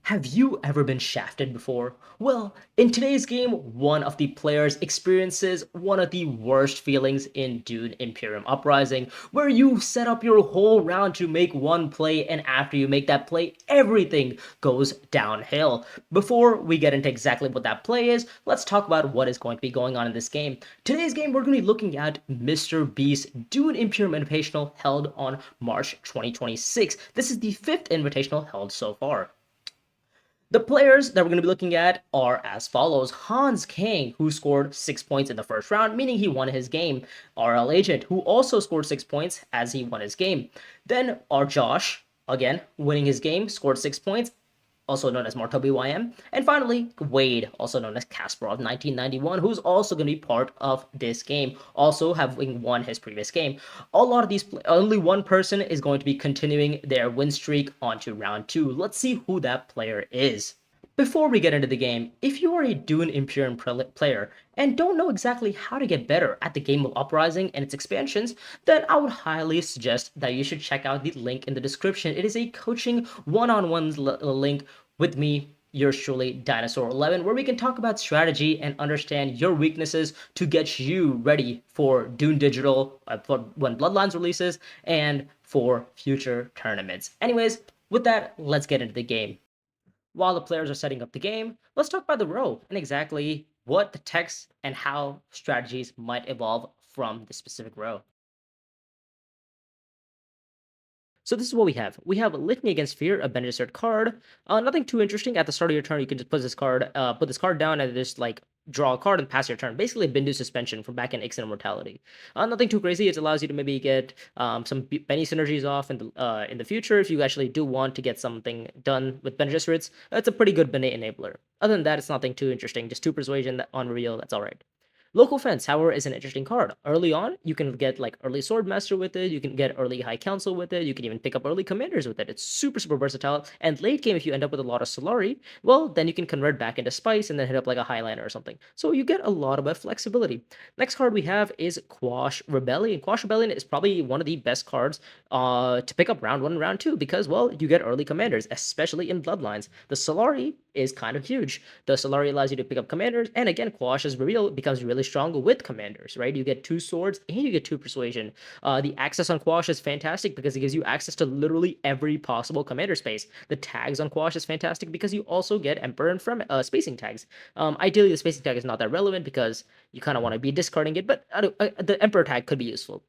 Have you ever been shafted before? Well, in today's game, one of the players experiences one of the worst feelings in Dune Imperium Uprising, where you set up your whole round to make one play, and after you make that play, everything goes downhill. Before we get into exactly what that play is, let's talk about what is going to be going on in this game. Today's game, we're going to be looking at MrBeast Dune Imperium Invitational held on March 2026. This is the 5th Invitational held so far. The players that we're going to be looking at are as follows. HansKang, who scored 6 points in the first round, meaning he won his game. RLAgent, who also scored 6 points as he won his game. Then our Josh, again, winning his game, scored 6 points, also known as MartelBYM. And finally, Wade, also known as Kasparov 1991, who's also going to be part of this game, also having won his previous game. A lot of these, only one person is going to be continuing their win streak onto round 2. Let's see who that player is. Before we get into the game, if you are a Dune Imperium player and don't know exactly how to get better at the game of Uprising and its expansions, then I would highly suggest that you should check out the link in the description. It is a coaching one-on-one link with me, yours truly, Dinosaur 11, where we can talk about strategy and understand your weaknesses to get you ready for Dune Digital for when Bloodlines releases and for future tournaments. Anyways, with that, let's get into the game. While the players are setting up the game, let's talk about the row and exactly what the text and how strategies might evolve from the specific row. So this is what we have. We have Litany Against Fear, a Bene Gesserit card. Nothing too interesting. At the start of your turn, you can just put this card down and just like draw a card and pass your turn. Basically, a Bindu suspension from back in Ixen Immortality. Nothing too crazy. It allows you to maybe get some Benny synergies off in the future if you actually do want to get something done with Bene Gesserits. It's a pretty good Bene enabler. Other than that, it's nothing too interesting. Just 2 persuasion on reveal. That's all right. Local Fence, however, is an interesting card. Early on, you can get like early Swordmaster with it, you can get early High Council with it, you can even pick up early Commanders with it. It's super, super versatile. And late game, if you end up with a lot of Solari, well, then you can convert back into Spice and then hit up like a Highliner or something. So you get a lot of flexibility. Next card we have is Quash Rebellion. Quash Rebellion is probably one of the best cards to pick up round 1 and round 2 because, well, you get early Commanders, especially in Bloodlines. The Solari is kind of huge. The Solari allows you to pick up Commanders, and again, Quash's reveal becomes really strong with Commanders, right? You get 2 swords and you get 2 persuasion. The access on Quash is fantastic because it gives you access to literally every possible commander space. The tags on Quash is fantastic because you also get Emperor and spacing tags. Ideally, the spacing tag is not that relevant because you kind of want to be discarding it, but the Emperor tag could be useful.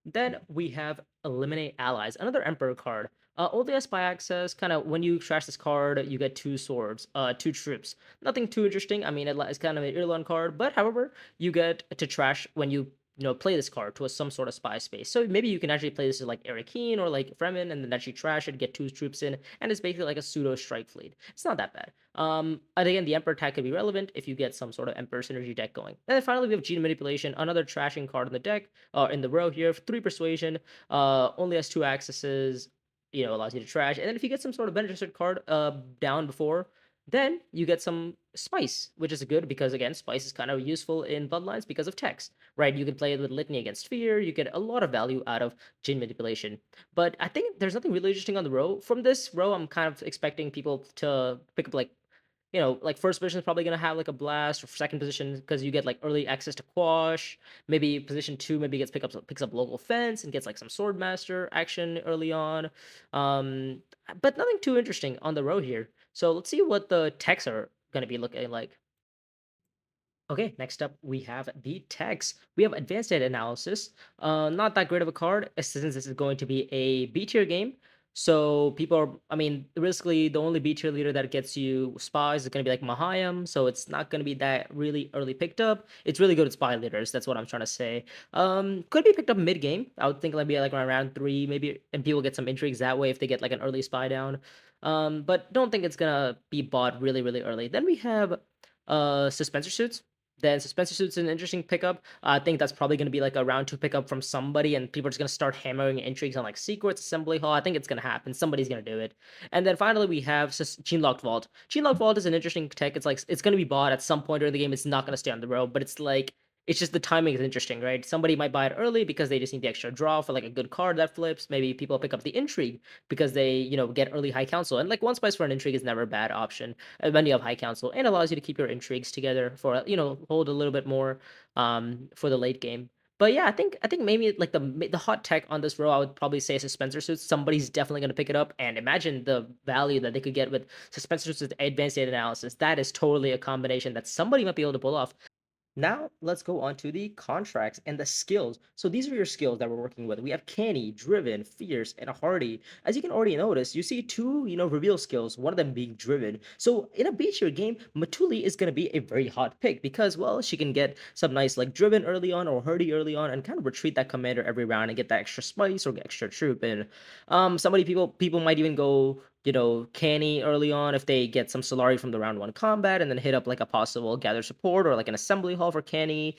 Then we have Eliminate Allies, another Emperor card. Only has spy access. Kind of when you trash this card, you get 2 swords, 2 troops. Nothing too interesting. I mean, it's kind of an Irlon card, but however, you get to trash when you play this card to some sort of spy space. So maybe you can actually play this as like Erikine or like Fremen and then actually trash it, get 2 troops in, and it's basically like a pseudo strike fleet. It's not that bad. And again, the Emperor tag could be relevant if you get some sort of Emperor synergy deck going. And then finally, we have Gene Manipulation, another trashing card in the deck, in the row here, 3 persuasion, only has 2 accesses, allows you to trash. And then if you get some sort of Bene Gesserit card down before, then you get some Spice, which is good because, again, Spice is kind of useful in Bloodlines because of text, right? You can play it with Litany Against Fear. You get a lot of value out of Gene Manipulation. But I think there's nothing really interesting on the row. From this row, I'm kind of expecting people to pick up, like, like first position is probably going to have like a blast, or second position because you get like early access to Quash. Maybe position 2 maybe picks up local fence and gets like some swordmaster action early on. But nothing too interesting on the road here. So let's see what the techs are going to be looking like. Okay, next up we have the text. We have advanced data analysis. Not that great of a card since this is going to be a B tier game. So people are, I mean, basically the only B tier leader that gets you spies is going to be like Mahayam. So it's not going to be that really early picked up. It's really good at spy leaders. That's what I'm trying to say. Could be picked up mid game. I would think maybe like around round 3, maybe, and people get some intrigues that way if they get like an early spy down. But don't think it's gonna be bought really, really early. Then we have Suspensor Suits. Then Suspensor Suit's an interesting pickup. I think that's probably going to be like a round 2 pickup from somebody, and people are just going to start hammering intrigues on like Secrets, Assembly Hall. I think it's going to happen. Somebody's going to do it. And then finally, we have Gene Locked Vault. Gene Locked Vault is an interesting tech. It's like it's going to be bought at some point during the game. It's not going to stay on the road, but it's like It's just the timing is interesting, right? Somebody might buy it early because they just need the extra draw for like a good card that flips. Maybe people pick up the intrigue because they, get early high council. And like one spice for an intrigue is never a bad option when you have high council, and allows you to keep your intrigues together for, hold a little bit more for the late game. But yeah, I think maybe like the hot tech on this row, I would probably say Suspensor Suits. Somebody's definitely going to pick it up, and imagine the value that they could get with Suspensor Suits with Advanced Data Analysis. That is totally a combination that somebody might be able to pull off. Now let's go on to the contracts and the skills. So these are your skills that we're working with. We have Canny, Driven, Fierce, and Hardy. As you can already notice, you see two, reveal skills, one of them being Driven. So in a B tier game, Matuli is going to be a very hot pick because, well, she can get some nice like Driven early on or Hardy early on and kind of retreat that commander every round and get that extra spice or get extra troop. And people might even go Canny early on if they get some Solari from the round 1 combat and then hit up like a possible gather support or like an assembly hall for Canny.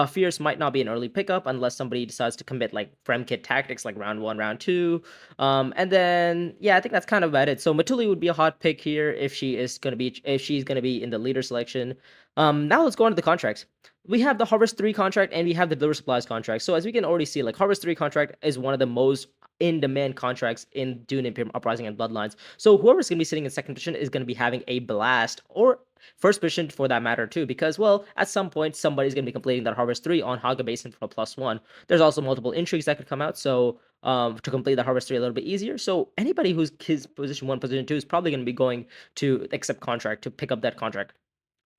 Fierce might not be an early pickup unless somebody decides to commit like Fremkit tactics like round 1, round 2. And then yeah, I think that's kind of about it. So Matuli would be a hot pick here if she's gonna be in the leader selection. Now let's go on to the contracts. We have the Harvest 3 contract and we have the Deliver Supplies contract. So as we can already see, like Harvest 3 contract is one of the most in-demand contracts in Dune Imperium Uprising and Bloodlines. So whoever's going to be sitting in second position is going to be having a blast, or first position for that matter too, because, well, at some point, somebody's going to be completing that Harvest 3 on Haga Basin for a +1. There's also multiple intrigues that could come out, so to complete the Harvest 3 a little bit easier. So anybody who's his position 1, position 2 is probably going to be going to accept contract to pick up that contract.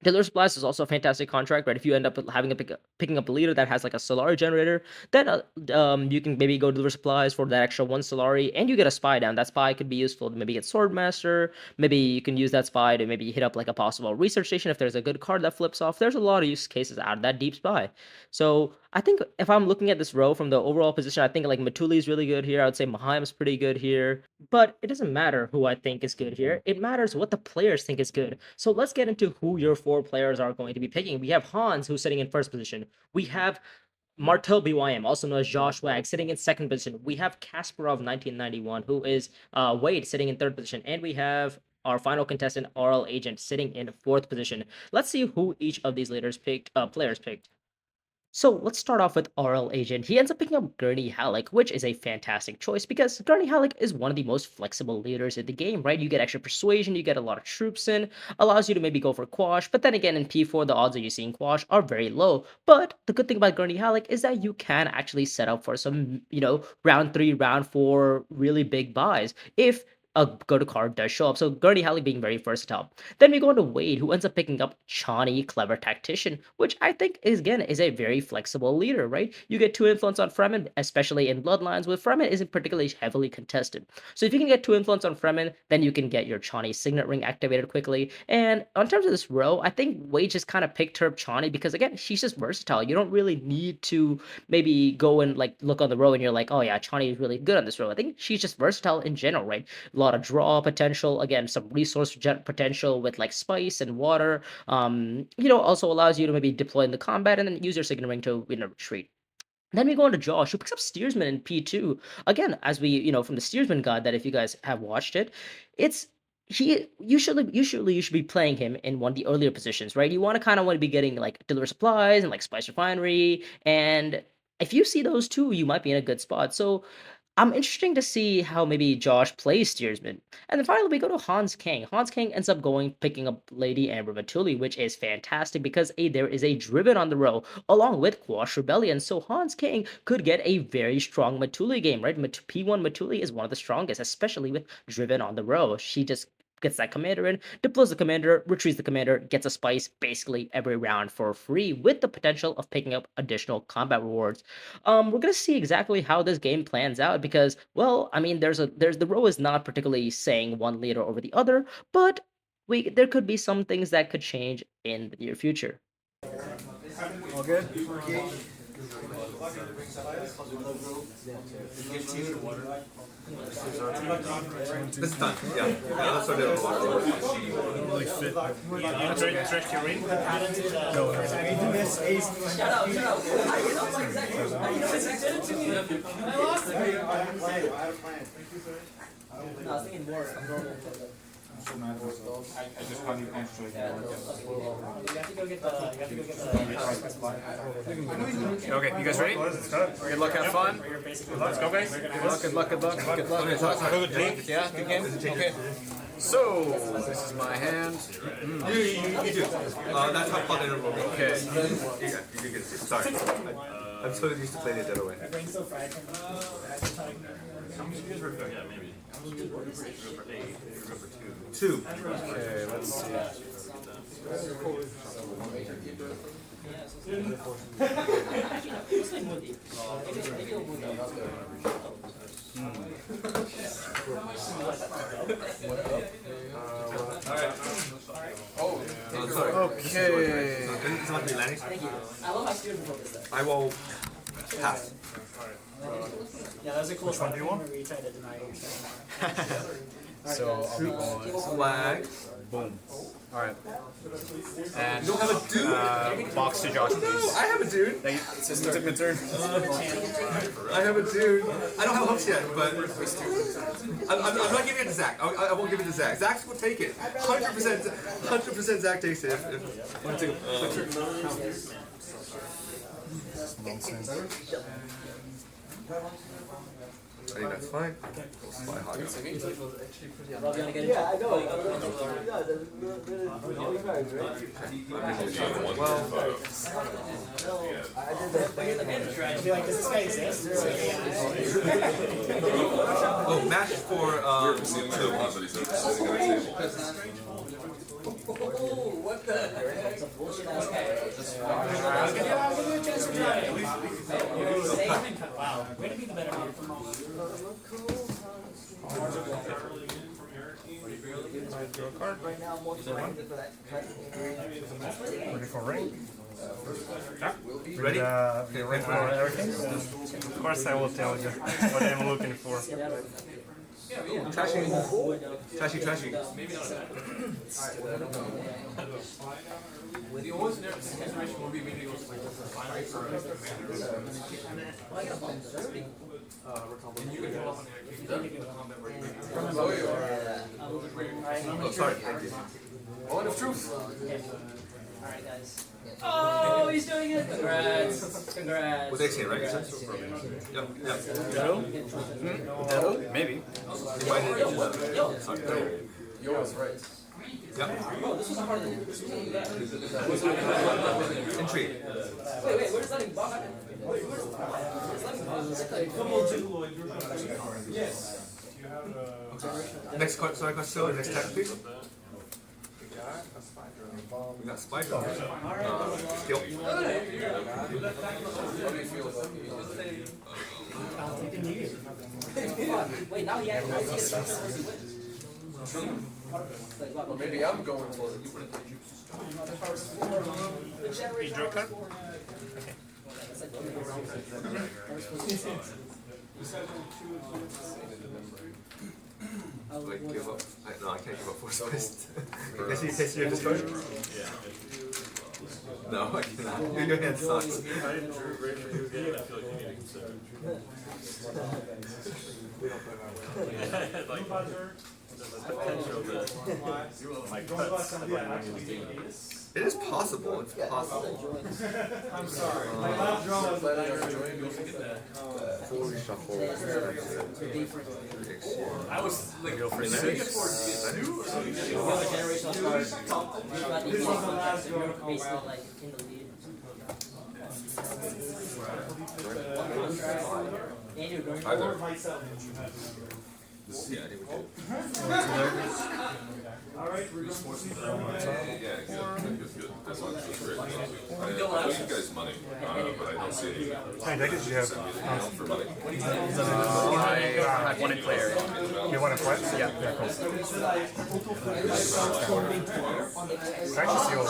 Deliver Supplies is also a fantastic contract, right? If you end up picking up a leader that has like a Solari generator, then you can maybe go Deliver Supplies for that extra 1 Solari, and you get a spy down. That spy could be useful to maybe get Swordmaster. Maybe you can use that spy to maybe hit up like a possible research station if there's a good card that flips off. There's a lot of use cases out of that deep spy. So I think if I'm looking at this row from the overall position, I think like Matuli is really good here. I would say Mahaim's pretty good here. But it doesn't matter who I think is good here. It matters what the players think is good. So let's get into who your 4 players are going to be picking. We have Hans, who's sitting in first position. We have MartelBYM, also known as Josh Wag, sitting in second position. We have Kasparov 1991, who is Wade, sitting in third position. And we have our final contestant, RLAgent, sitting in fourth position. Let's see who each of these players picked. So let's start off with RLAgent. He ends up picking up Gurney Halleck, which is a fantastic choice because Gurney Halleck is one of the most flexible leaders in the game, right? You get extra persuasion, you get a lot of troops in, allows you to maybe go for Quash, but then again in P4 the odds of you seeing Quash are very low. But the good thing about Gurney Halleck is that you can actually set up for some, round 3, round 4 really big buys if a good card does show up. So Gurney Halleck being very versatile. Then we go on to Wade, who ends up picking up Chani, Clever Tactician, which I think is a very flexible leader, right? You get 2 influence on Fremen, especially in Bloodlines, with Fremen isn't particularly heavily contested. So if you can get 2 influence on Fremen, then you can get your Chani Signet Ring activated quickly. And on terms of this row, I think Wade just kind of picked her Chani because, again, she's just versatile. You don't really need to maybe go and like look on the row and you're like, oh yeah, Chani is really good on this row. I think she's just versatile in general, right? Lot of draw potential, again, some resource potential with like spice and water. Also allows you to maybe deploy in the combat and then use your Signet Ring to retreat. Then we go on to Josh, who picks up Steersman in P2. Again, as we, from the Steersman guide, that if you guys have watched it, it's you should be playing him in one of the earlier positions, right? You want to be getting like Deliver Supplies and like Spice Refinery, and if you see those two, you might be in a good spot. So I'm interesting to see how maybe Josh plays Steersman. And then finally, we go to HansKang. HansKang ends up picking up Lady Amber Matuli, which is fantastic because there is a Driven on the row along with Quash Rebellion. So HansKang could get a very strong Matuli game, right? P1 Matuli is one of the strongest, especially with Driven on the row. She just gets that commander in, deploys the commander, retrieves the commander, gets a spice basically every round for free with the potential of picking up additional combat rewards. We're gonna see exactly how this game plans out because, well, I mean, there's the row is not particularly saying one leader over the other, but there could be some things that could change in the near future. All good? This time, yeah. That's what it was. Really fit. Stretch your ring. No, Okay, you guys ready? Good luck, have fun. Let's go, guys. Okay, sorry. Yeah, good game. Okay. So, this is my hand. You do. That's how fun it will be. Okay. You can see. Sorry. I'm so used to playing it the other way. Two. Okay, let's see. Sorry. Okay. It's not me landing. I will pass. Yeah, that was a cool Which one do you want? where you tried to deny it. So, I'll be going. Flag. Boom. Alright. And You don't have a dude? box to Josh, please. I have a dude. Since you took the turn. I have a dude. I don't have hooks yet, but I'm not giving it to Zach. I won't give it to Zach. Zach will take it. 100% Zach takes it. I think that's fine. Fly hog. Yeah, I know. I'd be like, does this guy exist? Oh, match for Wow, way to be the better man. Right now, I'm working for that. Ready for ring? ready? The ring for everything? Of course I will tell you what I'm looking for. Trashy. Oh, sorry. Moment of truth. Alright, guys. Oh, he's doing it! Congrats. Congrats. With X here, right? Yep. Maybe. Yours, right. Yep. Intrigue. Wait, where's that box? Next card, sorry, question. Next tag, please. We got Spider. Skill. Wait, now he actually well, maybe I'm going for it. You draw a card? Like give up. No, I can't give up force twist. Guess you taste your discard? No, I cannot. Your hand sucks. It is possible. It's possible. I'm sorry. Full reshuffle. I was like, Go for 6. You have a generational card. You got the you're basically like in the lead. And you're going for Yeah, I think we did. Yeah, good. That's great. I owe you guys money, but I don't see any How many decades do you have? for money. I have one in play area. You want to play? Yeah. Yeah, cool. Actually, sealed.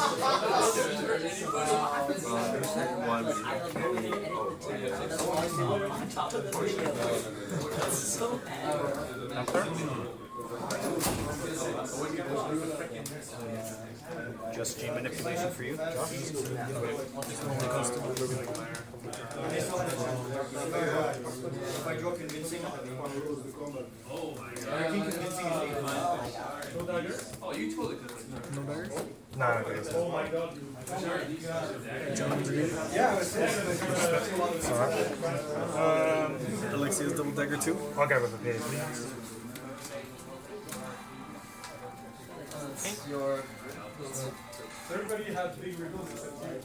One, but you can't. on top of the video. That's so bad. After? Just gene manipulation for you, Josh. Oh, you totally could. Nah, no, it's Oh my god. Alexia's double dagger 2. I'll go with the page, please. Everybody had big riddles except you.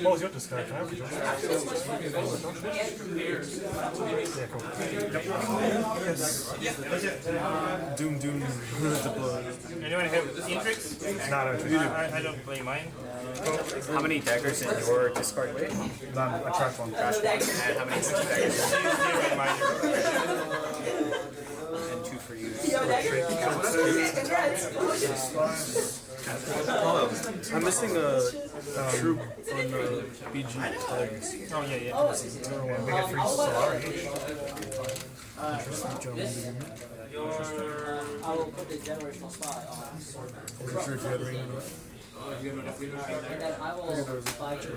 What was your discard? Can I have the Josh? Yeah, cool. Doom deploy. Anyone have Intrix? No, no, I don't play mine. How many daggers in your discard weight? None. I tracked one. And how many extra daggers? Zero in mine. And 2 for you. I'm missing a troop on the BG tags. Oh, yeah, yeah. We get 3 Solari. I will put the generational spot on. And then I will buy you.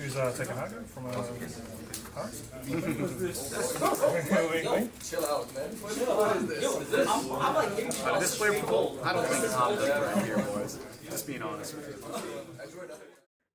Who's taking Haga from a card? Chill out, man. What is this? I'm like giving you This player pool, I don't think Tom does right here, boys. Just being honest with you.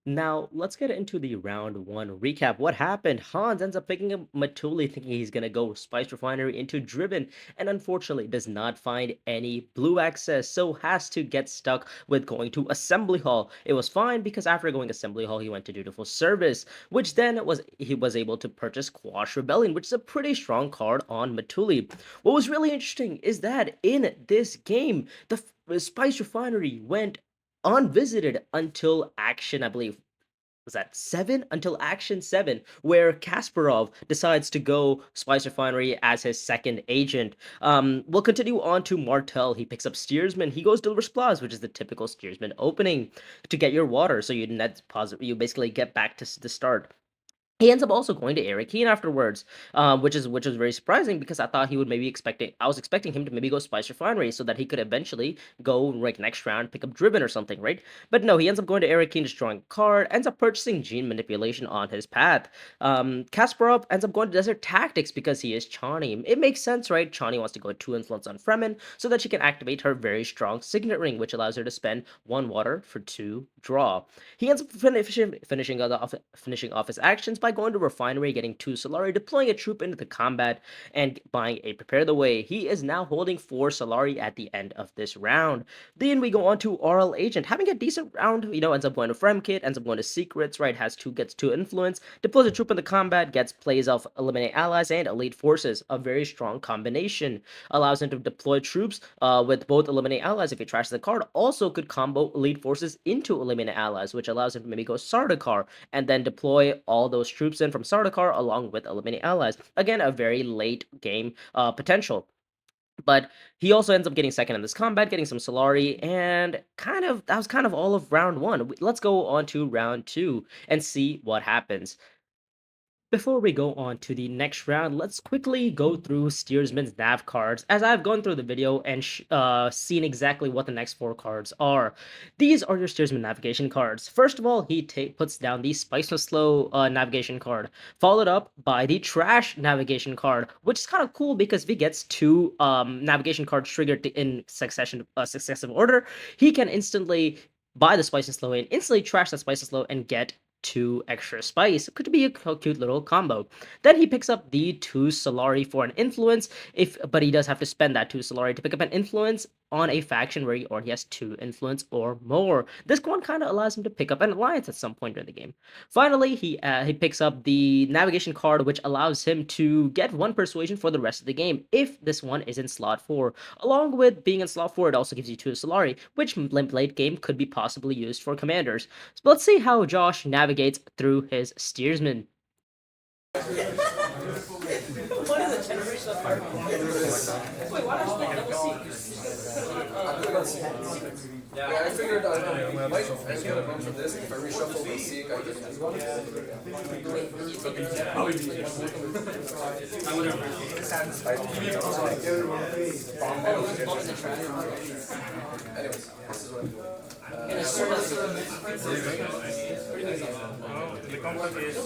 Now, let's get into the round 1 recap. What happened? Hans ends up picking up Matuli thinking he's going to go Spice Refinery into Driven, and unfortunately does not find any blue access, so has to get stuck with going to Assembly Hall. It was fine because after going Assembly Hall, he went to Dutiful Service, which then he was able to purchase Quash Rebellion, which is a pretty strong card on Matuli. What was really interesting is that in this game, the Spice Refinery went unvisited until action, I believe, was that 7? Until action 7, where Kasparov decides to go Spice Refinery as his second agent. We'll continue on to Martel. He picks up Steersman. He goes Deliver Splaz, which is the typical Steersman opening to get your water, so you net positive. You basically get back to the start. He ends up also going to Eric Keen afterwards, which was very surprising because I thought he would I was expecting him to maybe go Spice Refinery so that he could eventually go like next round pick up Driven or something, right? But no, he ends up going to Eric Keen, destroying a card, ends up purchasing Gene Manipulation on his path. Kasparov ends up going to Desert Tactics because he is Chani. It makes sense, right? Chani wants to go 2 influence on Fremen so that she can activate her very strong Signet Ring, which allows her to spend 1 water for 2 draw. He ends up finishing off his actions by going to Refinery, getting 2 Solari, deploying a troop into the combat, and buying a Prepare the Way. He is now holding 4 Solari at the end of this round. Then we go on to RLAgent, having a decent round, ends up going to Fremkit, ends up going to Secrets, right, gets 2 influence, deploys a troop in the combat, gets plays off Eliminate Allies and Elite Forces, a very strong combination. Allows him to deploy troops with both Eliminate Allies if he trashes the card, also could combo Elite Forces into Eliminate Allies, which allows him to maybe go Sardaukar, and then deploy all those troops in from Sardaukar along with Eliminate Allies. Again, a very late game potential. But he also ends up getting second in this combat, getting some Solari, and that was kind of all of round 1. Let's go on to round 2 and see what happens. Before we go on to the next round, let's quickly go through Steersman's nav cards, as I've gone through the video and seen exactly what the next 4 cards are. These are your Steersman navigation cards. First of all, he puts down the Spice No Slow navigation card, followed up by the Trash navigation card, which is kind of cool because if he gets 2 navigation cards triggered in successive order, he can instantly buy the Spice and Slow and instantly trash that Spice and Slow and get 2 extra spice. It could be a cute little combo. Then he picks up the 2 Solari for an influence, but he does have to spend that 2 Solari to pick up an influence on a faction where he already has 2 influence or more. This one kind of allows him to pick up an alliance at some point during the game. Finally, he picks up the navigation card, which allows him to get 1 persuasion for the rest of the game if this one is in slot 4. Along with being in slot 4, it also gives you 2 Solari, which late game could be possibly used for commanders. So let's see how Josh navigates through his Steersman. What is a generational card? Wait, why don't you let me see? Yeah, I figured I might get a bump from this. If I reshuffle the Seek, I get Anyways, this is what I'm doing. The combat is all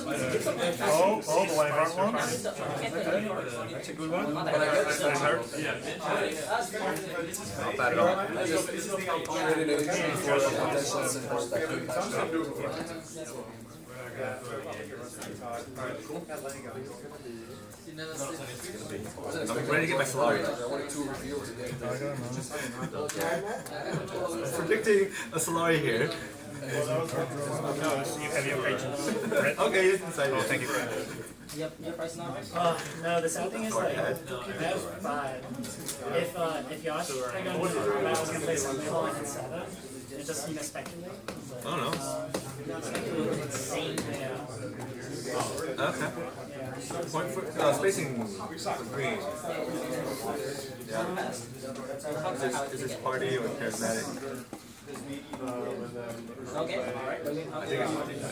the Wyvern ones. That's a good one. When I get this, That hurt. not bad at all. I just created an engine for the potential synchro spectrum. I'm ready to get my Solari. I wanted to reveal today. Predicting a Solari here. No, you have your agents. Okay, it's inside. Oh, thank you. Yep, price now. No, the sad thing is like, I have 5. If Yosh had gone to I was gonna play something like in 7. It just you know speculate. I don't know. Speculate was insane. Okay. Point for spacing green. Yeah. Is this party or charismatic? Okay. I think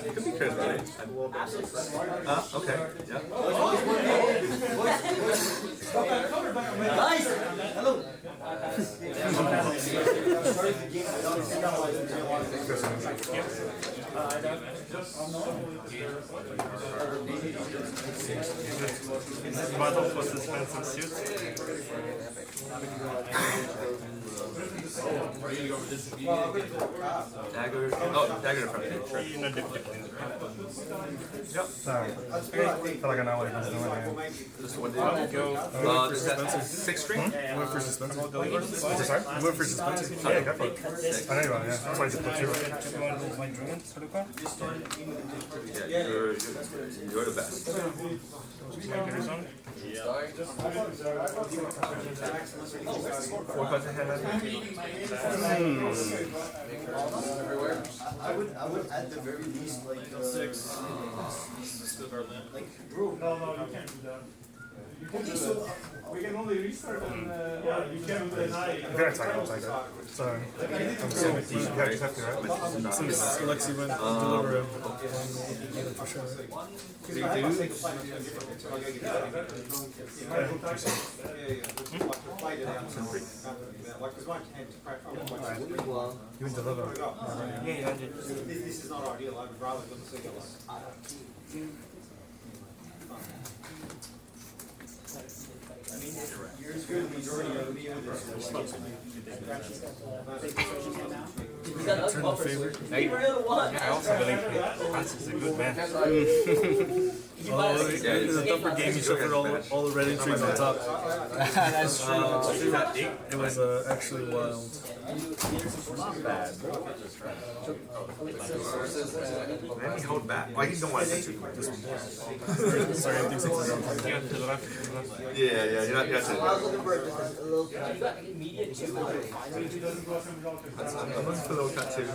it could be charismatic. Okay. Yeah. Nice. Hello. Battle for suspense ensues. Dagger. Oh, dagger in front of me. Sure. You know, different. Yep. Sorry. I feel like I know what it was doing here. This one did. Go. Is that 6 string? You went for suspension? Sorry? You went for suspension? Yeah, go for it. I know you are, yeah. That's why I just put you. Yeah, you're the best. Four cards ahead. I would at the very least like 6. Like bro, No, you can't do that. okay, so We can only restart on you can't deny. Very tight, I'll take it. So, I'm assuming you have to, right? Since Alexi went deliver him. For sure. You can deliver. Yeah, I did. This is not ideal. I would rather them say this. I mean, yours good. The majority of me with this. We got us buffers. He really won. I also believe Hans is a good man. In the thumper game, he shuffled all the red entries on top. That's true. It was actually wild. Let me hold back. Why you don't want to do this one? Sorry, I think something's wrong. Yeah, you're not. I was looking for just a little. You got immediate 2. I'm looking for a little cut too.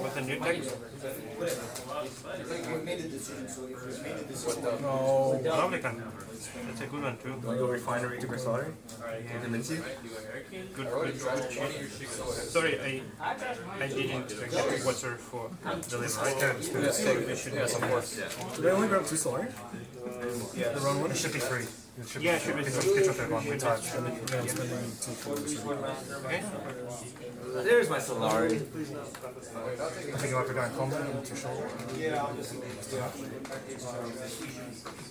With a new deck? We made a decision, so if we made a decision. No. Lovely can. That's a good one too. Want to go refinery to Versari? Convince you? Good. Sorry, I didn't get Watcher for delivery. Yes, of course. Did I only grab 2 Solari? Yeah. The wrong one? It should be 3. Yeah, it should be Pitch off that one with touch. Yeah, I'm spending 2 colors. Okay. There's my Solari. I think you have to go in combat and 2 shoulder. Yeah, I'll just.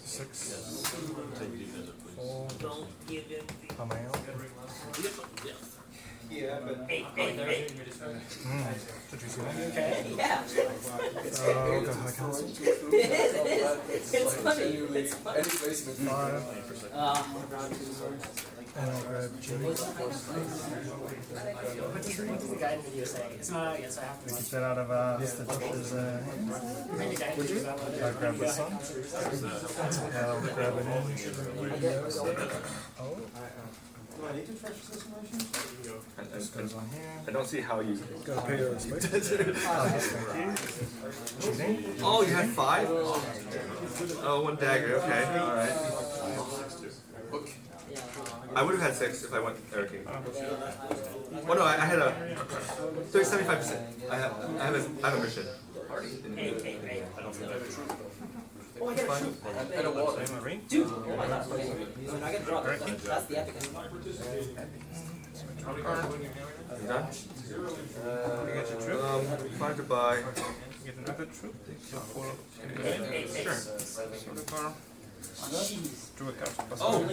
6. 4. Come out. Yeah, but. Did you see that? Okay. Yeah. Okay, high council. It is. It's funny. It's funny. Any placement. 5. And I'll grab Jimmy. What's the guide video saying? It's not out yet, so I have to watch. Get that out of Mr. Josh's hands. Maybe guide videos out later. I'll grab the sun. I'll grab an inch. Oh. Do I need to refresh this information? This goes on here. I don't see how you. Gotta pay your respect. Cheating. Oh, you had 5? Oh, 1 dagger. Okay, all right. I would have had 6 if I went Eric King. Oh no, I had a 75%. I have a mission. Oh, I got a troop. I don't want Dude, oh my god. Okay. So now I gotta drop it. That's the epic. You done? 5 to buy. Get another troop. Drew a card. Oh, I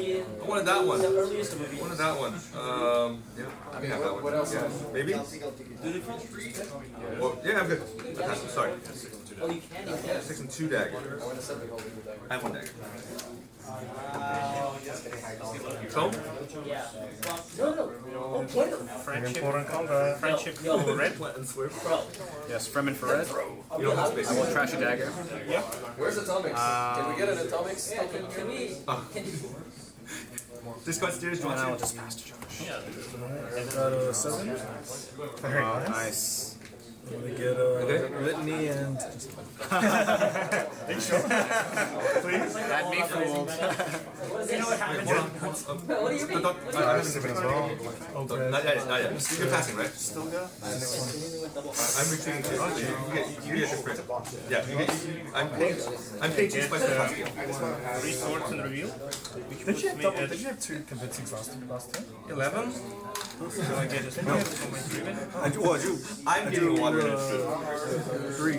wanted that one. The earliest of I wanted that one. Yeah, I can have that one. What else? Yeah. Maybe? Well, yeah, I'm good. Sorry. Oh, you can. 6 and 2 dagger. I have 1 dagger. Comb? Yeah. No. Oh, play them. Important combat. Friendship Yo, for red. bro. Yes, Fremen for red. You don't have space. I will trash a dagger. Where's Atomics? Can we get an Atomics? Yeah, can we? Discard stairs, do you And I will want just pass to Josh. Got a 7. Very nice. Nice. I'm gonna get a litany and. Please. Had me fooled. You know what happens? What do you mean? I have 7 as well. Okay. Not yet. You're passing, right? Still got. I'm retreating too. You get different. Yeah, I'm paying 2 spices last game. 3 swords and reveal. Did you have 2 convincings last time? 11. So I get a spell for my driven. I'm getting water in it. 3,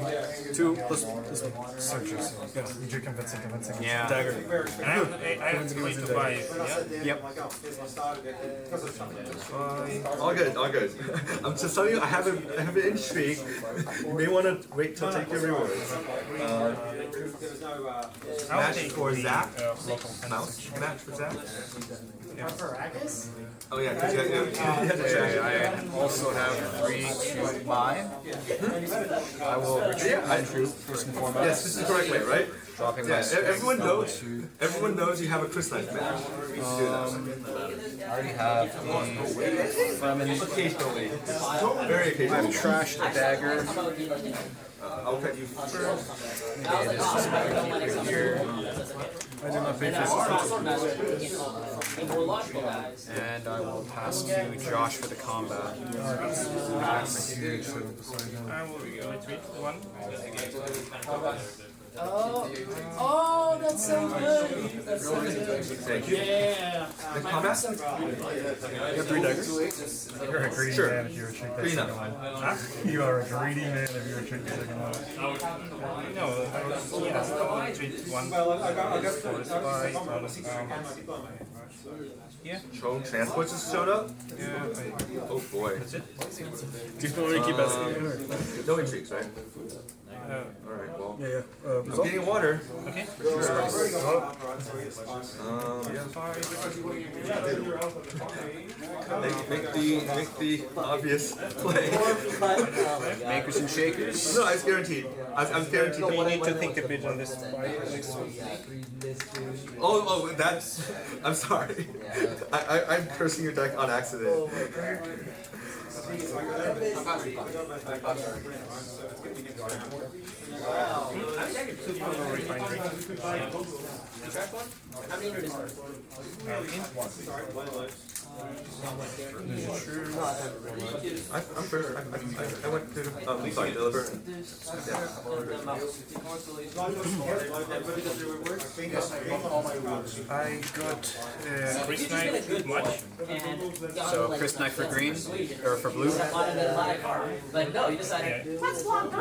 2 plus this one. Search yourself. Yeah, you do convincing. Yeah. Dagger. And I have to wait to buy it. Yeah? Yep. All good. I'm just telling you, I have an intrigue. You may want to wait till take your rewards. Match for Zap. Mouse. Match for Zap. Oh yeah, because you had to check. I also have 3 to buy. I will retreat my troop first and foremost. Yes, this is the correct way, right? Dropping Yeah, my strength. everyone knows you have a Chris Knife match. I already have the Fremen. Occasionally. Very I've occasionally. trashed the dagger. I'll cut you first. It is just right here. I do not pay for And I will pass to Josh for the combat. I will retreat 1. Oh, that's so good. That's so good. Thank you. Yeah. The combat? You have 3 daggers? You're a greedy Sure. man if you retreat that Greedy second enough. one. You are a greedy man if you retreat the second one. No, I will retreat 1. Yeah. Drone transports just showed up? Yeah. Oh boy. That's it. Do you want me to keep asking? No intrigues, right? Alright, well. Yeah. I'm getting water. Okay. Make the obvious play. Makers and shakers. No, it's guaranteed. I'm guaranteed. You need to think a bit on this. Oh, that's. I'm sorry. I'm cursing your deck on accident. I'm sure. I went to sorry, deliver. I got Chris Knight much. So Chris Knight for green or for blue. But no, you decided. Let's walk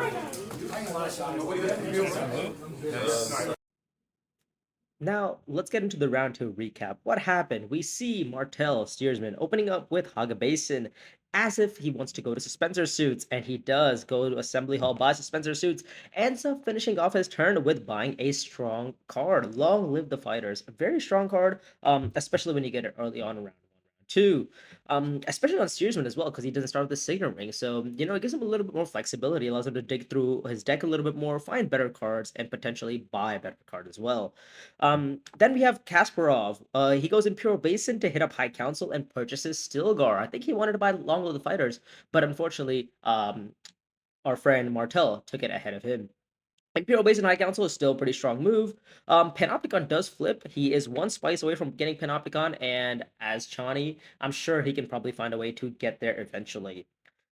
Now, let's get into the round 2 recap. What happened? We see Martel Steersman opening up with Hagabasin as if he wants to go to Suspensor Suits, and he does go to Assembly Hall, buy Suspensor Suits, ends up finishing off his turn with buying a strong card. Long live the fighters. A very strong card, especially when you get it early on in round 2. Especially on Steersman as well, because he doesn't start with the Signet Ring. So, it gives him a little bit more flexibility, allows him to dig through his deck a little bit more, find better cards, and potentially buy a better card as well. Then we have Kasparov. He goes Imperial Basin to hit up High Council and purchases Stilgar. I think he wanted to buy Long Live the Fighters, but unfortunately, our friend Martel took it ahead of him. Imperial Base in High Council is still a pretty strong move. Panopticon does flip. He is one spice away from getting Panopticon, and as Chani, I'm sure he can probably find a way to get there eventually.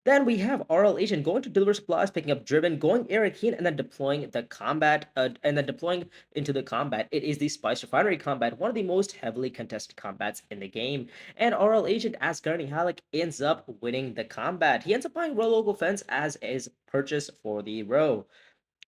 Then we have RLAgent going to deliver supplies, picking up Driven, going Arakeen, and then deploying the combat, deploying into the combat. It is the Spice Refinery combat, one of the most heavily contested combats in the game. And RLAgent, as Gurney Halleck, ends up winning the combat. He ends up buying Row Local Fence as his purchase for the row.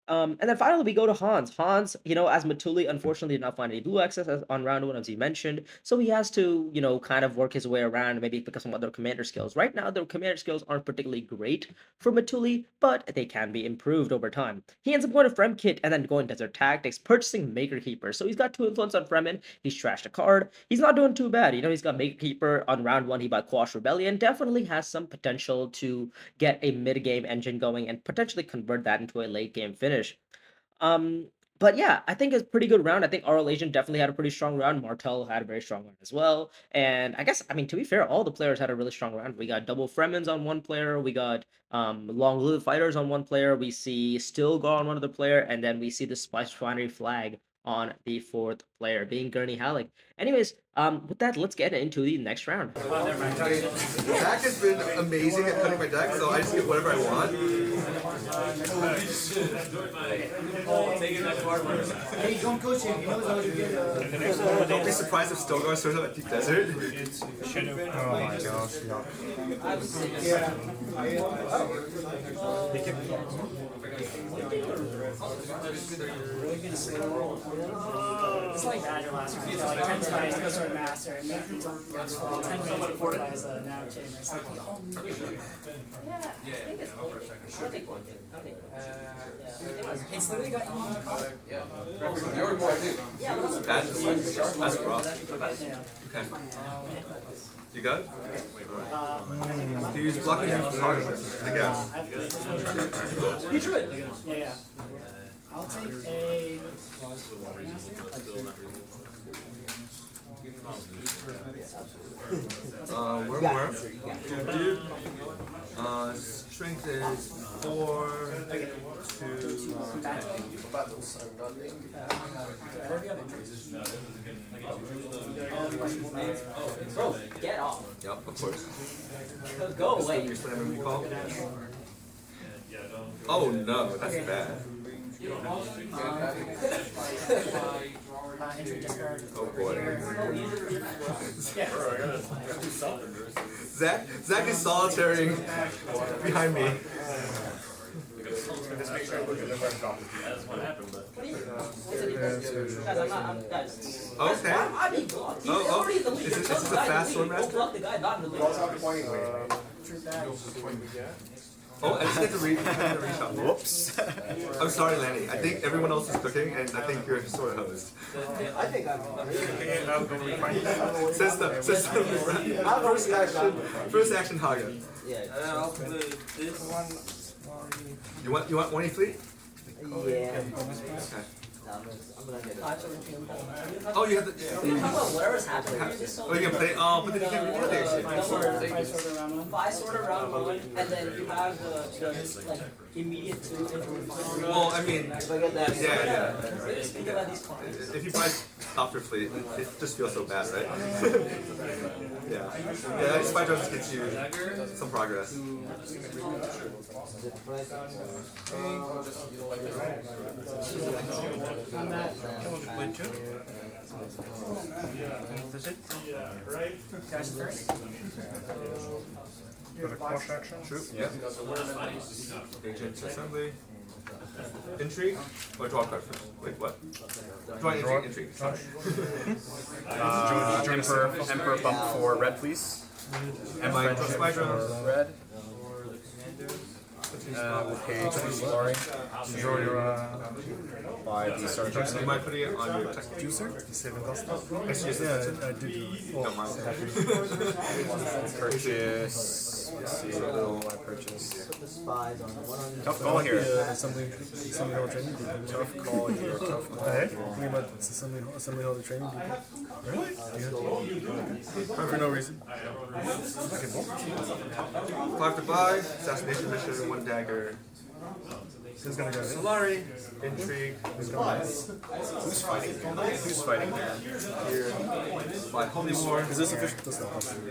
And then finally, we go to Hans. Hans, as Matuli unfortunately did not find any blue access on round 1, as he mentioned. So he has to, kind of work his way around, maybe pick up some other commander skills. Right now, the commander skills aren't particularly great for Matuli, but they can be improved over time. He ends up going to Frem Kit and then going Desert Tactics, purchasing Maker Keeper. So he's got 2 influence on Fremen. He's trashed a card. He's not doing too bad. He's got Maker Keeper on round 1. He bought Quash Rebellion. Definitely has some potential to get a mid-game engine going and potentially convert that into a late-game finish. But yeah, I think it's a pretty good round. I think RLAgent definitely had a pretty strong round. Martel had a very strong round as well. And I guess, to be fair, all the players had a really strong round. We got double Fremens on one player. We got long-lived fighters on one player. We see Stilgar on one other player. And then we see the Spice Refinery flag on the 4th player, being Gurney Halleck. Anyways, with that, let's get into the next round. Zach has been amazing at cutting my deck, so I just get whatever I want. Hey, don't coach him. He knows how to get Don't be surprised if Stilgar shows up at Deep Desert. Oh my gosh, It's like Badger last week. It's like 10 spice, goes to a master, and make them 10 minutes before it as a now chain. It's like, it's literally got That's rough. Okay. You got it? Do you use blocking or target? I guess. You drew it. Yeah. I'll take a. Where? Dude. Strength is 4 to. Bro, get off. Yep, of course. Go away. Your slam recall. Oh no, that's bad. Oh boy. Zach is solitary behind me. Guys, Okay. I mean, blocked. He's Oh, already in the league. is this a fast sword Go master? block the guy not in the league. Oh, I just get to read shot. Whoops. I'm sorry, Lenny. I think everyone else is cooking, and I think you're sort of host. Says the first action Haga. You want one fleet? Yeah. Okay. I'm gonna get it. Oh, you have the. Talk about whatever's happening. Oh, you can play. Oh, but then you can't read the shit. 5 sort of round 1, and then you have the like immediate 2 into Well, I mean, yeah. Speaking about these cards. If you buy Doctor Fleet, it just feels so bad, right? Yeah, Spy Drones gets you some progress. For the quash action? True. Yeah. Agent assembly. Intrigue? Or draw a card first? Wait, what? Draw intrigue. Sorry. Emperor bump for red, please. Emperor Spy Drones. Red. We'll pay 2 Solari. Draw your By the Sergeant. You might put it on your tech. juicer, 7 cost. Excuse me. Yeah, I did. Don't mind. Purchase. Let's see, what do I purchase? Spies on one on Tough call here. Assembly hall training people. Tough call here. Tough call. Hey, think about assembly hall training people. Really? For no reason. 5 to 5. Assassination mission. 1 dagger. Who's gonna go? Solari, Intrigue, Who's going? Who's fighting? Who's fighting there? here, by Holy War. Is this official? That's not possible.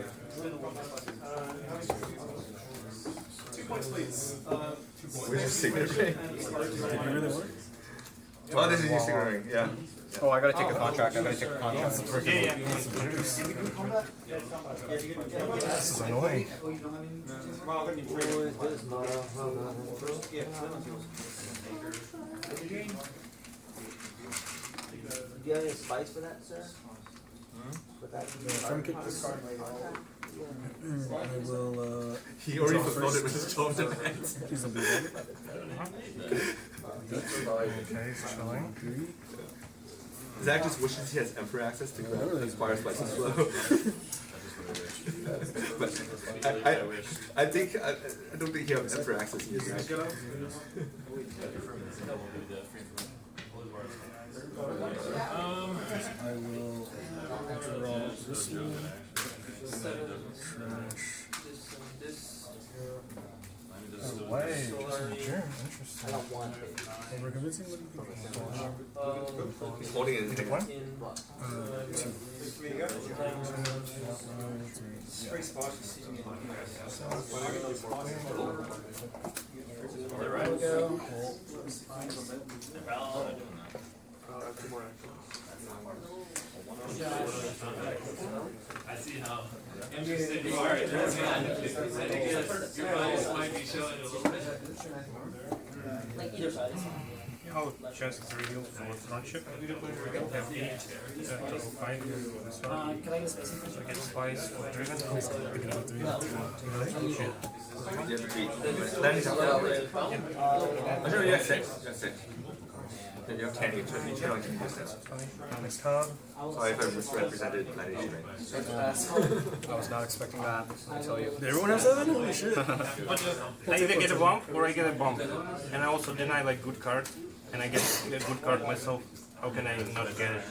Where's your signet ring? Did you really work? Oh, this is your signet ring, yeah. Oh, I gotta take a contract. I gotta take a contract. Yeah. This is annoying. Do you have any spice for that, sir? For that? From kick this card. I will. He already fulfilled it with his 12 demands. He's a big one. Okay, he's chilling. Zach just wishes he has Emperor access to grab Inspire Spices Flow. But I think I don't think he has Emperor access in his deck. I will draw this one. Oh, way. Just a germ. Interesting. I don't want it. We're convincing what you think. He's holding it in his hand. One? In what? Two. I see how interested you are in this. Your bias might be showing a little bit. Like either side. Oh, just reveal for hardship. Have 8 total 5 this one. Can I get space? So I get twice for driven. You have to beat. Then he's out. Oh, no, you have 6. You have 6. Then you have 10 each on can distance. Next card. Sorry if I misrepresented Plantation Ring. I was not expecting that. I tell you. Everyone has 7? Holy shit. I either get a bump or I get a bump. And I also deny like good card. And I get a good card myself. How can I not get it?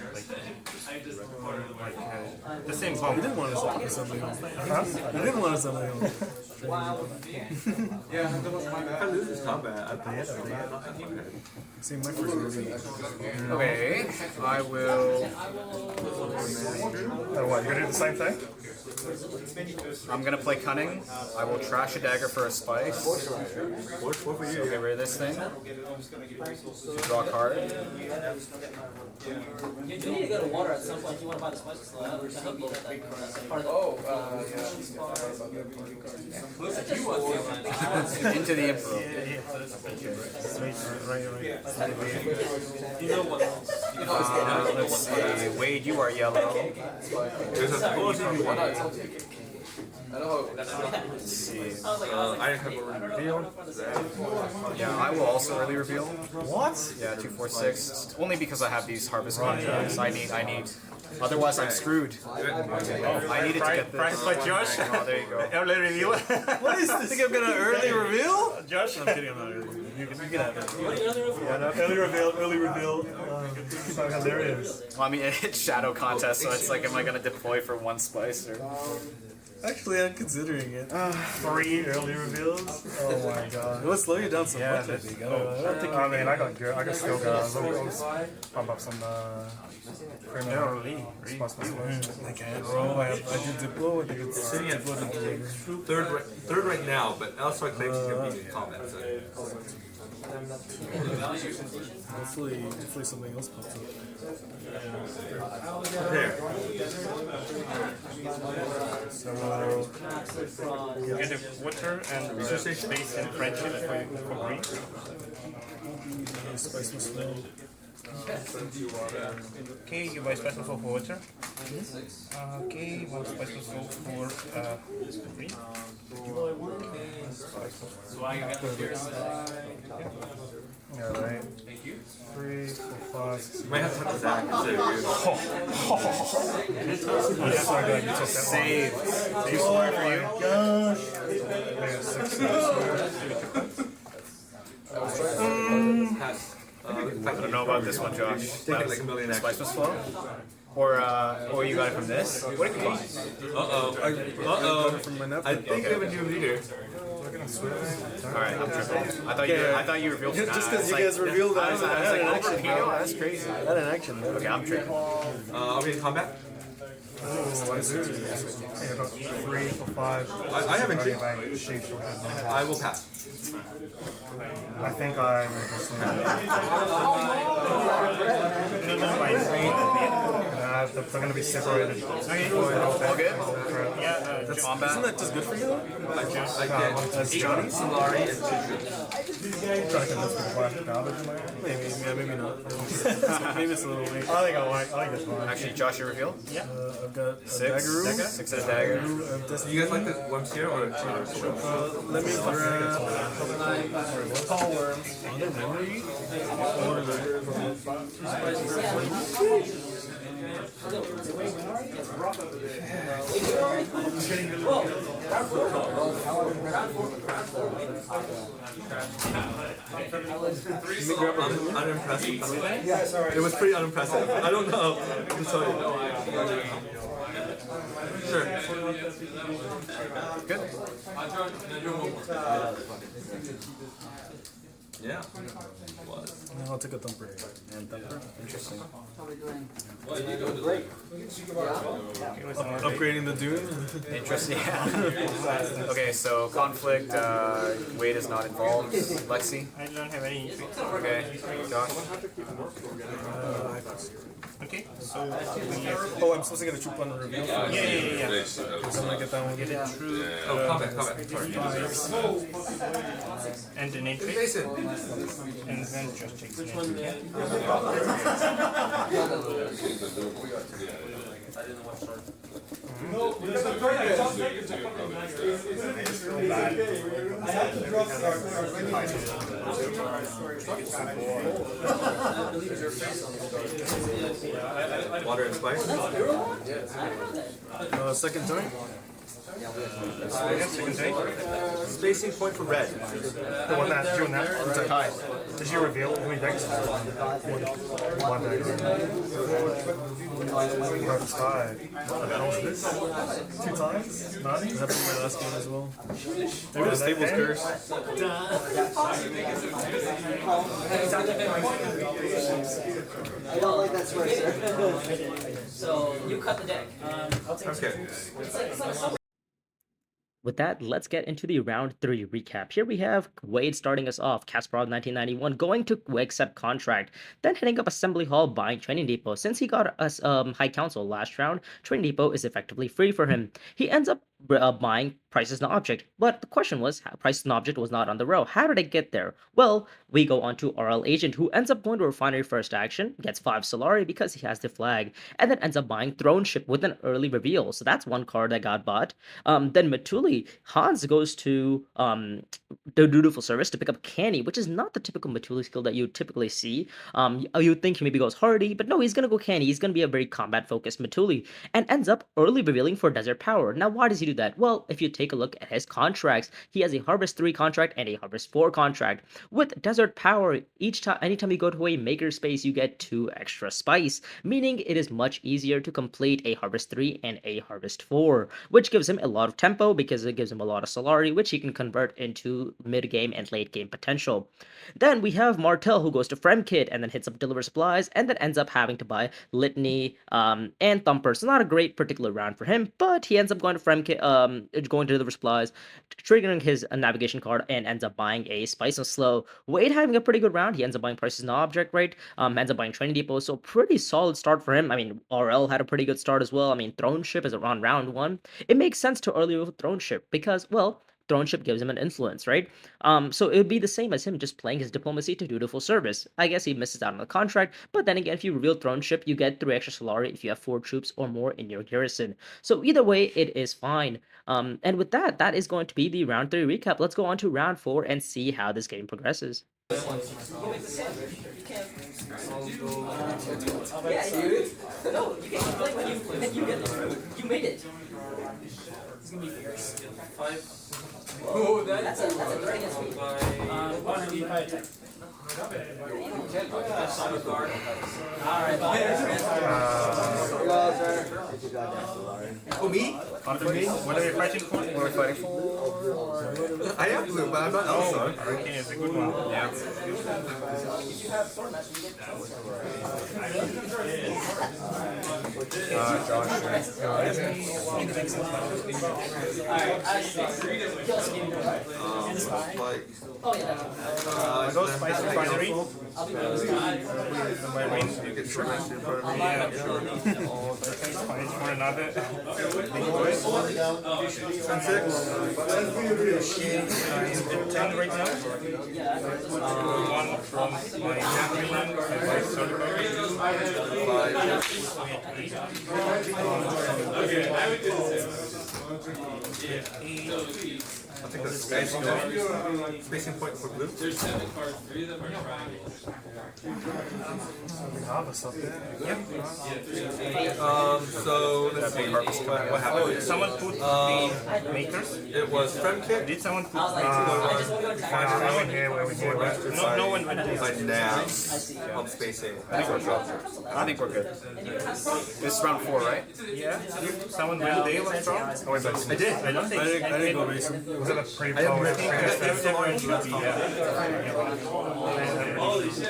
The same bump. You didn't want to sell something else. Huh? You didn't want to sell something else. Yeah, if I lose this combat, I play it. See, my first movie. Okay, I will. Oh, what? You're gonna do the same thing? I'm gonna play Cunning. I will trash a dagger for a spice. What for you? Get rid of this thing. Draw a card. You do need to go to water at some point if you want to buy the spices. So I help you with that. That's part of the Into the Emperor. Let's see. Wade, you are yellow. There's a Let's see. Iron Cup reveal. Yeah, I will also early reveal. What? Yeah, 2, 4, 6. Only because I have these harvest contracts. I need. Otherwise, I'm screwed. I needed to get this. Practice by Josh. Oh, there you go. Early reveal. What is this? Think I'm gonna early reveal? Josh? I'm kidding, I'm not early. You can have it. Yeah, no, early reveal. So hilarious. Well, I mean, it's shadow contest, so it's like, am I gonna deploy for 1 spice or? Actually, I'm considering it. 3 early reveals. Oh my god. It will slow you down so much, I think. I don't think I mean, I got still go. I'll pump up some early. I can't, bro. I did Diplo. I think it's Sitting at third right now, but Elstar claims he's gonna be in combat. So. Hopefully something else pops up. There. So you get a water and space and friendship for green. Spice was slow. Okay, you buy special for water. Okay, one special for green. Alright. 3, 4, 5, 6. You might have to put Zach instead of you. Save. Too Oh smart for you. my gosh! I I don't know about this one, Josh. Take it like a million Spice actions. was flow? Or you got it from this? What did you buy? I think we have a new leader. Alright, I'm tripping. I thought you revealed it. Just because you guys revealed that, I was like, over Pino? That's crazy. That in action. Okay, I'm tripping. Are we in combat? I got 3 for 5. I haven't. Shapes. I will pass. I think I'm. They're going to be separated. All good? Yeah, Combat. isn't that just good for you though? I get Johnny, Solari, and 2 troops. Maybe, yeah, maybe not. Maybe it's a little weak. I think it's fine. Actually, Josh, your reveal? Yeah. I've got a 6. Daggeroo. 6 and a dagger. You guys like the ones here or 2? Let me grab tall worms. Other memory. Or I'm unimpressed. It was pretty unimpressive. I don't know. I'll tell you. Sure. Good. Yeah. I'll take a thumper. And thumper. Interesting. Upgrading the Dune. Interesting. Yeah. Okay, so conflict. Wade is not involved. Lexi. I don't have any. Okay. Josh. Okay, so Oh, I'm supposed to get a troop on the reveal. yeah. So I'm gonna get that one. Get it through Oh, combat. Sorry. and an entry, Jason. and then just takes an entry. Water and spice. Second turn. Spacing point for red. The one that's doing that. Hi. Did you reveal how many decks? One deck. Press 5. What the hell is this? 2 times? Nothing? That happened in my last game as well. Maybe the Stable's curse. I don't like that swear, sir. So you cut the deck. Okay. With that, let's get into the round 3 recap. Here we have Wade starting us off, Kasparov 1991, going to accept contract, then hitting up Assembly Hall, buying Training Depot. Since he got us High Council last round, Training Depot is effectively free for him. He ends up buying Price is an Object, but the question was, Price is an Object was not on the row. How did it get there? Well, we go on to RLAgent, who ends up going to Refinery first action, gets 5 Solari because he has the flag, and then ends up buying Throne Ship with an early reveal. So that's one card that got bought. Then Matuli, Hans goes to the Dutiful Service to pick up Canny, which is not the typical Matuli skill that you typically see. You'd think he maybe goes Hardy, but no, he's going to go Canny. He's going to be a very combat-focused Matuli, and ends up early revealing for Desert Power. Now, why does he do that? Well, if you take a look at his contracts, he has a Harvest 3 contract and a Harvest 4 contract. With Desert Power, anytime you go to a Makerspace, you get 2 extra spice, meaning it is much easier to complete a Harvest 3 and a Harvest 4, which gives him a lot of tempo because it gives him a lot of Solari, which he can convert into mid-game and late-game potential. Then we have Martel, who goes to Fremkit and then hits up Deliver Supplies, and then ends up having to buy Litany and Thumper. So not a great particular round for him, but he ends up going to Fremkit, going to Deliver Supplies, triggering his navigation card, and ends up buying a Spice and Slow. Wade having a pretty good round. He ends up buying Price is an Object, right? Ends up buying Training Depot, so pretty solid start for him. I mean, RL had a pretty good start as well. I mean, Throne Ship is around round 1. It makes sense to early with Throne Ship because, well, Throne Ship gives him an influence, right? So it would be the same as him just playing his diplomacy to dutiful service. I guess he misses out on the contract, but then again, if you reveal Throne Ship, you get 3 extra Solari if you have 4 troops or more in your garrison. So either way, it is fine. And with that, that is going to be the round 3 recap. Let's go on to round 4 and see how this game progresses. Yeah, dude. No, you can't play when you get it. You made it. It's gonna be fierce. 5. Oh, that's a threat against me. 185 attack. Alright, Oh, me? Under me? What are you fighting for? What are we fighting for? I am blue, but I'm not Elsa. Hurricane is a good one. Yeah. Like, Oh, Those spicy finery. My ring. you get shrimp in front of me. Yeah, sure. Spice for another. Big boy. 10-6. 10 right now. One from my gentleman. My I think that's spacing point for blue. There's 7 cards, 3 of them are triangles. Harvest up there. Yep. So let's see. What happened? Someone put the makers. It was frem kick. Did someone put Find here? No one went to by now. I'm spacing. I think we're good. This is round 4, right? Yeah. Someone went there last round? Oh, wait, I did. I don't think I didn't go racing. Was it a pre-power? Well,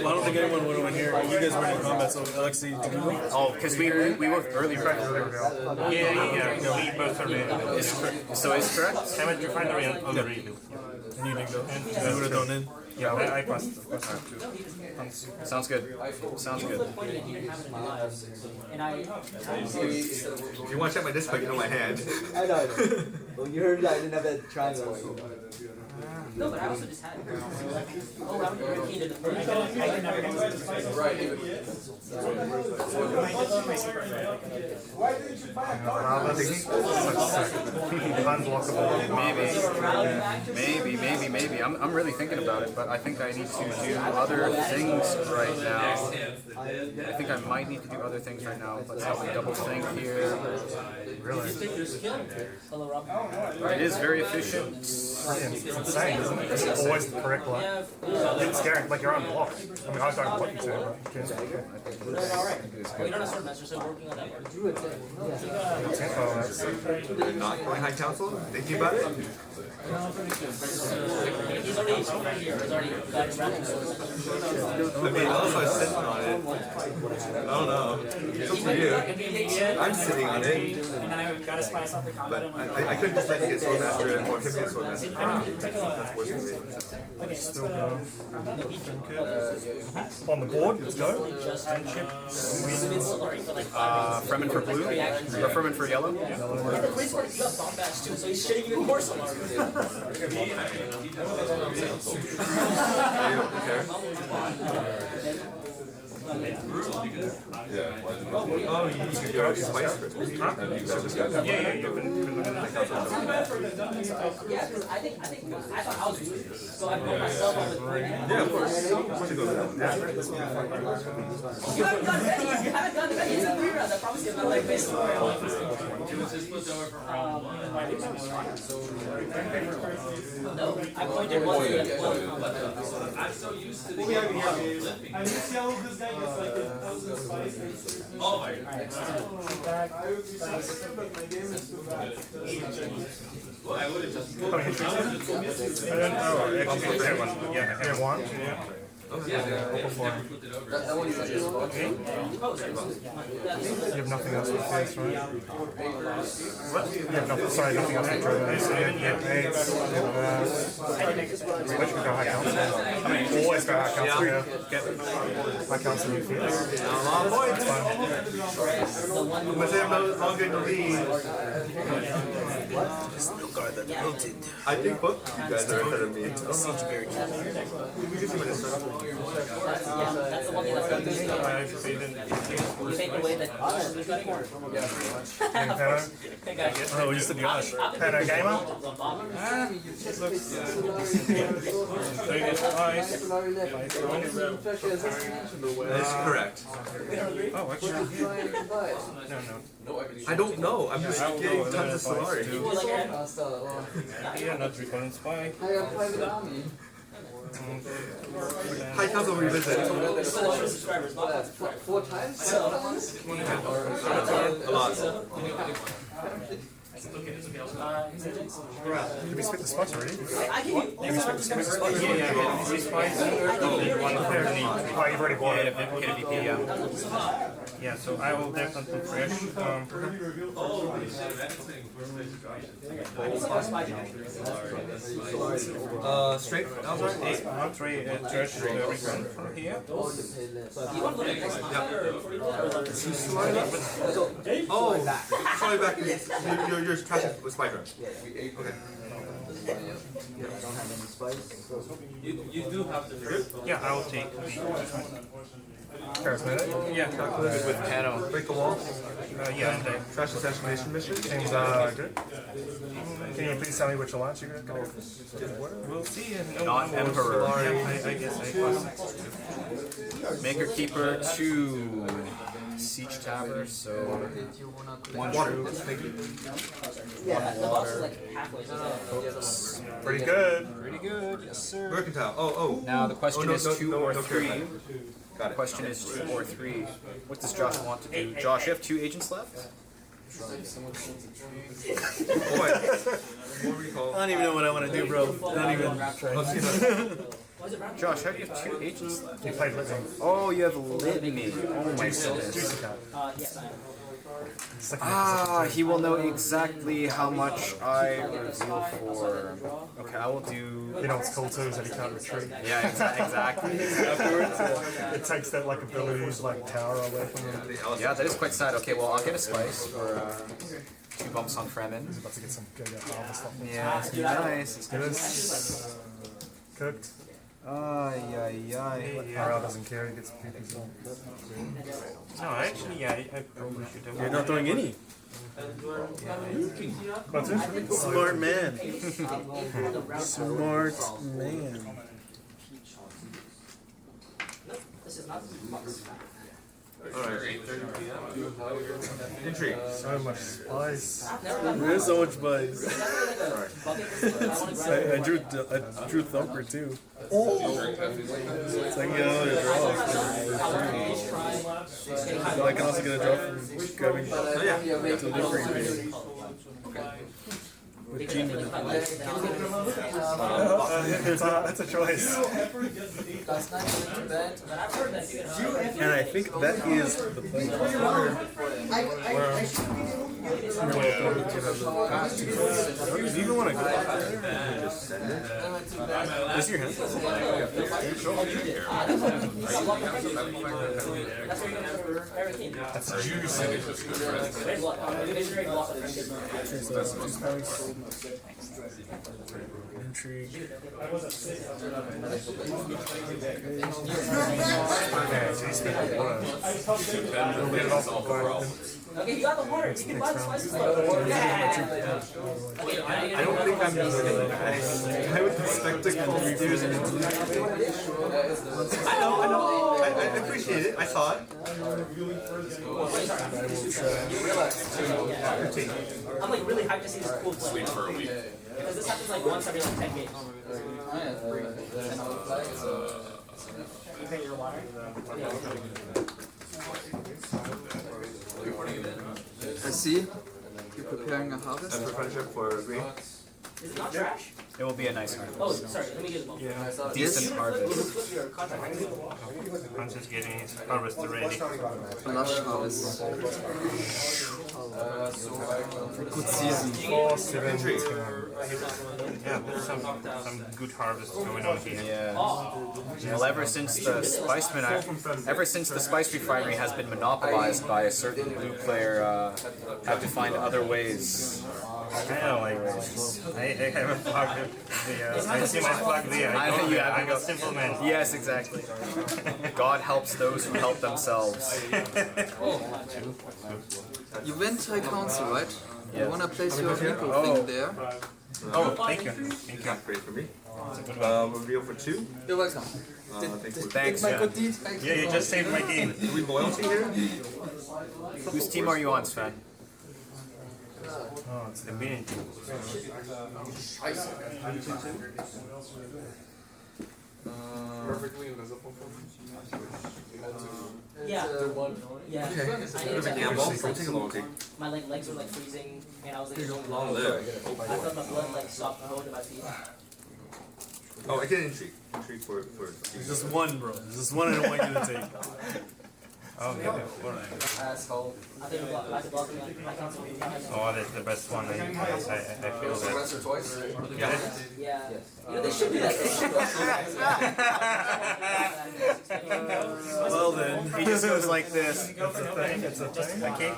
I don't think anyone went over here. You guys were in combat, so Alexi, did you go? Oh, because we worked early, right? Yeah. We both are there. So it's correct? I went to find on the redo. And you didn't go? You would have gone in? Yeah, I passed too. Sounds good. Sounds good. If you want to check my display, you know my hand. I know. Well, you heard I didn't have that triangle. No, but I also just had. Oh, I repeated the first. Maybe. I'm really thinking about it, but I think I need to do other things right now. I think I might need to do other things right now. Let's have a double think here. Really? It is very efficient. It's insane, isn't it? It's always the correct one. It's scary, like you're on block. I mean, I don't want you to, but you can. We don't have sword master, so we're working on that part. Not going high council. Thinking about it. He's already right here. He's already got his rapid swords. I mean, also I'm sitting on it. I don't know. It's up to you. I'm sitting on it. And then I gotta spice up the combat. But I couldn't just let you get Swordmaster or him get Swordmaster. That's worse for me. Okay, Still go. On the board, let's go. Fremen for blue? Or Fremen for yellow? The police work, you got bomb badge too, so he's shitting even more so Oh, you can go to Spice Crystals. You guys got that. Yeah, you can look at Yeah, because I thought I was weird. So I put myself on the grid. Yeah, of course. Once you go there. You haven't gotten ready. You haven't gotten ready. It's a 3 round. I promise you I'm not like this. No, I pointed one to the other. I'm so used to the game flipping. I just yelled this guy gets like 1,000 spices. Oh my god. I would be so sick, but my game is too fast. Well, I would have just. I don't know. Actually, I have one. Yeah, I have one. Yeah. Yeah, flipped it over. Okay. You have nothing else with this, right? What? You have nothing, sorry, nothing else with this. You have eights, you have which we go high council. Always go high council here. Get high council in field. I'm going to say I'm no longer in the lead. I think both you guys are ahead of me. You can see my display. That's the one thing that's going to do. You take away the Oh, you said Josh. Pano Gamer? That's correct. Oh, actually. No. I don't know. I'm just getting tons of Solari. Yeah, not recalling spy. I got private army. High council revisit. 4 times? A lot. Did we split the spots already? I can Did we split the spots? Yeah, yeah, three spice. Oh, you've already bought it. Hit a VP, yeah. Yeah, so I will definitely fresh. Straight. I was right. 8. I'll trade trash everyone from here. Oh, sorry back. You're trashing with Spider. Okay. You do have the first. Yeah, I will take. Charismatic. Yeah, With Pano. Break the wall. yeah, and Trash assassination mission. Seems good. Can you please tell me which alliance you're gonna go? we'll see. Not Emperor. Yeah, I guess I Maker Keeper 2. Siege Tabber, so 1 troop. The boss is like halfway. Pretty good. Pretty good, yes sir. Mercantile. Oh. Now the question is 2 or 3. Got it. Question is 2 or 3. What does Josh want to do? Josh, you have 2 agents left? Boy. More recall. I don't even know what I want to do, bro. Not even trying. Josh, how do you have 2 agents left? You played Litany. Oh, you have Litany. Oh my goodness. Yes, I am. Ah, he will know exactly how much I reveal for. Okay, I will do. You know what's cool too is that he can't retreat. Yeah, exactly. It takes that like abilities like tower away from him. Yeah, that is quite sad. Okay, well, I'll get a spice for 2 bumps on Fremen. About to get some good harvest stuff. Yeah, it's nice. It's It is cooked. Ay, ay, ay. RL doesn't care, he gets PPs on. No, actually, yeah, I probably should have. You're not throwing any. What's it? Smart man. Smart man. This is not Alright. Intrigue. So much spice. There's so much spice. I drew Thumper too. It's like, but I can also get a draw from grabbing to different. With Gene That's a choice. and I think that is the play. Do you even want to go there? Just send it. Is your hand? That's juicy. Intrigue. Okay, you got the water. You can buy the spices. I don't think I'm I would expect to confuse it. I know. I appreciate it. I saw it. I'm like really hyped to see this cool play. Sleep for a week. Because this happens like once every like 10 games. Okay, your water. I see. You're preparing a harvest. That's for friendship for green. Is it not trash? It will be a nice harvest. Oh, sorry. Let me get it. Yeah. Decent harvest. Hans is getting his harvest ready. Lush harvest. Good season. Yeah, there's some good harvest going on here. Yeah. Well, ever since the spice refinery has been monopolized by a certain blue player, have to find other ways. I don't like this. I have a plug. I see my plug there. I'm a simple man. Yes, exactly. God helps those who help themselves. You went High Council, right? Yeah. You wanna place your Rico thing there? Oh, thank you. Thank you. Great for me. Reveal for 2. You're welcome. Thanks, my man. good deed. Yeah, you just saved my game. Do we loyalty here? Whose team are you on, Sven? Oh, it's the bean. Yeah, Yeah. Yeah. Okay. I need There's a to gamble. We'll take a long take. my like legs were like freezing, and I was like, Long live. I felt my blood like stop going to my feet. Oh, I get intrigue. Intrigue for. There's just one, bro. There's just one I don't want you to take. Oh, maybe alright. Asshole. I think I have to block me. I can't see me. Oh, that's the best one. I feel that. Once or twice. Yeah. You know, they should do that. They should do that. Well then, He just goes like this. it's a thing. It's a thing. Okay.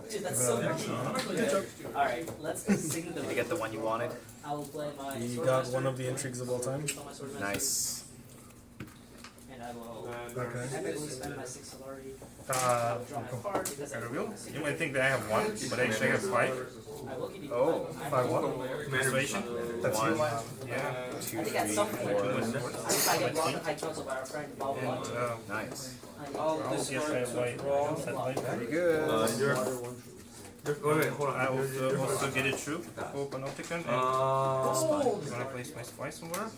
Dude, that's so much. Alright, let's sing the. Did you get the one you wanted? I will play my. You got one of the intrigues of all time. Nice. And I will. Okay. Epically spend my 6 Solari. Draw my card because I Reveal? You might think that I have 1, but actually I have 5. I will give you. Oh. 5-1. Persuasion? That's One, you. Yeah. I think at some point, if I get blocked, I cancel by our friend Bob. Nice. Yes, I have white. Set white. Very good. Wait, hold on. I will also get it through for Panopticon. And wanna place my spice somewhere?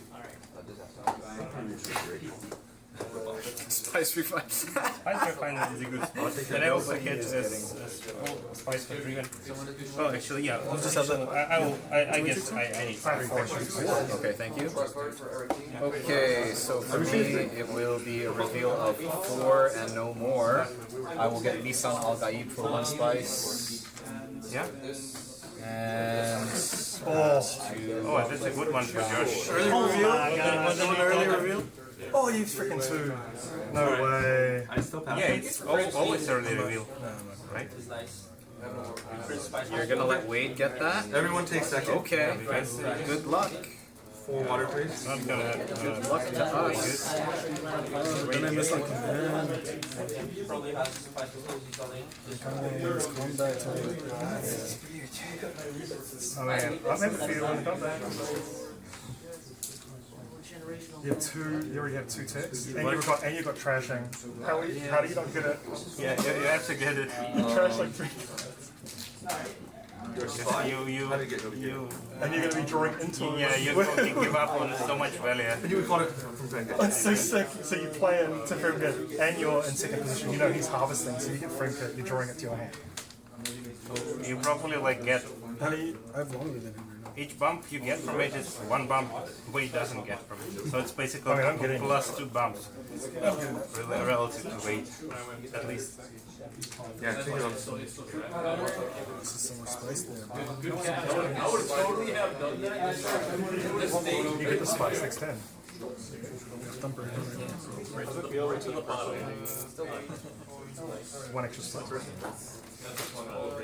Spice refine. Spice refine is a good spot. And I also get spice for Driven. Oh, actually, yeah. I'll just have that. I guess I need 5 Okay, thank you. Okay, so for me, it will be a reveal of 4 and no more. I will get Nissan Al Gaib for 1 spice. Yeah. And oh, that's a good one for Josh. Early reveal? Was it an early reveal? Oh, you freaking 2. No way. I still pass. Yeah, it's always early reveal. Right? you're gonna let Wade get that? Everyone take second. Okay. Good luck. 4 water, please. Not gonna Good luck to us. Then I miss like command. Combat to I mean, I've never feel when combat. You have 2. You already have 2 ticks, and you've got trashing. How do you not get it? Yeah, you have to get it. You trash like 3. You. And you're gonna be drawing into it. Yeah, you give up on so much value. You would call it from second. It's so sick. So you play into frame hit, and you're in second position. You know he's harvesting, so you get frame hit. You're drawing it to your hand. You probably like get I've longer than him. each bump you get from it is 1 bump Wade doesn't get from it. So it's basically I'm getting plus 2 bumps relative to Wade, at least. Yeah, take it on. This is so much spice there. I would totally have done that. You get the spice next 10. Thumper. 1 extra spice.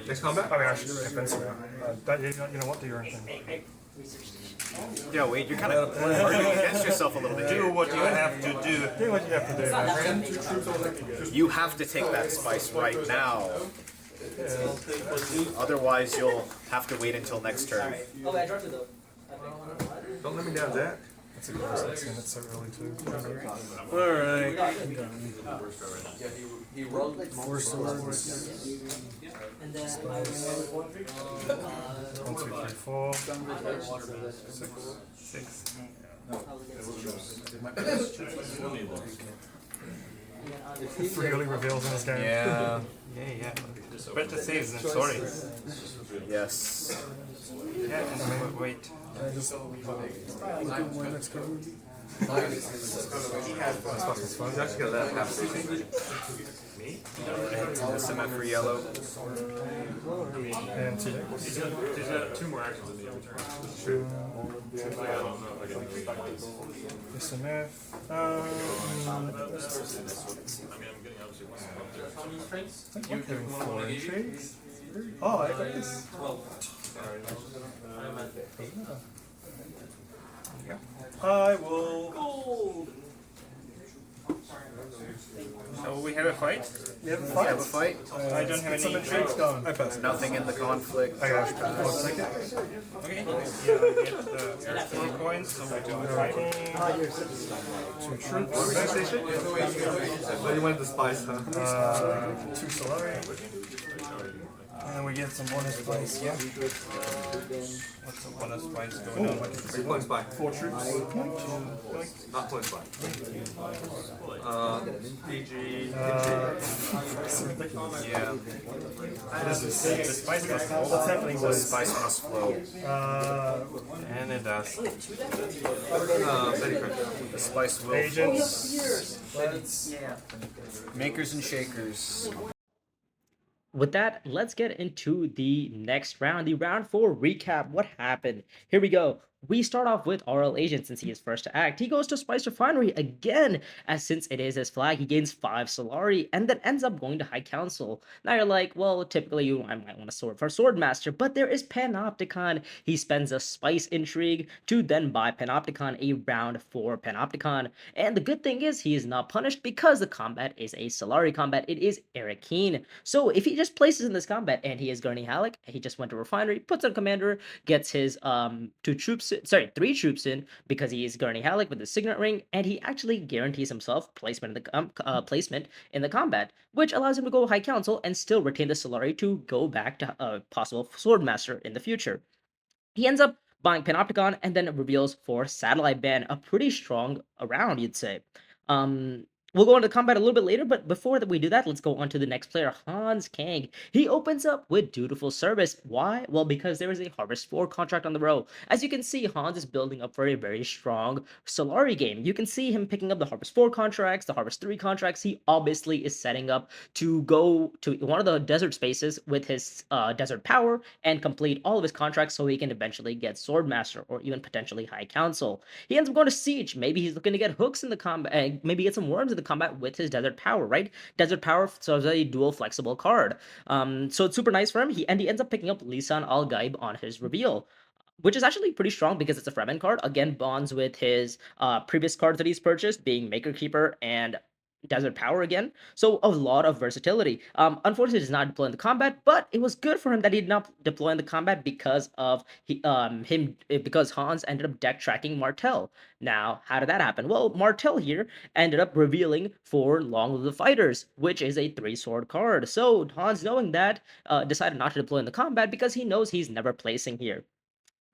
Next combat? I mean, I should have been so. You know what? Do your own thing. Yeah, Wade, you're kind of arguing against yourself a little bit. Do what you have to do. Do what you have to do. You have to take that spice right now. Otherwise, you'll have to wait until next turn. Oh, wait, I dropped it though. Don't let me down, Zach. That's a gross accent. It's so early too. Alright. He rolled like 4 swords. And then I will. 1, 2, 3, 4. 6. Three early reveals in this game. Yeah. Yeah. Better saves than sorry. Yes. Yeah, and wait. I just good one next cover. You actually got that half CC. SMF for yellow. And 2 There's 2 more actions in the other turn. SMF. I'm getting obviously 1 I think I'm having 4 intrigues. Oh, I got this. I will. So we have a fight. You have a We fight? have a fight. I don't have Some any. intrigues going. I pass. Nothing in the conflict. I got I'll take it. Okay. Yeah, I get 4 coins, so we do fighting. 2 troops. Next station? Oh, you wanted the spice, huh? 2 Solari. And we get some bonus points, yeah. What's the bonus points going on? 3 points by 4 troops. not points by. PG. Yeah. This is the spice must flow. What's happening, The boys? spice must flow. And it does. The spice will Agents. Makers and shakers. With that, let's get into the next round, the round 4 recap. What happened? Here we go. We start off with RLAgent since he is first to act. He goes to Spice Refinery again, as since it is his flag, he gains 5 Solari and then ends up going to High Council. Now you're like, well, typically you might want a sword for Swordmaster, but there is Panopticon. He spends a Spice Intrigue to then buy Panopticon, a round 4 Panopticon. And the good thing is he is not punished because the combat is a Solari combat. It is Eric Keen. So if he just places in this combat and he is Gurney Halleck, he just went to Refinery, puts on Commander, gets his 3 troops in because he is Gurney Halleck with the Signet Ring, and he actually guarantees himself placement in the combat, which allows him to go High Council and still retain the Solari to go back to a possible Swordmaster in the future. He ends up buying Panopticon and then reveals for Satellite Ban, a pretty strong round, you'd say. We'll go into combat a little bit later, but before that we do that, let's go on to the next player, HansKang. He opens up with Dutiful Service. Why? Well, because there is a Harvest 4 contract on the row. As you can see, Hans is building up for a very strong Solari game. You can see him picking up the Harvest 4 contracts, the Harvest 3 contracts. He obviously is setting up to go to one of the desert spaces with his desert power and complete all of his contracts so he can eventually get Swordmaster or even potentially High Council. He ends up going to Siege. Maybe he's looking to get hooks in the combat, and maybe get some worms in the combat with his Desert Power, right? Desert Power, so it's a dual flexible card. So it's super nice for him. He ends up picking up Lisan Al-Gaib on his reveal, which is actually pretty strong because it's a Fremen card. Again, bonds with his previous cards that he's purchased, being Maker Keeper and Desert Power again. So a lot of versatility. Unfortunately, he does not deploy in the combat, but it was good for him that he did not deploy in the combat because of because Hans ended up deck tracking Martel. Now, how did that happen? Well, Martel here ended up revealing for Long Live the Fighters, which is a 3-sword card. So Hans, knowing that, decided not to deploy in the combat because he knows he's never placing here.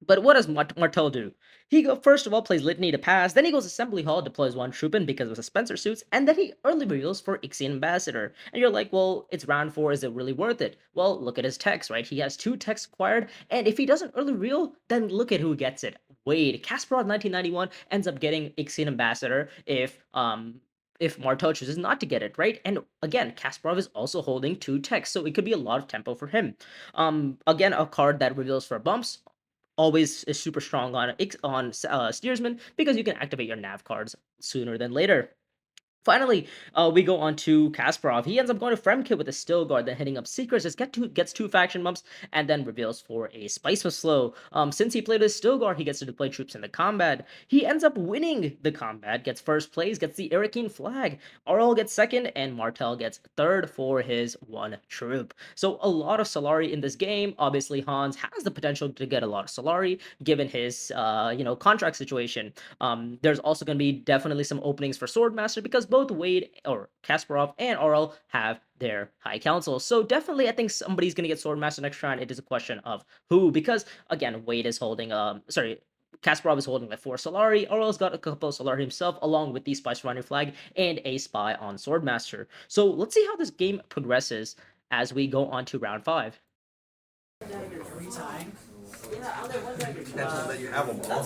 But what does Martel do? He first of all plays Litany to pass, then he goes Assembly Hall, deploys 1 troop in because of the Spencer suits, and then he early reveals for Ixian Ambassador. And you're like, well, it's round 4, is it really worth it? Well, look at his techs, right? He has 2 techs acquired, and if he doesn't early reveal, then look at who gets it. Wade. Kasparov 1991 ends up getting Ixian Ambassador if Martel chooses not to get it, right? And again, Kasparov is also holding 2 techs, so it could be a lot of tempo for him. Again, a card that reveals for bumps always is super strong on Steersman because you can activate your nav cards sooner than later. Finally, we go on to Kasparov. He ends up going to Fremkit with a Still Guard, then hitting up Secrets, gets 2 faction bumps, and then reveals for a Spice with Slow. Since he played his Still Guard, he gets to deploy troops in the combat. He ends up winning the combat, gets first place, gets the Erikine flag. RL gets second, and Martel gets third for his 1 troop. So a lot of Solari in this game. Obviously, Hans has the potential to get a lot of Solari, given his contract situation. There's also going to be definitely some openings for Swordmaster because both Wade or Kasparov and RL have their High Council. So definitely I think somebody's going to get Swordmaster next round. It is a question of who, because again, Wade is holding Kasparov is holding like 4 Solari. RL's got a couple of Solari himself, along with the Spice Running Flag and a Spy on Swordmaster. So let's see how this game progresses as we go on to round 5. That you have them all.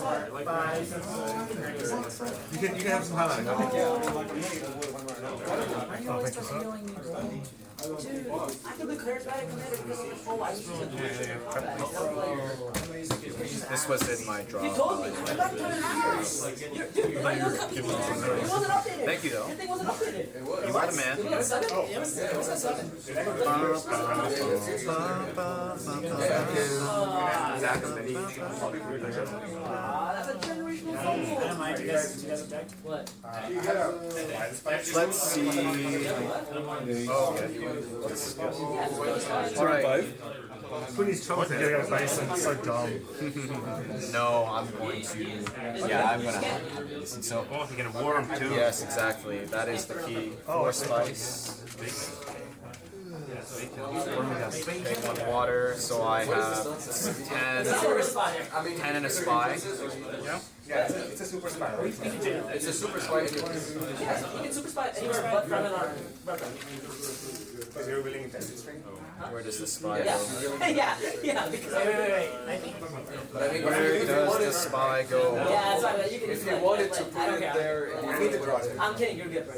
You can have some highlighting. This was in my draw. Thank you, though. You are the man. Let's see. Oh, all right. Put his chocolate in your face and so dumb. No, I'm going to. Yeah, I'm gonna have this. So, Oh, you get a worm too. yes, exactly. That is the key. 4 spice. Take 1 water, so I have 10, 10 and a spy. Yeah. Yeah, it's a super spy, right? It's a super spy anyway. Yes, you can super spy anywhere but from an arm. Because you're willing to test string? Where does the spy Yeah, go? yeah, because Wait. I think. But I think Where does the spy go? Yeah, that's right. You can if you wanted to put it there, you need to draw it. I'm kidding, you're good, bro.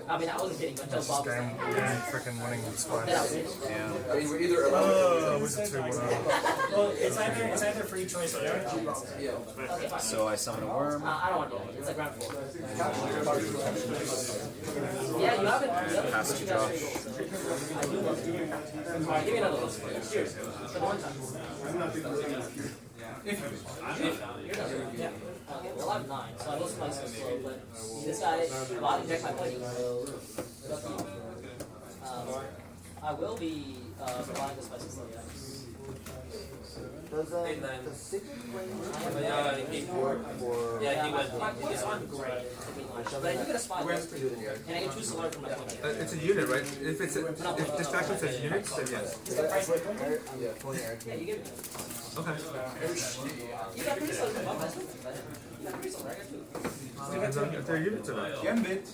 I mean, I wasn't kidding, but This Bob. game, yeah, freaking winning with spice. Yeah. Yeah. I mean, we're either allowed Was it 2-1? Well, it's either free choice or Okay, fine. So I summon a worm. I don't want to do it. It's like round 4. Yeah, you have it. Pass to Josh. Alright, give me another one. Cheers. For the one time. You're done. Yeah. Okay, well, I have 9, so I will spice this slow, but this guy, bottom deck my plate. I will be buying the spices slow, yeah. Does the secret plane Yeah, he went. It's on great. But I do get a spot, and I get 2 solar from my point. it's a unit, right? If distraction says units, then yes. Yeah, you give it. Okay. You got 3 solar from my place. You got 3 solar, I got 2. Depends on if they're units or not. Gambit.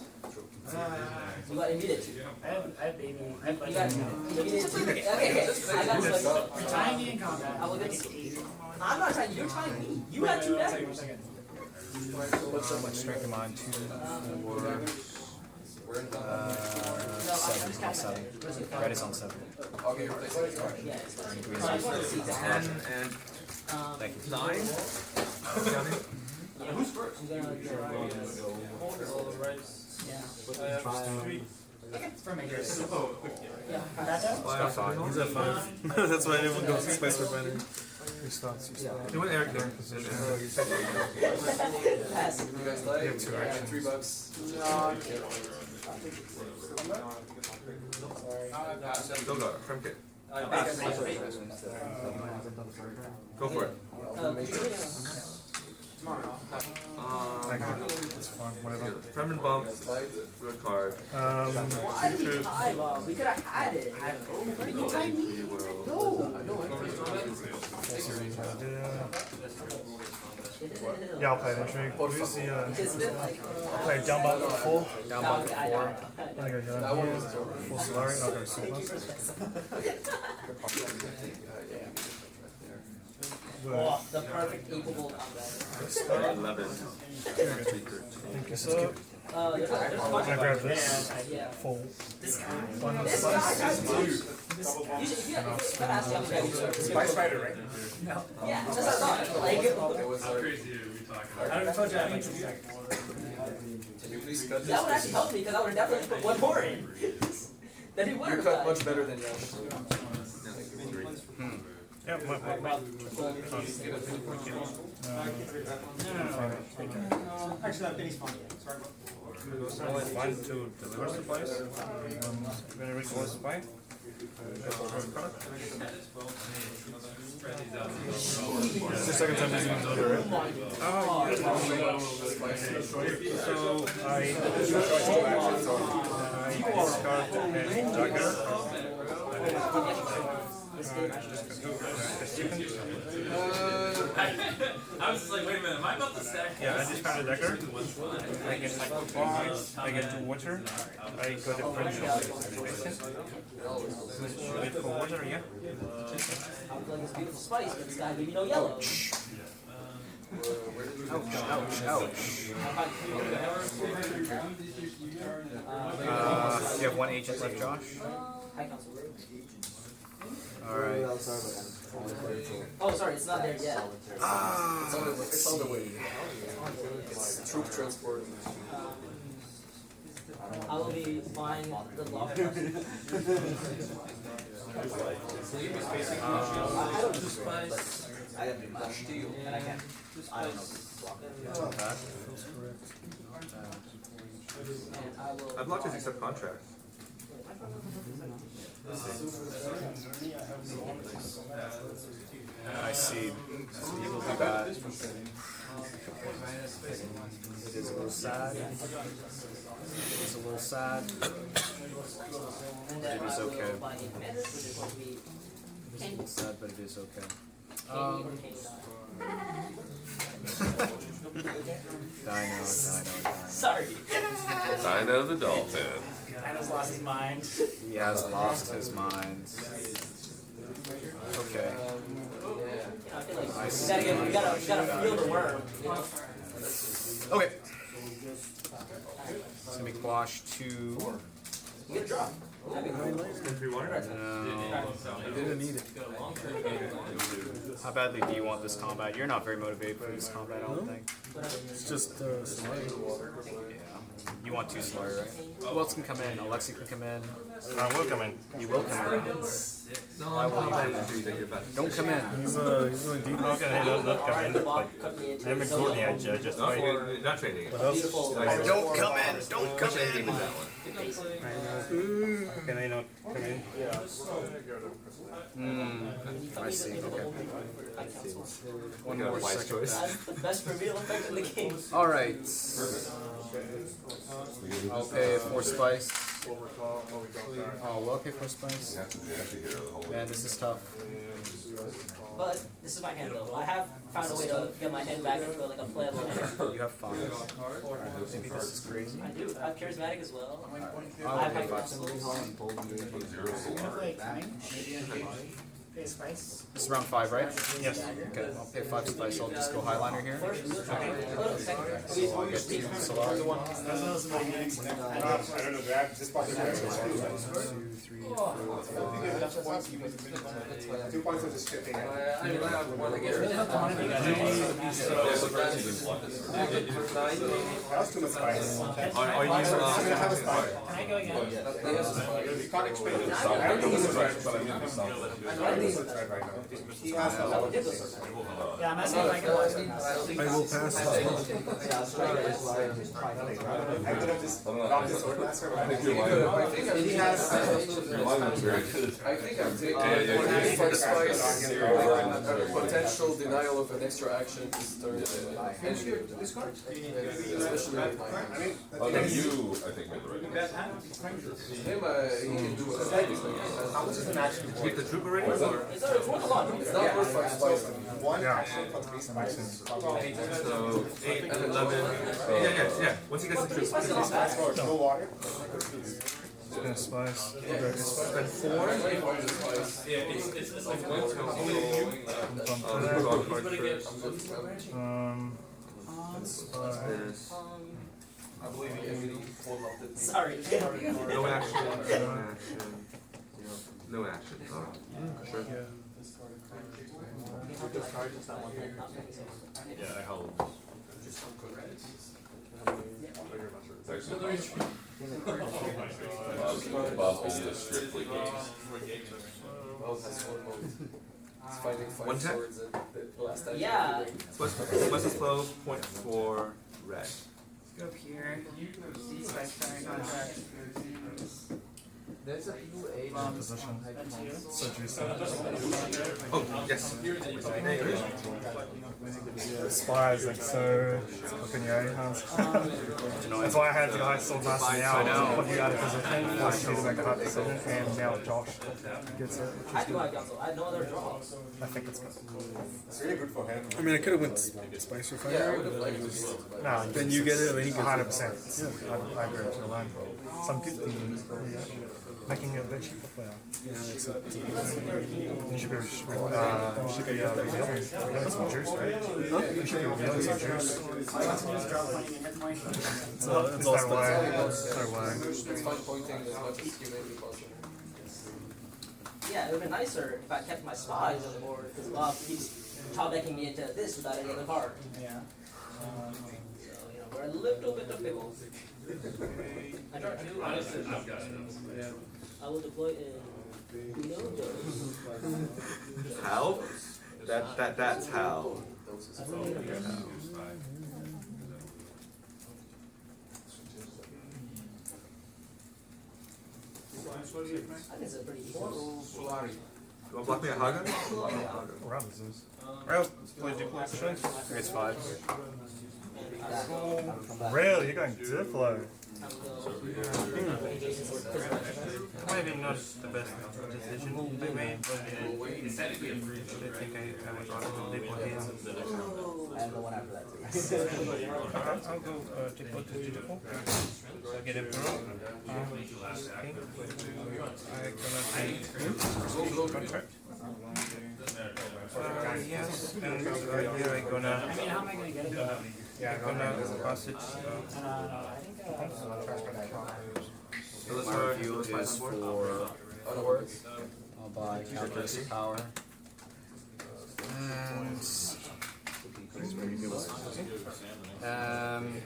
You got immediate. I have baby. I have You got immediate. Okay, I got spices. You're tying me in combat. I will get I'm not trying, you're trying me. You got 2 daggers. What's so much strength of mine? 2, 4, 7. Red is on 7. Okay, Yeah, it's fine. Green is on 10 and Thank you. 9. Who's first? I'm gonna For me. He's at 5. That's why everyone goes to Spice for Banner. He starts. You want Eric there in position. Pass. You guys like? You have 2 actions. $3. Still got it. From kit. Go for it. Thank you. It's fine, whatever. Permanent bump. Do a card. We could have had it. Yeah, I'll play an intrigue. Who's the, I'll play down by 4. Down by 4. I'm gonna go down here. 4 Solari, I'll go super. Oh, the perfect capable combat. 11. Thank you, sir. There's I'm gonna grab this. Yeah. Full. This guy. One of the This guy. spice. Spice Fighter, right? No. Yeah, that's what I thought. Like, How crazy are we talking about? I don't know if I told you I like that would actually help me because I would have definitely put 1 more in. Then he would have. You cut much better than Josh. Yeah, Actually, that Benny's fine. Sorry. Only 1 to deliver supplies. When I recall supply. It's the second time using it deliver, right? So I discard a dagger. I was just like, wait a minute, am I about to stack? Yeah, I discard a dagger. I get like 2 points. I get 2 water. I got a French wait for water, yeah. I'm like this beautiful spice, but this guy gave me no yellow. Ouch, ouch, ouch. You have 1 agent left, Josh? Alright. Oh, sorry, it's not there yet. It's on the way. It's troop transport. I will be buying the lock. I don't do spice. I have to steal, and I can't. I don't know. I blocked his accept contract. I see. You will be bad. It is a little sad. It's a little sad. It is okay. It's a little sad, but it is okay. Dino. Sorry. Dino the dolphin. Dino's lost his mind. He has lost his mind. Okay. I feel like you gotta feel the worm. You know? Okay. It's gonna be Quash 2. You get a drop. No. I didn't need it. How badly do you want this combat? You're not very motivated for this combat, I don't think. It's just Slurry. Yeah. You want 2 Slurry, right? Who else can come in? Alexi can come in. I will come in. You will come in. Why will you? Don't come in. He's going deep. How can I not come in? Like, I haven't caught the edge, I just wait. Not trading. What else? Don't come in! Don't come in! Can I not come in? I see. Okay. One more second. That's the best reveal effect in the game. Alright. I'll pay 4 spice. Oh, will I pay 4 spice? Man, this is tough. But this is my hand though. I have found a way to get my hand back into like a playable hand. You have 5. Maybe this is crazy. I do. I have charismatic as well. I'll pay 5 spice. Pay spice. This is round 5, right? Yes. Okay, I'll pay 5 spice. I'll just go highliner here. So I'll get 2 Solar. 2, 3, 4, 5. Can I go again? Yeah, I'm asking if I can watch it. I will pass. I think you're lying. Your line was very good. I think I'm taking potential denial of an extra action to start especially with my Oh, no, you, I think, made the right choice. him, he can do How much is an action? Did you get the troop already? It's not worth 5 spice. One action for 3 spices. So 8, 11. Yeah. Once he gets the troop, No water. Yeah, spice. spend 4. Yeah, it's like one Sorry. No action. No action. Sure. Yeah, I held. It's actually Bob is strictly games. It's fighting 5 One tap? swords and the last time. Yeah. What's the flow? Point for red. Go up here. See spice firing contract. There's a blue age Position. So juicy. Oh, yes. Spies, like so. Looking your Hans. That's why I had the guy sword master now. I know. Put you out of position. Forced you to make a hard decision, and now Josh gets it. I do have counsel. I had no other draws. I think it's good. It's really good for him. I mean, I could have went spice or fire. Yeah, I would have liked to see it. No, then you get it, then he gets 100%. Yeah, I agree with your line. Some people making it a bit cheaper for you. Yeah, except you should be revealing some juice, right? You should be revealing some juice. It's all spent. It's fun pointing as much as humanly possible. Yeah, it would have been nicer if I kept my spies on the board because Bob keeps top decking me into this without any other card. Yeah. So, we're a little bit of pickle. I draw 2. I will deploy in How? That's how. I think it's a pretty easy. You want to block me a Haga? Around the Zeus. Well, play duplex choice. It's 5. Really? You're going Diplo? Maybe not the best decision they made, but I think I would rather go Diplo here. And the one after that too. I'll go Diplo to Diplo. So I get Emperor. Contract. Yes, and here I'm gonna. I mean, how am I gonna get it? Yeah, I'm gonna pass it. My review is for I'll buy characteristic power. And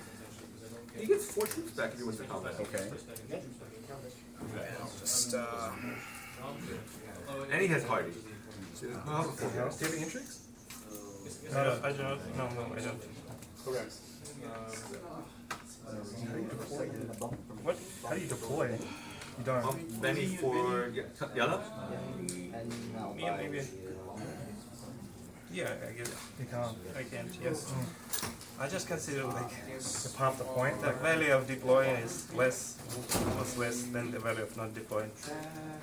He gets 4 troops back if he wins the combat. okay. Just And he has Hardy. So Do you have intrigues? I don't. No, I don't. What? How do you deploy? You don't. Benny for Yellow? Yeah, maybe. Yeah, I guess. You can't. I can't, yes. I just consider like It's half the point. the value of deploying is less, almost less than the value of not deploying.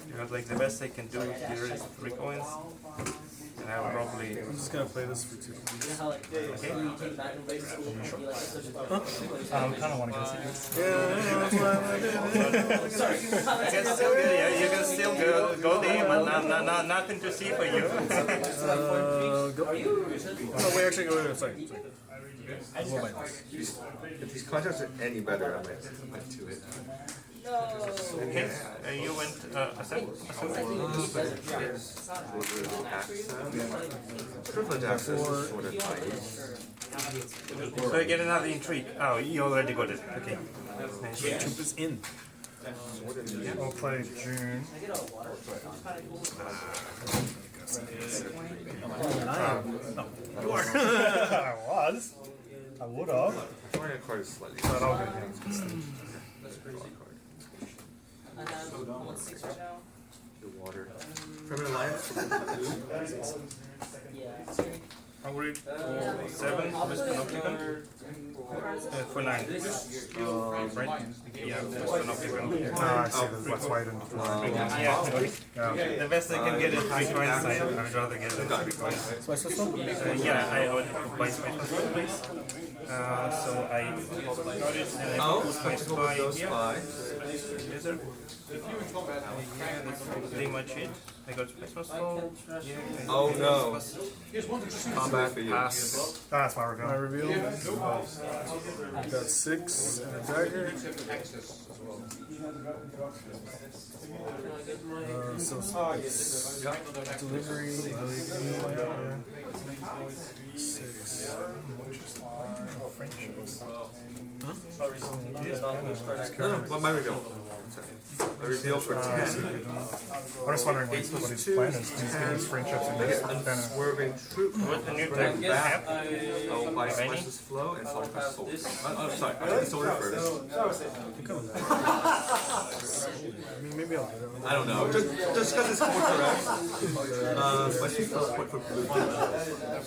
Because like the best I can do here is 3 coins. And I'll probably... I'm just gonna play this for 2 points. You know how like when you take bathroom breaks and you like such a I kind of want to go see this. sorry. You can still go, yeah, you can still go there, but nothing to see for you. Go. No, wait, actually, go. Sorry. If these contracts are any better, I might do it. Okay, you went ascent? Privilege access is sort of nice. So you get another intrigue. Oh, you already got it. Okay. Nice. Troop is in. We'll play June. You are. I was. I would have. My card is slightly. But I'll get him. I have 1/6 right now. The water. Permanent Alliance? Yeah. I'll read 7, Western Opticon. For 9. Right? Yeah, Western Opticon. I see. That's why I didn't deploy. Yeah, the best I can get is 3 coins. I'd rather get the 3 coins. Spice system? Yeah, I would buy Spice System, please. So I got it and I put my spy here. Laser. Yeah, that's pretty much it. I got Space Muscle. Yeah, Oh no. combat pass. That's why we're My going. reveal. Got 6 and a dagger. So delivery. 6. No, what my reveal? A reveal for 10. I'm just wondering what his plan is. He's getting his friendships and I get then unswerving troop. What's the new Bring tag? back. I will buy Spice's Flow and Sulphur's Soul. Oh, sorry. I did the Solar first. I mean, maybe I'll get it. I don't know. Just because it's correct. Spice's Flow point for blue.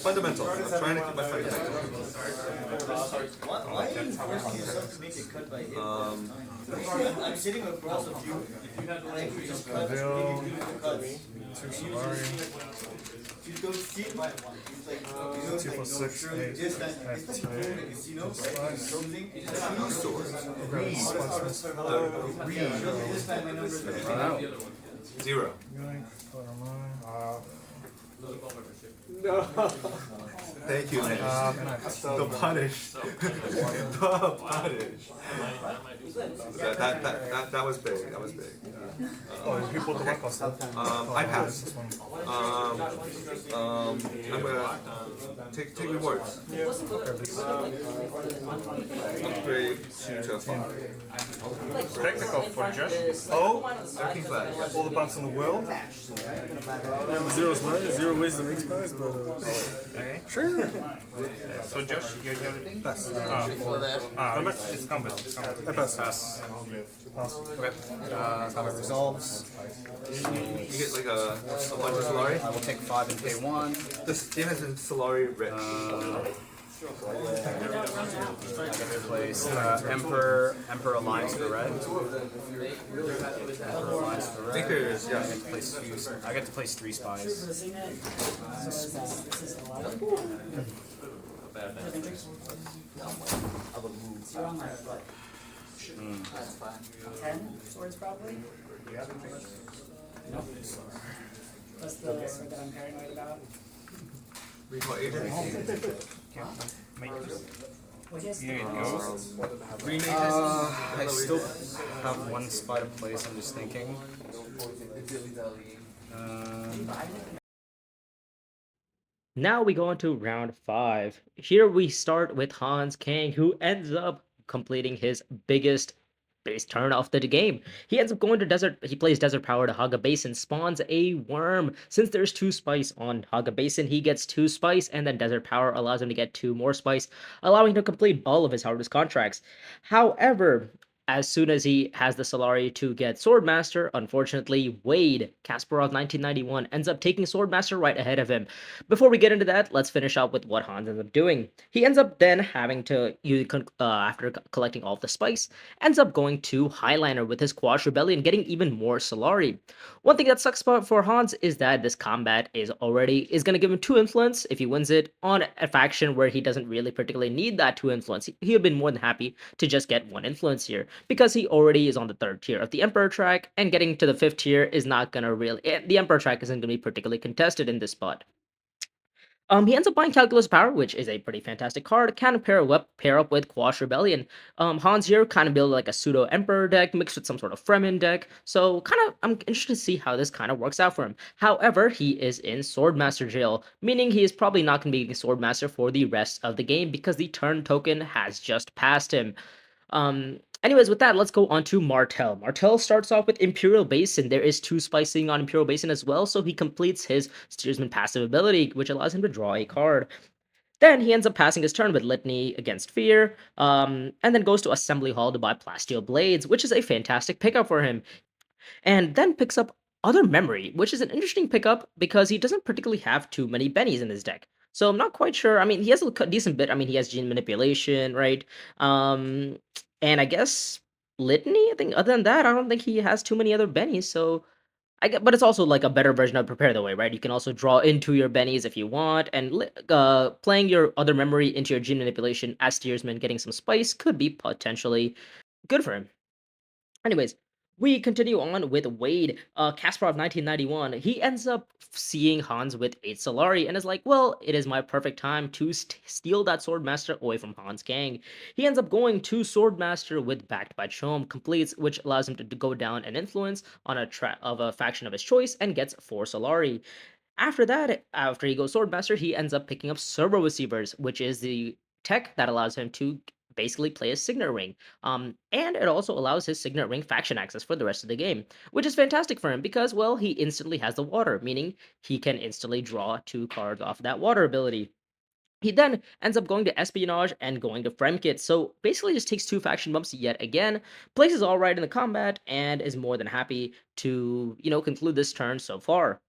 Fundamentals. I'm trying to keep my fundamentals. I'm sitting across of you. If you have the language, just cut. Bill, Two Solari, 2 plus 6, 8, I have 2, Zero. Thank you, man. The punish. The punish. That was big. That was big. Oh, you put the white cost up. I passed. I'm gonna take rewards. Upgrade to 5. Technical for Josh. Oh, all the buffs in the world. Zero's mine. 0 wisdom makes guys, but Okay. sure. So Josh, you're going Pass. it's combat. It's combat. I pass. Okay. Combat resolves. You get like a bunch of Solari. I will take 5 and pay 1. This game has been Solari rich. place Emperor Alliance for red. Emperor Alliance for red. I think there's, yeah. I get to place 3 spies. Reversing it is this is 11. So I'm like, what? 10 swords probably? Nope. That's the sword that I'm paranoid about. Recall agent. What is Here the it goes. Remake I still have 1 spy to place, I'm just thinking. Now we go into round 5. Here we start with HansKang, who ends up completing his biggest base turn of the game. He ends up going to desert. He plays desert power to Haga Basin, spawns a worm. Since there's 2 spice on Haga Basin, he gets 2 spice, and then desert power allows him to get 2 more spice, allowing him to complete all of his harvest contracts. However, as soon as he has the Solari to get Swordmaster, unfortunately, Wade, Kasparov 1991, ends up taking Swordmaster right ahead of him. Before we get into that, let's finish up with what Hans ends up doing. He ends up then having to, after collecting all of the spice, ends up going to Highliner with his Quash Rebellion, getting even more Solari. One thing that sucks for Hans is that this combat is going to give him 2 influence if he wins it on a faction where he doesn't really particularly need that 2 influence. He would have been more than happy to just get 1 influence here, because he already is on the 3rd tier of the Emperor track, and getting to the 5th tier is not gonna really, the Emperor track isn't gonna be particularly contested in this spot. He ends up buying Calculus Power, which is a pretty fantastic card. Can pair up with Quash Rebellion. Hans here kind of build like a pseudo Emperor deck mixed with some sort of Fremen deck. So I'm interested to see how this kind of works out for him. However, he is in Swordmaster jail, meaning he is probably not going to be getting Swordmaster for the rest of the game because the turn token has just passed him. Anyways, with that, let's go on to Martel. Martel starts off with Imperial Basin. There is 2 spicing on Imperial Basin as well, so he completes his Steersman passive ability, which allows him to draw a card. Then he ends up passing his turn with Litany against Fear, and then goes to Assembly Hall to buy Plasteel Blades, which is a fantastic pickup for him. And then picks up Other Memory, which is an interesting pickup because he doesn't particularly have too many bennies in his deck. So I'm not quite sure. I mean, he has a decent bit. I mean, he has Gene Manipulation, right? And I guess Litany. I think other than that, I don't think he has too many other bennies. So but it's also like a better version of Prepare the Way, right? You can also draw into your bennies if you want, and playing your Other Memory into your Gene Manipulation as Steersman, getting some spice could be potentially good for him. Anyways, we continue on with Wade, Kasparov 1991. He ends up seeing Hans with 8 Solari and is like, well, it is my perfect time to steal that Swordmaster away from HansKang. He ends up going to Swordmaster with Backed by Chom, completes, which allows him to go down an influence on a faction of his choice and gets 4 Solari. After that, after he goes Swordmaster, he ends up picking up Servo Receivers, which is the tech that allows him to basically play a Signet Ring. And it also allows his Signet Ring faction access for the rest of the game, which is fantastic for him because, well, he instantly has the water, meaning he can instantly draw 2 cards off that water ability. He then ends up going to Espionage and going to Fremkit, so basically just takes 2 faction bumps yet again, places all right in the combat, and is more than happy to, conclude this turn so far.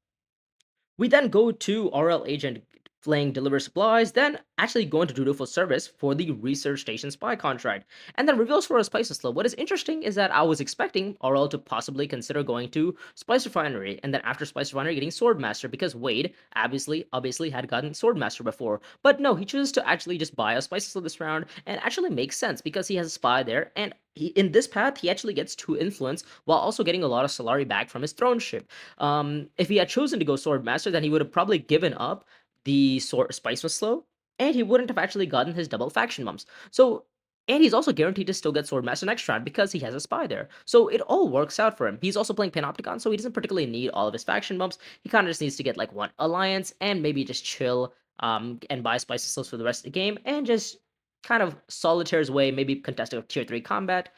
We then go to RLAgent playing Deliver Supplies, then actually going to Dutiful Service for the Research Station Spy contract, and then reveals for a Spice Slow. What is interesting is that I was expecting RL to possibly consider going to Spice Refinery, and then after Spice Refinery getting Swordmaster, because Wade obviously had gotten Swordmaster before. But no, he chooses to actually just buy a Spice Slow this round, and it actually makes sense because he has a Spy there, and in this path, he actually gets 2 influence while also getting a lot of Solari back from his throne ship. If he had chosen to go Swordmaster, then he would have probably given up the Spice was slow, and he wouldn't have actually gotten his double faction bumps. So, and he's also guaranteed to still get Swordmaster next round because he has a Spy there. So it all works out for him. He's also playing Panopticon, so he doesn't particularly need all of his faction bumps. He kind of just needs to get like 1 alliance and maybe just chill and buy Spice slows for the rest of the game and just kind of solitaire his way, maybe contest a tier 3 combat.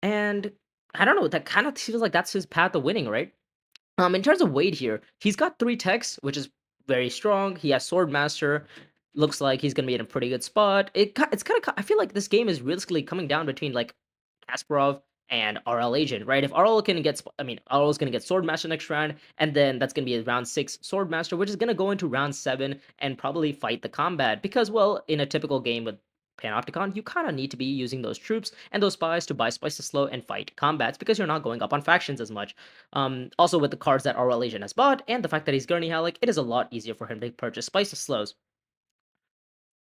And I don't know, that kind of feels like that's his path to winning, right? In terms of Wade here, he's got 3 techs, which is very strong. He has Swordmaster. Looks like he's gonna be in a pretty good spot. It's kind of, I feel like this game is realistically coming down between like Kasparov and RLAgent, right? If RL can get, RL is gonna get Swordmaster next round, and then that's gonna be a round 6 Swordmaster, which is gonna go into round 7 and probably fight the combat because, well, in a typical game with Panopticon, you kind of need to be using those troops and those spies to buy Spice to Slow and fight combats because you're not going up on factions as much. Also, with the cards that RLAgent has bought and the fact that he's Gurney Halleck, it is a lot easier for him to purchase Spice to Slows.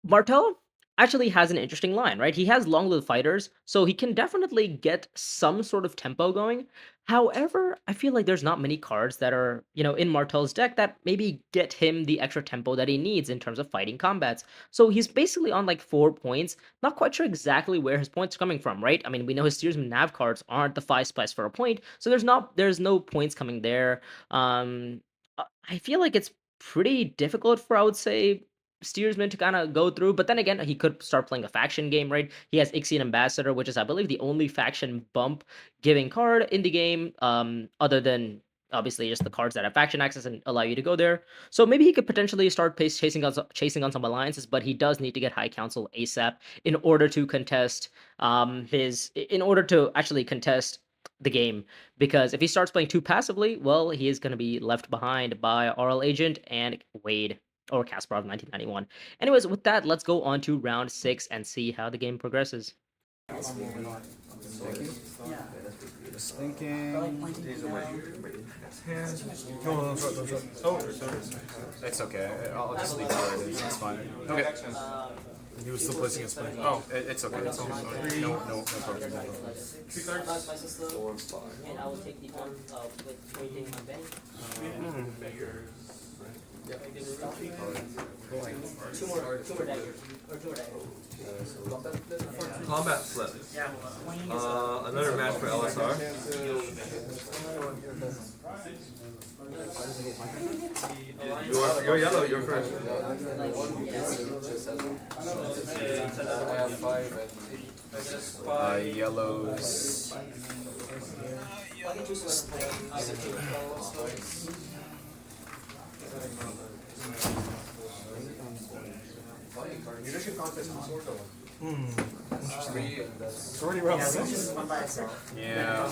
Martel actually has an interesting line, right? He has long-lived fighters, so he can definitely get some sort of tempo going. However, I feel like there's not many cards that are, in Martel's deck that maybe get him the extra tempo that he needs in terms of fighting combats. So he's basically on like 4 points. Not quite sure exactly where his points are coming from, right? I mean, we know his Steersman Nav cards aren't the 5 spice for a point, so there's no points coming there. I feel like it's pretty difficult for, I would say, Steersman to kind of go through, but then again, he could start playing a faction game, right? He has Ixian Ambassador, which is, I believe, the only faction bump giving card in the game, other than obviously just the cards that have faction access and allow you to go there. So maybe he could potentially start chasing on some alliances, but he does need to get High Council ASAP in order to contest in order to actually contest the game, because if he starts playing too passively, well, he is going to be left behind by RLAgent and Wade. Or Kasparov 1991. Anyways, with that, let's go on to round 6 and see how the game progresses. Just thinking. No, Oh, it's okay. I'll just leave it where it is. It's fine. Okay. He was still placing his play. Oh, it's okay. It's okay. No problem. And I will take the one with trading my Benny. Two more daggers. Combat flip. Another match for LSR. You're yellow, you're first. I have 5 Yellows. It's already round 6. Yeah.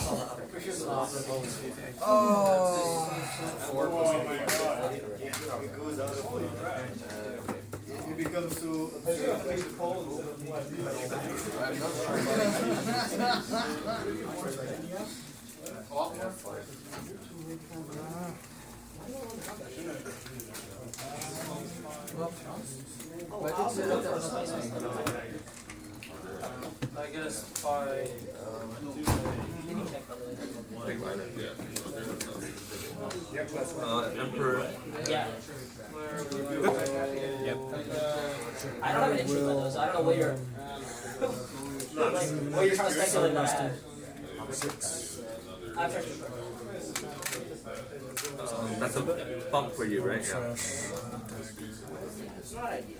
I guess by Emperor. Yeah. Yep. I don't have an issue with those. I don't know what you're trying to speculate on. I've tried to. That's a bump for you, right? Yeah. It's not ideal.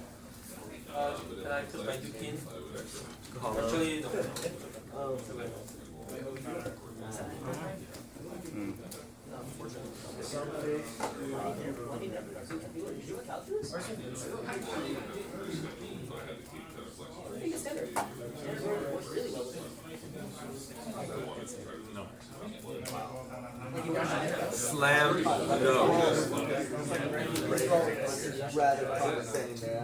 can I put my Duke in? Actually, no. Slam, no. Rather condescending there.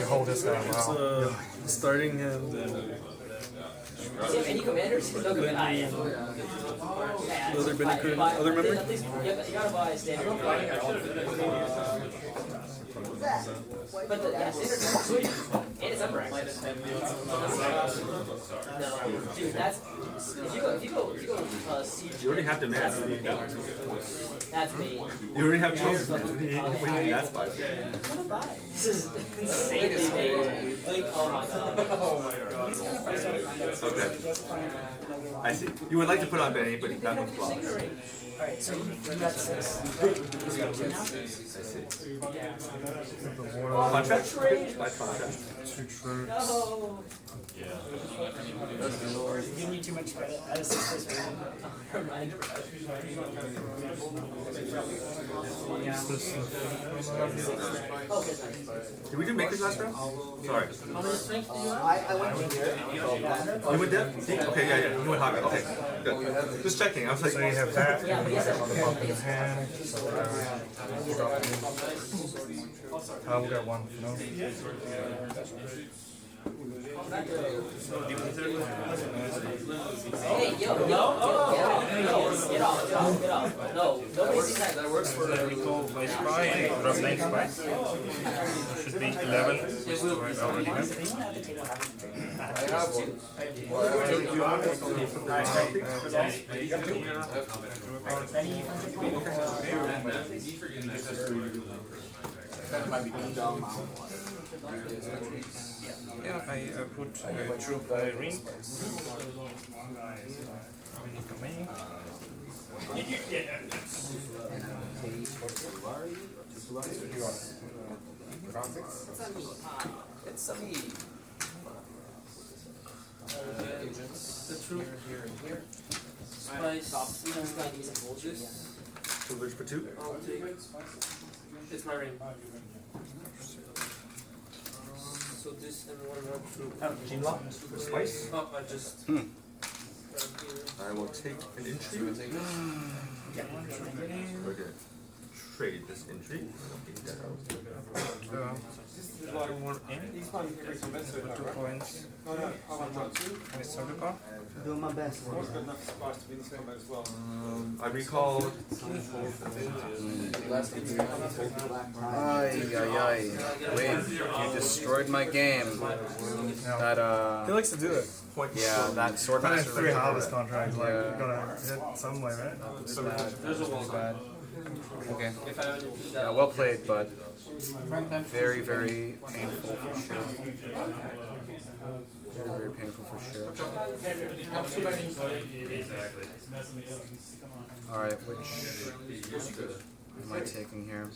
Hold this down. Wow. Starting and Any commanders? No command. other member? You gotta buy standard. But the standard and it's upper access. No, dude, that's if you go siege. You already have the mass. That's me. You already have choices. That's fine. This is insanely big. Like, oh my god. Okay. I see. You would like to put on Benny, but that one's blocked. Alright, so you got 6. Contract? By contract. No. giving you too much credit. I had a 6th place rating. Did we do makers last round? Sorry. I went here. You went there? Okay, yeah. You went higher. Okay, good. Just checking. I was like, So you have that. Yeah, but yes, On the hand. So we got one. No. Hey, yo, get off. No, nobody sees that. That works for I recall my spy and drop 9 spies. Should be 11. I already have. I have one. Yeah, I put troop ring. It's me. The truth here and here. Spice. privilege for 2. I'll take it. It's my ring. So this and one more true. Gene lock for spice. Oh, I just. I will take an entry. We're gonna trade this entry. One more in. For 2 points. And it's Saga. Doing my best. I recall. Ay. Wait, you destroyed my game. That He likes to do it. Yeah, that sword Kind master. of 3 harvest contracts. Like you gotta hit some way, right? It's bad. It's bad. Okay. Yeah, well played, but very, very painful for sure. Very, very painful for sure. Alright, which am I taking here?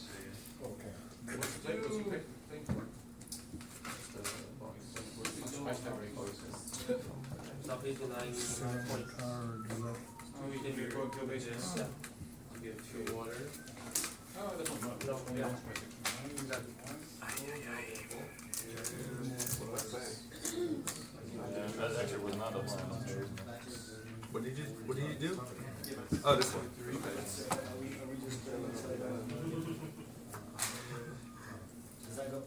What did you do? Oh, this one.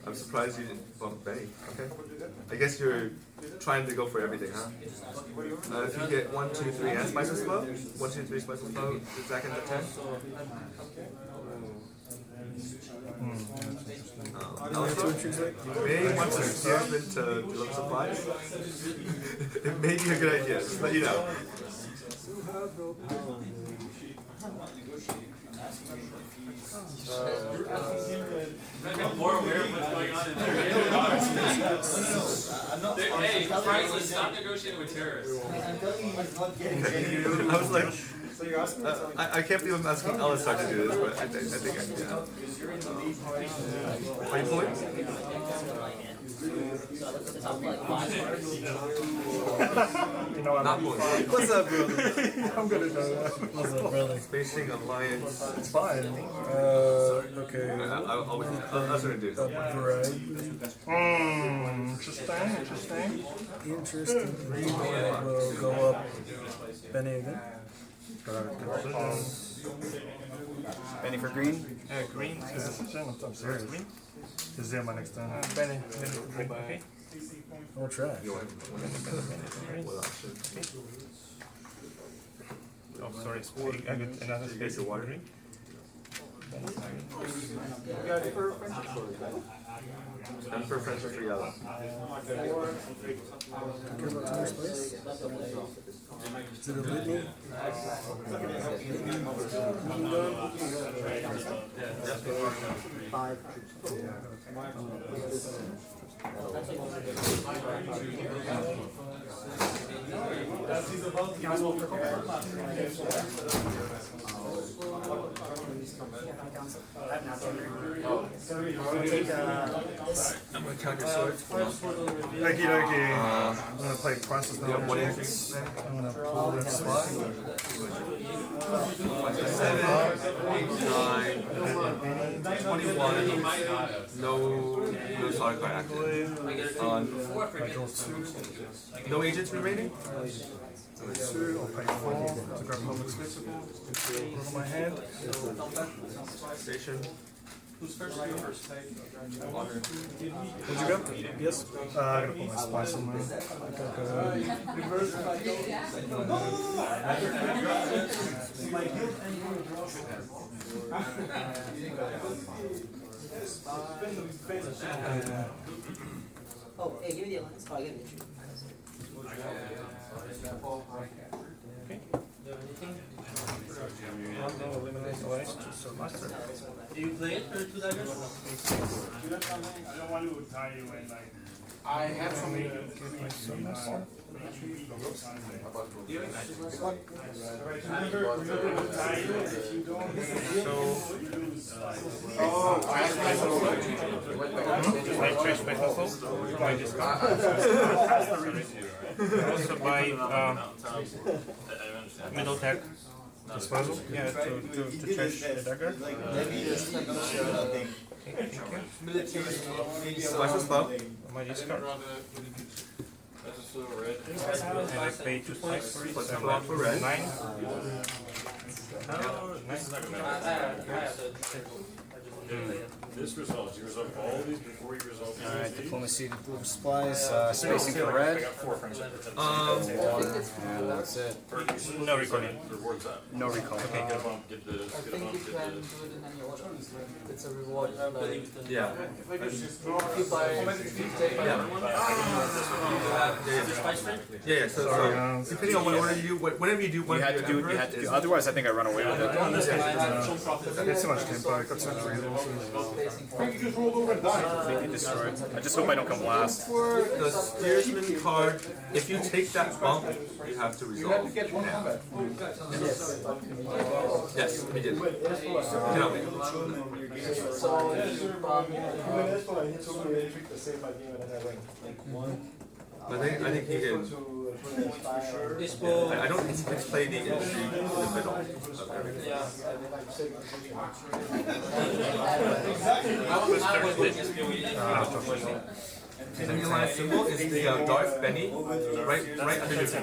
I'm surprised you didn't bump Benny. Okay. I guess you're trying to go for everything, huh? If you get 1, 2, 3 and spices flow, 1, 2, 3 spices flow, is that gonna 10? May want to salesman to deliver supplies. It may be a good idea, just let you know. I'm more aware of what's going on in there. Hey, priceless, stop negotiating with terrorists. I was like, I can't believe I'm asking Alistar to do this, but I think I can do that. Are you pulling? You know, I'm not pulling. What's up, brother? I'm gonna do that. What's up, brother? Spacing Alliance. It's fine. Okay. I'll wait. That's what I do. Interesting. We'll go up. Benny again. Benny for green? Green. I'm serious. Is there my next turn? Benny for green. Okay. Or trash. Oh, sorry. I got another space of water. And for French for yellow. Give up to this place. Is it a litany? Five. I'm gonna count your swords. Okie dokie. I'm gonna play prices now. You have 1 I'm gonna pull this slide. 7, 8, 9, 21. No solid card active. I draw 2. No agents remaining? 2, I'll pay 4 to grab public spectacle. Put it on my hand. Station. Who's first? What'd you go? Yes? I'm gonna put my spice on my Oh, hey, give me the alliance. Oh, I get an issue. Do you play it for 2 daggers? I don't want to tie you in like. I have some. Also by middle tech. disposal? Yeah, to trash the dagger. Splash is low. My discard. And I pay 2 spice. For red. 9. This resolves. You resolve all these before you resolve these. Alright, diplomacy, supplies, spacing for red. And that's it. No recording. Rewards up. No recall. Okay, get a bump, get this, I get a think bump, you get can this. do it in any order. It's a reward. Yeah. If you buy, if you take Yeah, so depending on what order you do, whenever you do one You had to do it, you had to do otherwise I think I run away with it. I get too much tempo, I got too much reasons. Completely destroyed. I just hope I don't come last. The steersman card, if you take that bump, you have to resolve. Yes, immediately. I think he can. I don't think he can play the intrigue in the middle of everything. And the alliance symbol is the Darth Benny, right under your feet.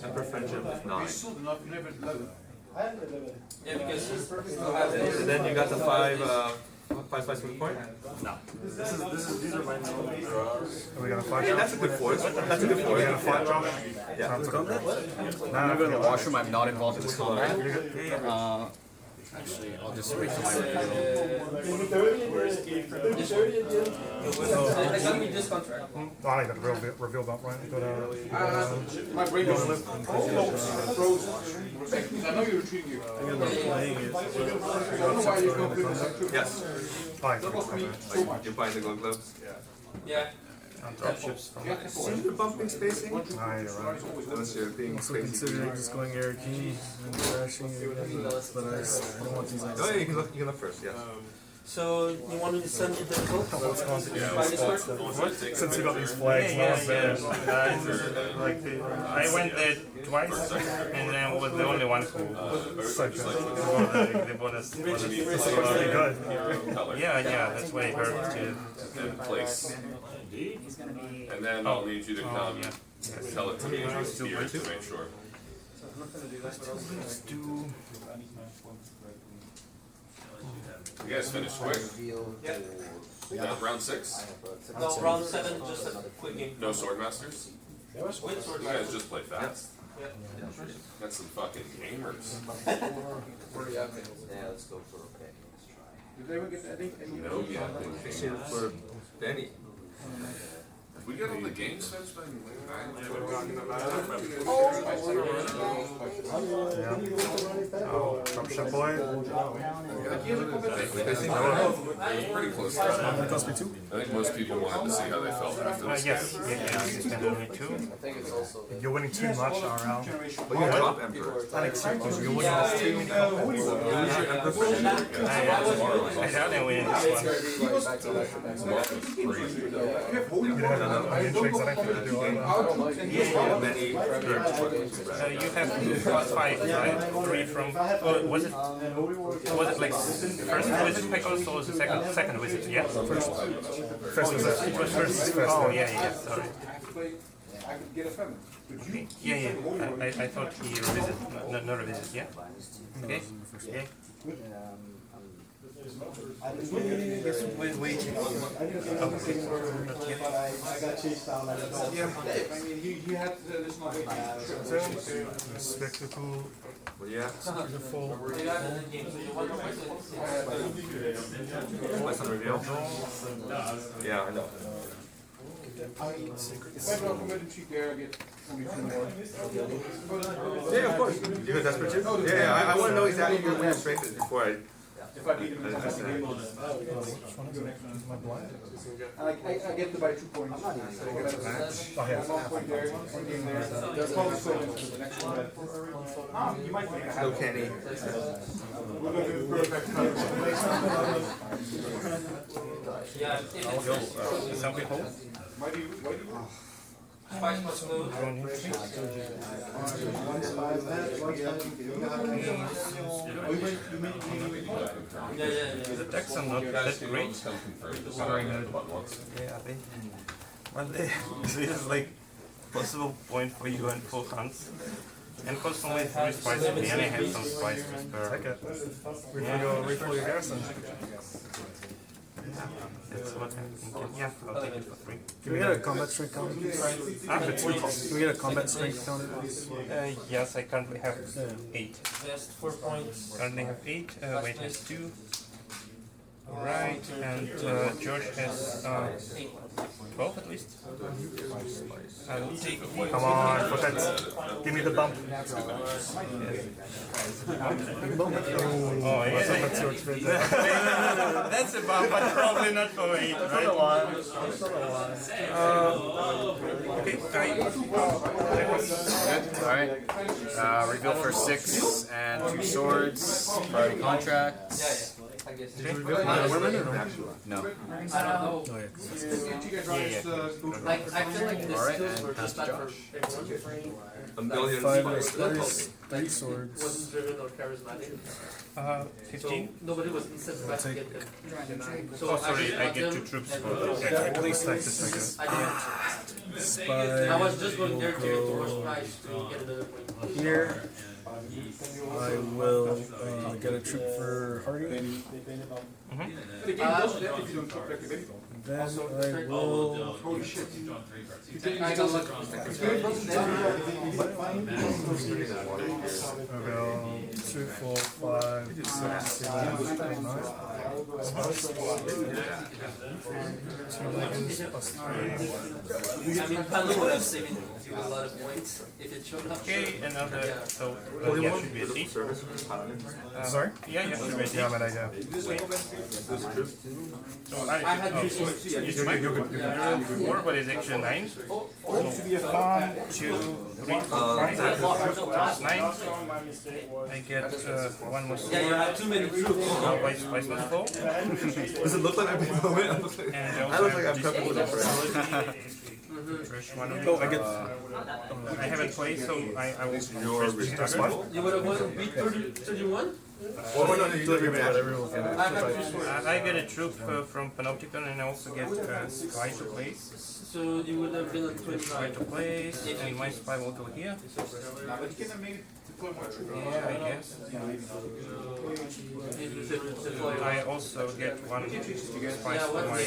Emperor Friendship is 9. Yeah, because And then you got the 5 spice from the point? No. These are my draws. We got a 5 Yeah, that's a good force. That's a good force. We got a 5 draw. Yeah. Time to combat? I'm gonna go to the washroom, I'm not involved in this combat. Actually, I'll just wait till my reveal. Oh, I got a reveal bump, right? Got My brain was frozen. I know you're treating you. Yes. Fine. You're buying the gold gloves? yeah. See the bumping spacing? Ah, you're right. Unless you're being Also crazy. considering just going Eric E and crashing it, but I don't want these Oh yeah, you can look first, yes. So you want me to send you the results? Since we got these flags, no one's there. I went there twice, and then was the only one who So good. the bonus. Pretty good. Yeah, that's what I heard too. And place. And then I'll need you to come tell it to me in your spirit to make sure. Let's do. You guys finished quick? Round 6? No, round 7, just a quick game. No Swordmasters? With sword You guys just play fast. Yeah. That's some fucking gamers. Yeah, let's go for okay. Did they ever get any? No, yeah. For Benny. We got all the games finished by Oh, Trump ship boy. pretty close to That cost me 2. I think most people wanted to see how they felt after this Yes, game. you spent only 2. You're winning too much, RL. But you drop Emperor. Unacceptable. You're winning this too many Use your Emperor Friendship. I had to win this one. You don't have onion tricks, I don't think you do either. You have 5, right? 3 from. Was it like first visit Pecos or the second visit? Yeah. First visit. It was first. Oh yeah. Sorry. Okay. Yeah. I thought he revisit, not revisit. Yeah. Okay. Yeah. Wait. Spectacle. Yeah. My son reveal. Yeah, I know. Yeah, of course. You're desperate too? Yeah, I want to know exactly what your strength is before I. If I beat him, I get to buy 2 points. I'm not even one point there, 1 game there. There's probably still the next one. You might think I have. No canny. We're going to do the perfect. I'll go. Something home. Why do you? The decks are not that great. Sorry, yeah, but this is like possible point for you and for Hans. And constantly 3 spice and I have some spice whisper. Take it. Refill your garrison. That's what I'm thinking. Yeah, I'll take it for 3. Can we get a combat strength counter? Can we get a combat strength counter? Yes, I currently have 8. Currently have 8. Wade has 2. Right, and Josh has 12 at least. I'll take. Come on, protect. Give me the bump. Oh, yeah. That's a bump, but probably not for 8, right? Okay, Alright. Reveal for 6 and 2 swords. Priority contract. Did you reveal women or I no? don't know. Like, I feel like the skills were just better for A million 5 swords, 3 swords. wasn't driven or charismatic. 15. Nobody was incentivized to get them. Oh, sorry, I get 2 troops for this. At least like this, I guess. Spy. I was just going there to get the worst price to get another point. Here, I will get a troop for Hardy. The game does that if you don't talk like a baby. Then I will. Holy shit. I got lucky. I'll go 2, 4, 5, 6, 7, 8, 9. would have saved you a lot of points if it showed up. Okay, another. So, yeah, should be a 8. Sorry? Yeah, should be a 8. Yeah, man, I go. So I had 3 swords. It's my 4, but it's actually 9. 1, 2, 3, 4, 5, plus 9. I get 1 more sword. Yeah, you have too many troops. Now vice was 4. Does it look like I'm moving? And I look like I'm coming with a Fresh one of Oh, I get. I haven't played, so I will. Your response? You would have won beat 31? Well, no, you do every match. I get a troop from Panopticon and I also get Spy to place. So you would have been at Spy 25. to place, and my Spy will go here. Yeah, I guess. I also get 1 Spy for my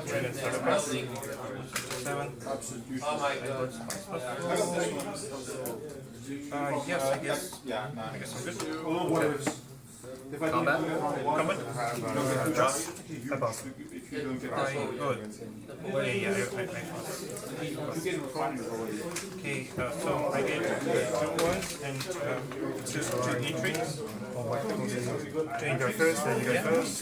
train and Sarabas. 7. Oh my god. Yes, I guess I'm good. Combat? Combat? Josh? I pass. Yeah, okay, so I get 2 ones and 2 E-tricks. You go first, then you go first.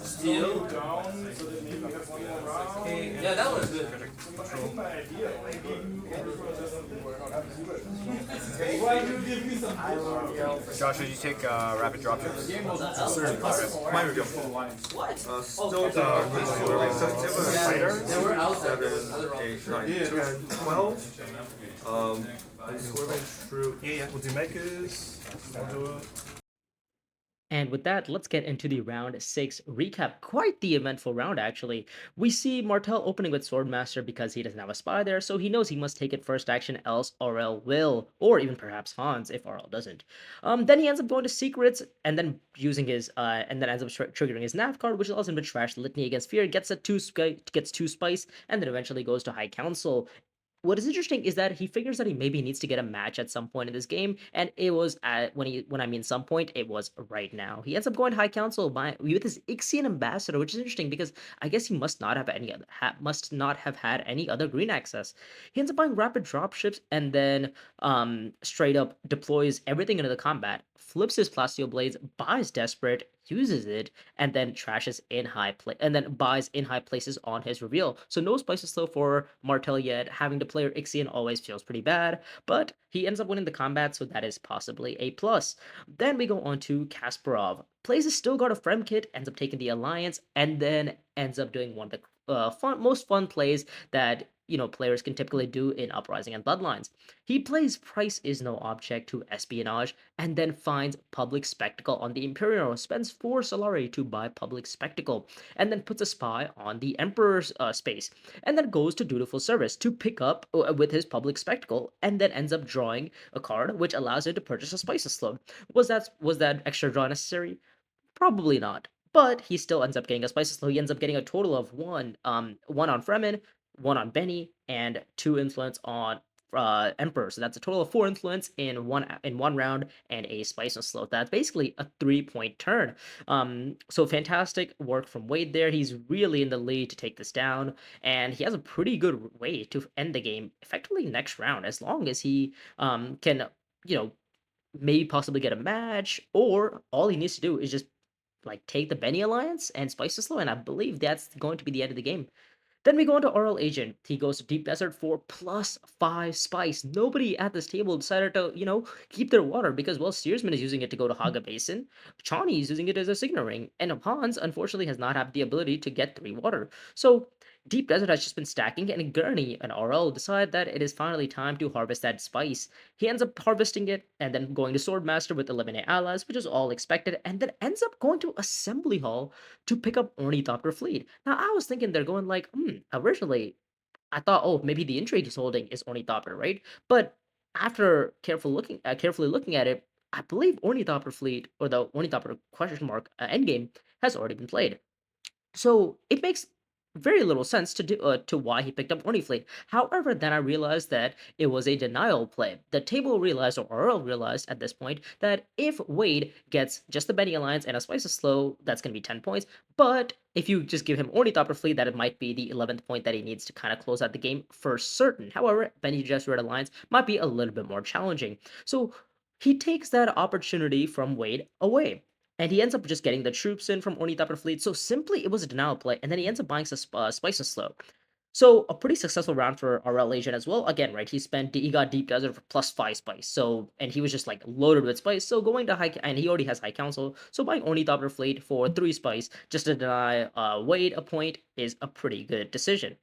Steel. Yeah, that was good. Josh, did you take rapid drop chips? My review. Still the fighter. 7, 8, 9, 10, 12. And swerving through. We'll do makers. I'll do it. And with that, let's get into the round 6 recap. Quite the eventful round, actually. We see Martel opening with Swordmaster because he doesn't have a spy there, so he knows he must take it first action, else RL will, or even perhaps Hans if RL doesn't. Then he ends up going to Secrets, and then using his, and then ends up triggering his nav card, which allows him to trash Litany Against Fear, gets 2 Spice, and then eventually goes to High Council. What is interesting is that he figures that he maybe needs to get a match at some point in this game, and it was at when I mean some point, it was right now. He ends up going to High Council with his Ixian Ambassador, which is interesting because I guess he must not have had any other green access. He ends up buying rapid dropships and then straight up deploys everything into the combat, flips his Plasteel Blades, buys Desperate, uses it, and then trashes in and then buys in high places on his reveal. So no Spices Slow for Martel yet. Having to play Ixian always feels pretty bad, but he ends up winning the combat, so that is possibly a plus. Then we go on to Kasparov. Plays a Still Guard of Frem kit, ends up taking the Alliance, and then ends up doing one of the most fun plays that players can typically do in Uprising and Bloodlines. He plays Price is No Object to Espionage, and then finds Public Spectacle on the Imperial, spends 4 Solari to buy Public Spectacle, and then puts a spy on the Emperor's space, and then goes to Dutiful Service to pick up with his Public Spectacle, and then ends up drawing a card which allows him to purchase a Spices Slope. Was that extra draw necessary? Probably not. But he still ends up getting a Spices Slope. He ends up getting a total of one on Fremen, 1 on Benny, and 2 influence on Emperor. So that's a total of 4 influence in one round and a Spice and Slow. That's basically a 3-point turn. So fantastic work from Wade there. He's really in the lead to take this down, and he has a pretty good way to end the game effectively next round, as long as he can, maybe possibly get a match, or all he needs to do is just take the Benny Alliance and Spice the Slow, and I believe that's going to be the end of the game. Then we go into RLAgent. He goes to Deep Desert for +5 Spice. Nobody at this table decided to, keep their water because, well, Steersman is using it to go to Haga Basin. Chani is using it as a Signet Ring. And Hans, unfortunately, has not had the ability to get 3 water. So Deep Desert has just been stacking, and Gurney and RL decide that it is finally time to harvest that spice. He ends up harvesting it, and then going to Swordmaster with Eliminate Allies, which is all expected, and then ends up going to Assembly Hall to pick up Ornithopter Fleet. Now, I was thinking they're going originally, I thought, oh, maybe the intrigue he's holding is Ornithopter, right? But after carefully looking at it, I believe Ornithopter Fleet, or the Ornithopter endgame, has already been played. So it makes very little sense to why he picked up Orniflate. However, then I realized that it was a denial play. The table realized, or RL realized at this point, that if Wade gets just the Benny Alliance and a Spices Slow, that's going to be 10 points. But if you just give him Ornithopter Fleet, that it might be the 11th point that he needs to kind of close out the game for certain. However, Benny just Red Alliance might be a little bit more challenging. So he takes that opportunity from Wade away. And he ends up just getting the troops in from Ornithopter Fleet. So simply, it was a denial play. And then he ends up buying some Spices Slow. So a pretty successful round for RLAgent as well. Again, right, he got Deep Desert for +5 Spice. So, and he was just loaded with Spice. So going to and he already has High Council. So buying Ornithopter Fleet for 3 Spice just to deny Wade a point is a pretty good decision.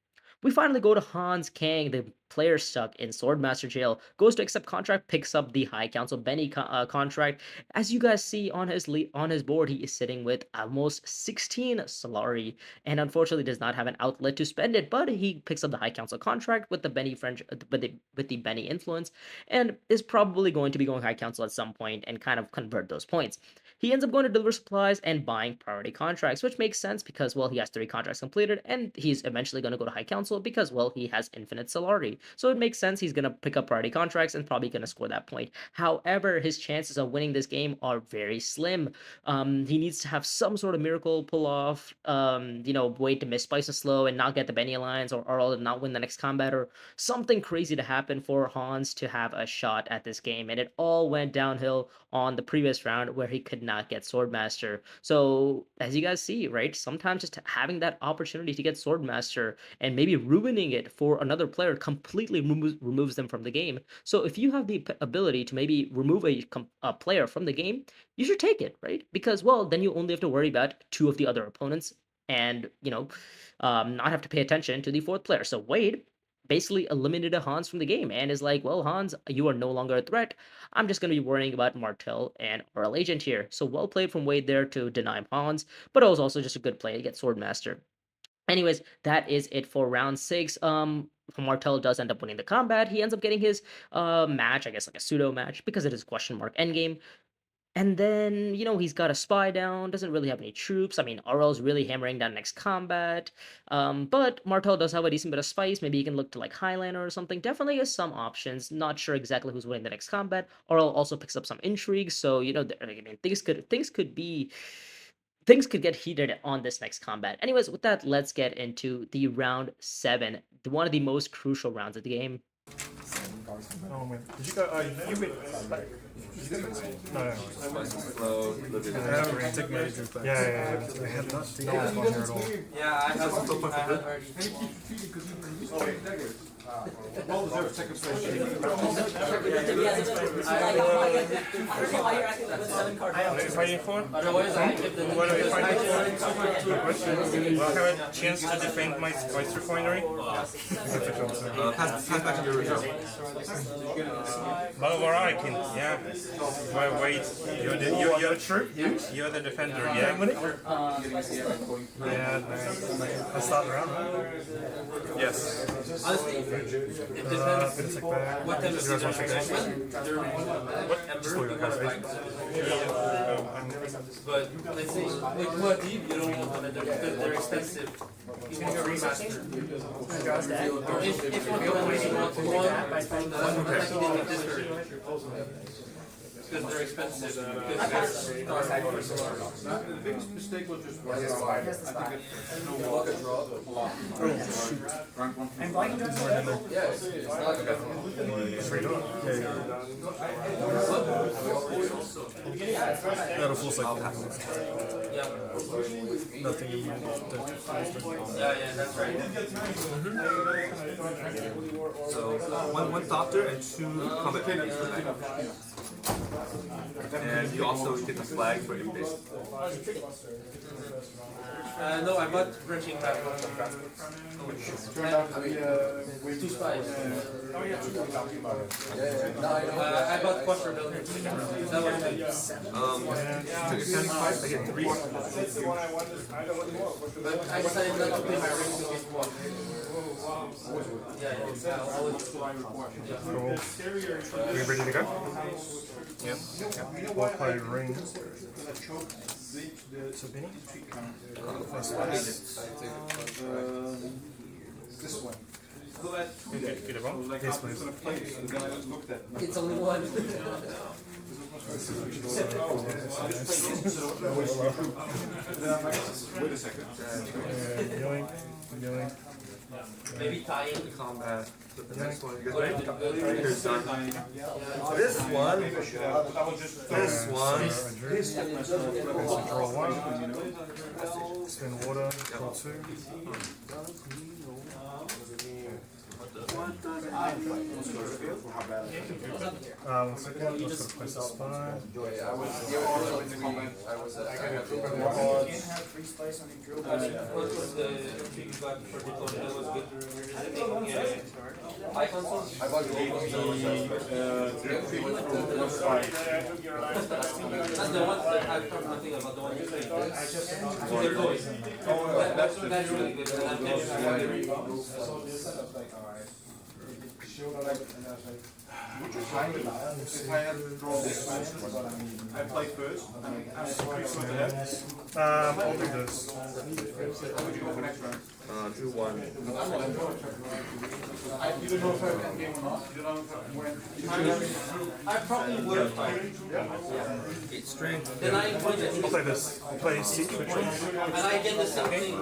We finally go to HansKang, the player stuck in Swordmaster jail, goes to accept contract, picks up the High Council Benny contract. As you guys see on his board, he is sitting with almost 16 Solari, and unfortunately does not have an outlet to spend it. But he picks up the High Council contract with the Benny with the Benny influence, and is probably going to be going High Council at some point and kind of convert those points. He ends up going to deliver supplies and buying priority contracts, which makes sense because, well, he has 3 contracts completed, and he's eventually going to go to High Council because, well, he has infinite Solari. So it makes sense he's going to pick up priority contracts and probably going to score that point. However, his chances of winning this game are very slim. He needs to have some sort of miracle pull off, wait to miss Spice and Slow and not get the Benny Alliance, or RL to not win the next combat, or something crazy to happen for Hans to have a shot at this game. And it all went downhill on the previous round where he could not not get Swordmaster. So as you guys see, right, sometimes just having that opportunity to get Swordmaster and maybe ruining it for another player completely removes them from the game. So if you have the ability to maybe remove a player from the game, you should take it, right? Because, well, then you only have to worry about 2 of the other opponents and, not have to pay attention to the 4th player. So Wade basically eliminated Hans from the game and is like, well, Hans, you are no longer a threat. I'm just going to be worrying about Martel and RLAgent here. So well played from Wade there to deny Hans, but it was also just a good play to get Swordmaster. Anyways, that is it for round 6. Martel does end up winning the combat. He ends up getting his match, I guess like a pseudo match, because it is question mark endgame. And then, he's got a spy down, doesn't really have any troops. I mean, RL's really hammering down next combat. But Martel does have a decent bit of spice. Maybe he can look to like Highlander or something. Definitely has some options. Not sure exactly who's winning the next combat. RL also picks up some intrigue. So, I mean, things could get heated on this next combat. Anyways, with that, let's get into the round 7. One of the most crucial rounds of the game. Oh man, did you go? You went. No. Yeah. I had not seen that one here at all. Yeah, I have some Well deserved second place. Fighting for? What are you fighting for? Will I have a chance to defend my spice refinery? Pass back to your original. Malvarakin, yeah. Wait, you're the defender, yeah? Yeah, nice. Let's start the round, right? Yes. Honestly, it depends what type of situation. Just leave it as But let's say, like Muad'Dib, you don't want them in there because they're expensive. You can get remastered. If you want because they're expensive. The biggest mistake was just I think it's no luck at draw. Rank 1. Yeah, it's not Not a full cycle. Yeah. Nothing in Yeah, that's right. So one doctor and 2 combat paintings per night. And you also get the flag for Invitational. No, I bought Wrenching Back. Two spies. I bought Quattro Builders. That was So you're counting 5, I get 3. But I decided not to pay my rings to get one. Cool. Are we ready to go? Yeah. We'll play ring. So Benny? This one. Get a bomb? Yes, please. It's only one. Wait a second. Yoink. Maybe tie in. Combat. The next one, you guys ready? Here's done. This one. This one. Draw 1. Spin water. Draw 2. One second. I'm just gonna place the spy. I have free spice on the drill. What was the thing you got for Daytona that was good? High consoles? I bought That's the one that I've talked nothing about the one you played. The toys. That's really good. And I'm If I had to draw this match, I play first. I'll do this. How would you go for next round? Do 1. You don't know if I can game or not. You don't know when. I probably would have played. 8 strength. Then I point at I'll play this. I'll play Siege Ritual. and I get the same thing.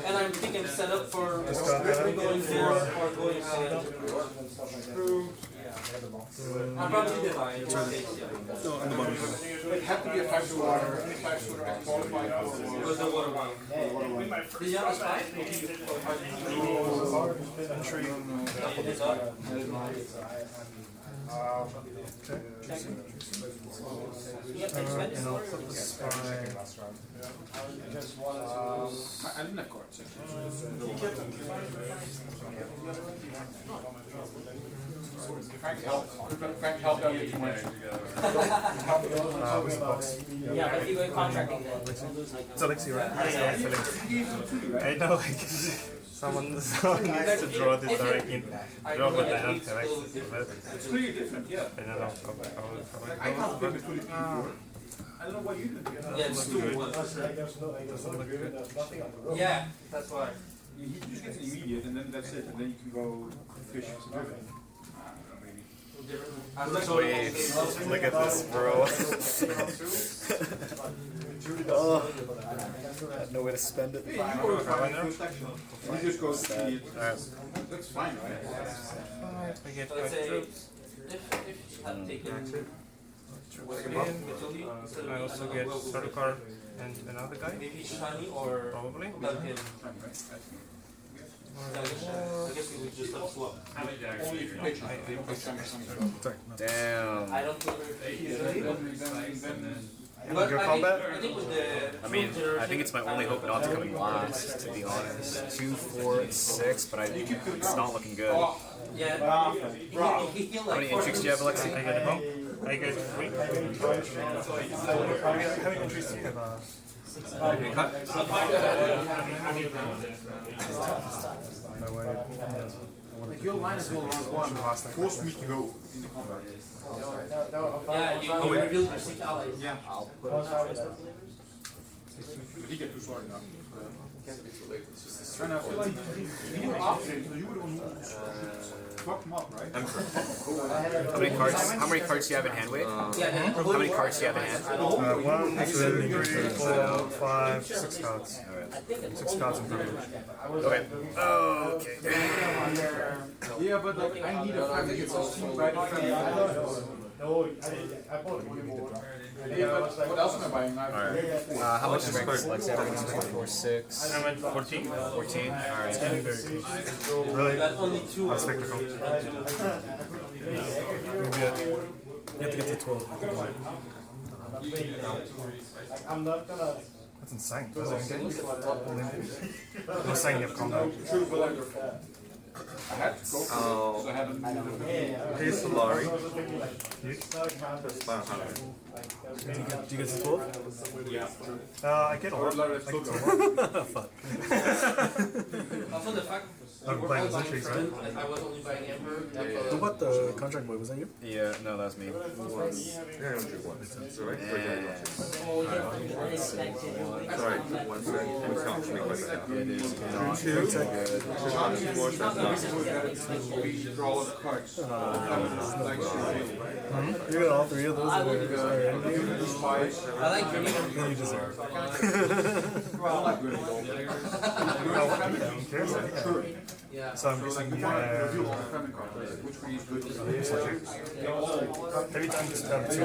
And I'm thinking set up for going there or going I'm probably divine. No, on the bottom. It had to be a 5 water. Any 5 shooter I qualified for. Was the water one? Did you have a spy? And I'll put the spy. I didn't have cards. Frank helped. Frank helped out too much. Where's the box? Yeah, but if you go contracting then. It's Alexi, right? I know, like, someone needs to draw this directly. Draw what they don't have access to. It's clearly different, yeah. I don't know I can't pick between the people. I don't know what you did. Yeah, it's 2-1. Yeah, that's why. You just get the immediate and then that's it. And then you can go fish. Wait, look at this, bro. Oh, I had no way to spend it. You just go to the that's fine, right? I get Let's say, 5 troops. if you had taken I also get Sarukar and another guy. maybe Shani or Probably. Duncan. I guess we would just have swap. Only if you pitch. Damn. I don't think But your combat? I think with the I mean, I think it's my only hope not to come in last, to be honest. 2, 4, and 6, but it's not looking good. yeah, How many intrigues do you have, Alexi? I get a bomb. I get 3. How many entries do you have? Like your line is going around 1. Force me to go in the combat. yeah, you revealed your 6 allies. Yeah. But he get too sorry now. And I feel like you were opposite because you were the one who fucked him up, right? How many cards do you have in hand, Wade? How many cards do you have in hand? 1, 2, 3, 4, 5, 6 cards. 6 cards in total. Okay. Okay. Yeah, but like, I need a friend to get some steam right in front of yeah, but what else am I buying? Alright. How much is Alexi? 4, 6. I went 14. 14? Alright. Really? Only 2. Spectacle. You have to get to 12. That's insane. That's insane. I'm saying you have combat. I had to go for it, I haven't. Here's Solari. You? That's 500. Do you get to 12? I get a lot. I get to 12. Fuck. Also the fact I'm playing as entries, right? if I was only buying Emperor, Who bought the contract boy? Was that you? Yeah, no, that was me. Yeah, I'm sure one. That's right. Sorry, 1 second. It's not for me quite right now. It is not Two. good. Draw all the cards. You got all 3 of those. I like Grenade. Then you deserve. I don't like good gold. Who cares? Yeah. So I'm guessing Review all the feminine cards. Which one is good? every time you spend 2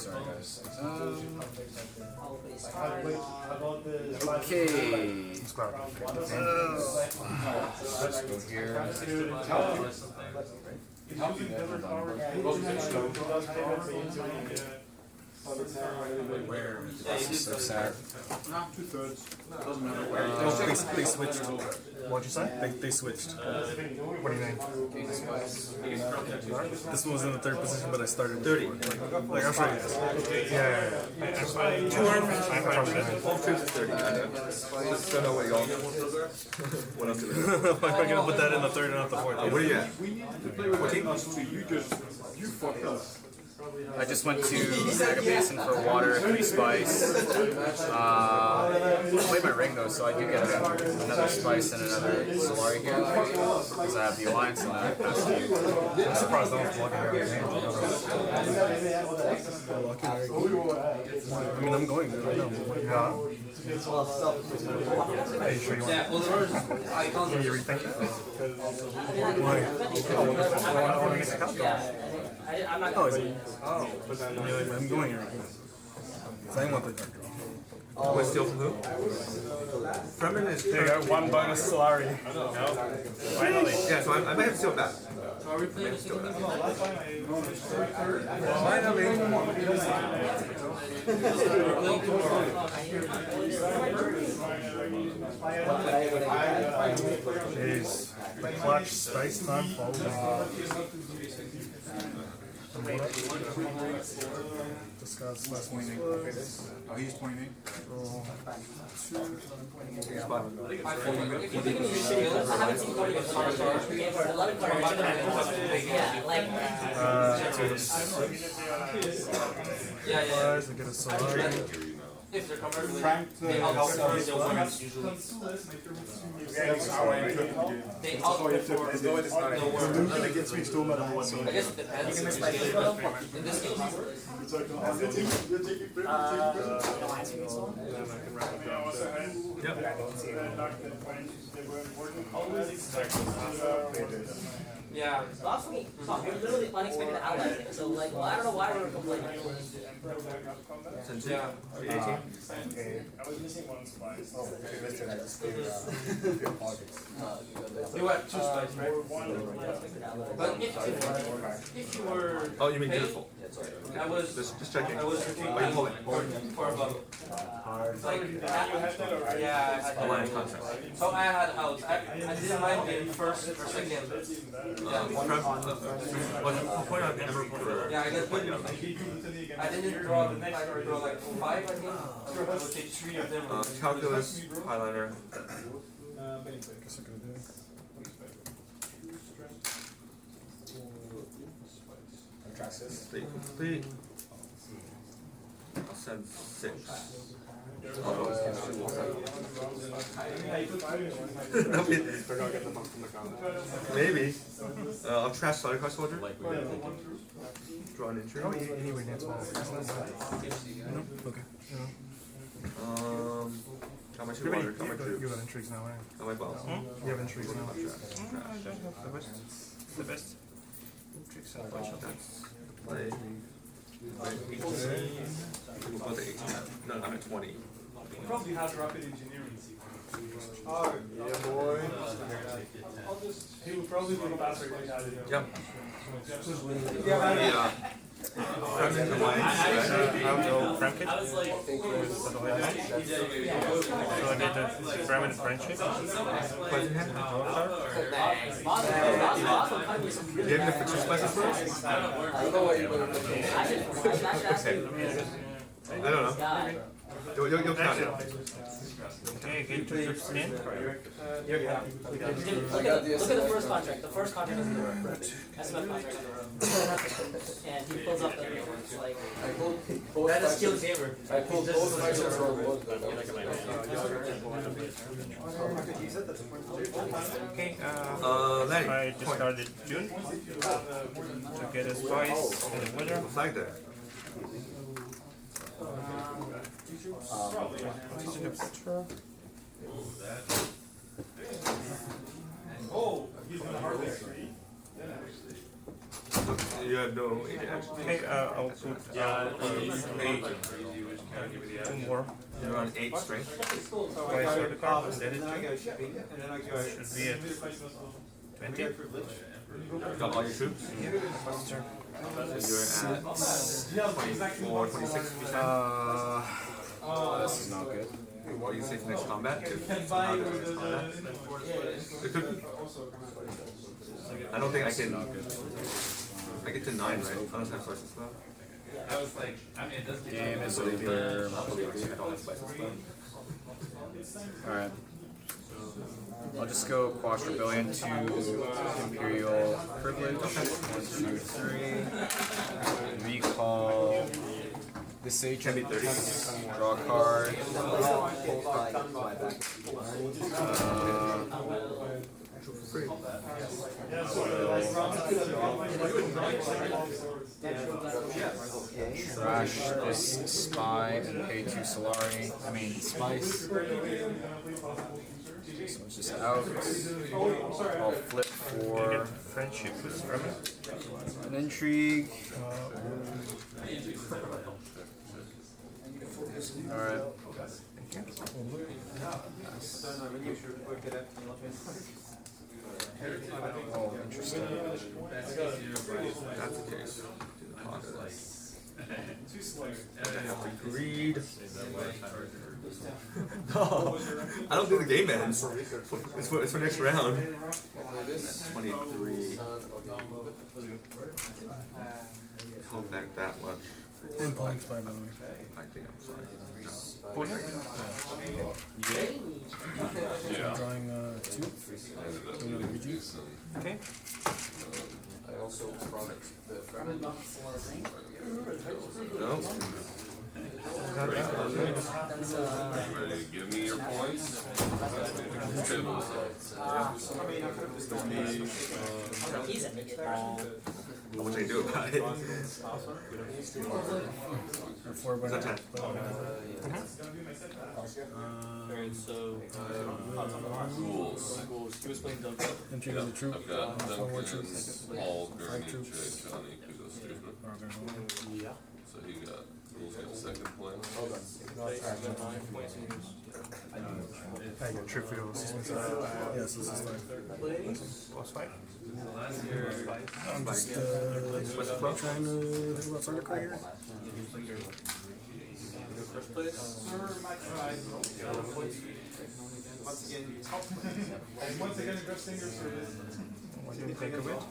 Sorry, guys. Okay. Let's go here. This is so sad. No, 2/3. Doesn't matter. They switched. What'd you say? They switched. What do you mean? This one was in the 3rd position, but I started 30. Like I'll show you. Yeah. 2 armies. I'm probably All troops is 30. I know. Just don't know what y'all. What else is there? Why am I gonna put that in the 3rd and not the 4th? What are you at? We need to play with us too. You fucked up. I just went to Mega Basin for water, 3 spice. I played my ring though, so I do get another spice and another Solari here. Because I have the alliance and I pass to you. I'm surprised no one's blocking your game. I mean, I'm going right now. Yeah. Are you sure you want to? You rethink it? Why? I want to get the count. Oh, is it? Oh. I'm going right now. So I want the dark draw. What steal from who? Fremen is. They got one bonus salary. No. Finally. Yeah, so I might have to steal back. Are we playing this again? Jeez. The clutch space time folding. Discuss last meeting. Oh, he's 28. Roll. Yeah. I get a salary. If they're coming, Frank, they outperform usually. They outperform the world. It gets me still no matter what. I guess it depends. In this case, yeah. Last week, you're literally unexpected outlier. So like, well, I don't know why we were complaining. Yeah. I was missing one spice. Oh, you missed it. I just gave You had 2 spices, right? But if you were Oh, you mean paid, beautiful? I was Just checking. I was looking What are you pulling? for a bubble. Like, yeah, I had A line of contract. So I had outs. I didn't mind being first or second. Yeah. Point on Ember. Yeah, I guess I didn't draw the next card, draw like 5, I think. I would take 3 of them. Calculus, Highliner. State complete. I'll send 6. Maybe. I'll trash Solid Card Soldier. Draw an entry. Oh, anyway, that's all. No? Okay. Got my 2 water, got my You troops. have intrigues now, right? Got my boss. You have intrigues now. The best. Play. 18. We'll go to 18. No, I'm at 20. Probably has rapid engineering. Oh, yeah, boy. He would probably be faster if he had it. Yep. Yeah, Fremen Alliance. I'll go Frank it. I was like, So I get the Fremen friendship. Poison hand. Awesome. Do you have enough for 2 spices for us? I don't know why you would I don't know. You'll count it. Okay, get 2 troops in. Look at the first contract. The first contract is the SMF contract. And he pulls up the it's like I pulled both that is factions. skilled gamer. I pulled both factions from one. Okay, Lanny. I discarded June to get a spice and a wither. Flag there. Oh, he's gonna hard there. You have no agent action. Okay, I'll put 2 more. You're on 8 strength. Twice for the card, and then it should be at 20. Got all your troops. So you're at 24, 26. This is not good. What do you say for next combat? If somehow there's next combat. It could be. I don't think I can. I get to 9, right? Unless I have sources though. I was like, I mean, it doesn't. Game is over. I don't have spices though. Alright. I'll just go Quash Rebellion to Imperial Privilege. 1, 2, 3. Recall. The Sage Can be 30. Draw a card. Neutral for free. Trash this spy and pay 2 Solari. I mean Spice. So it's just out. I'll flip for friendship with Sherman. an intrigue. Alright. Oh, interesting. That's the case. I have to greed. No, I don't do the game ends. It's for next round. 23. Hold back that much. Impulse by the way. I think I'm sorry. I'm drawing 2. Another rejuice. Okay. I also promised the No. Ready to give me your points? What can I do about it? What's that? Rules. Intrigue of the troop. I've got 4 more Duncan, troops. Paul, 5 Gurney, troops. Jay, Johnny, Kudos, Stupid. So he got, Rules got second place. I got trip for those. Yes, this is fine. Plus 5. I'm just trying to think about Thunder Card here. Once again, addressing your service. What do you think of it?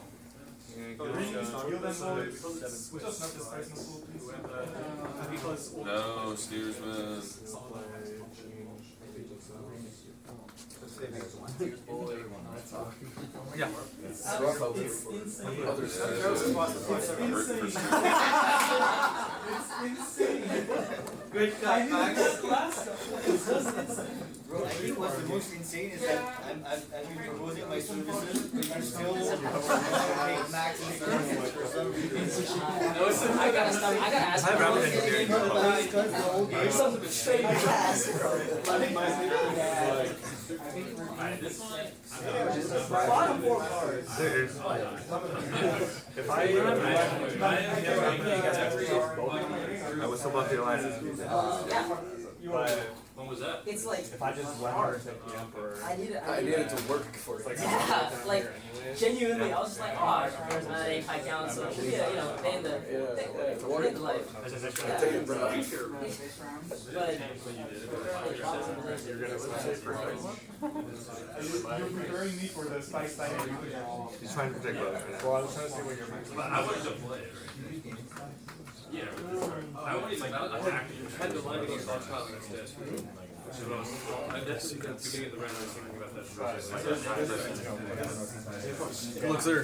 No, steersman. Yeah. Great guy, Max. Bro, I think what's the most insane is that I've been proposing my services, but you're still paying Max and services for some reason. I gotta stop. I gotta ask. I have rabbit engineering. There's something straight ass. Bottom 4 cards. There's. I was so lucky to last. Yeah. When was that? It's like If I just let her take the Emperor. I needed it to work for it. Yeah, like genuinely, I was just like, oh, I first man, they fight down, so yeah, you know, they in the life. You're preparing me for the spice dynamic. He's trying to protect both. Well, I was trying to see what your But I wanted to play it, right? Yeah, I wanted like attack. I had the line against Rothschild against this. That's the beginning of the round. I was thinking about that. Good luck, sir.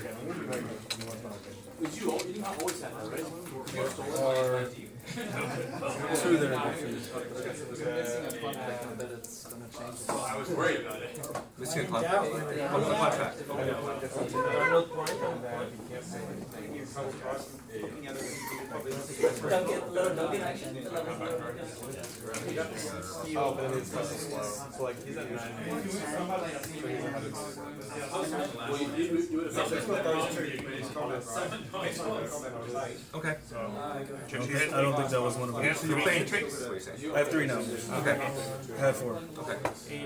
But you did not always have that, right? Two there. Well, I was worried about it. Missing a contract. What's the contract? Duncan action. Oh, but it's so slow. So like he's at 9. Okay. I don't think that was one of them. So you're playing tricks? I have 3 now. Okay. I have 4. Okay.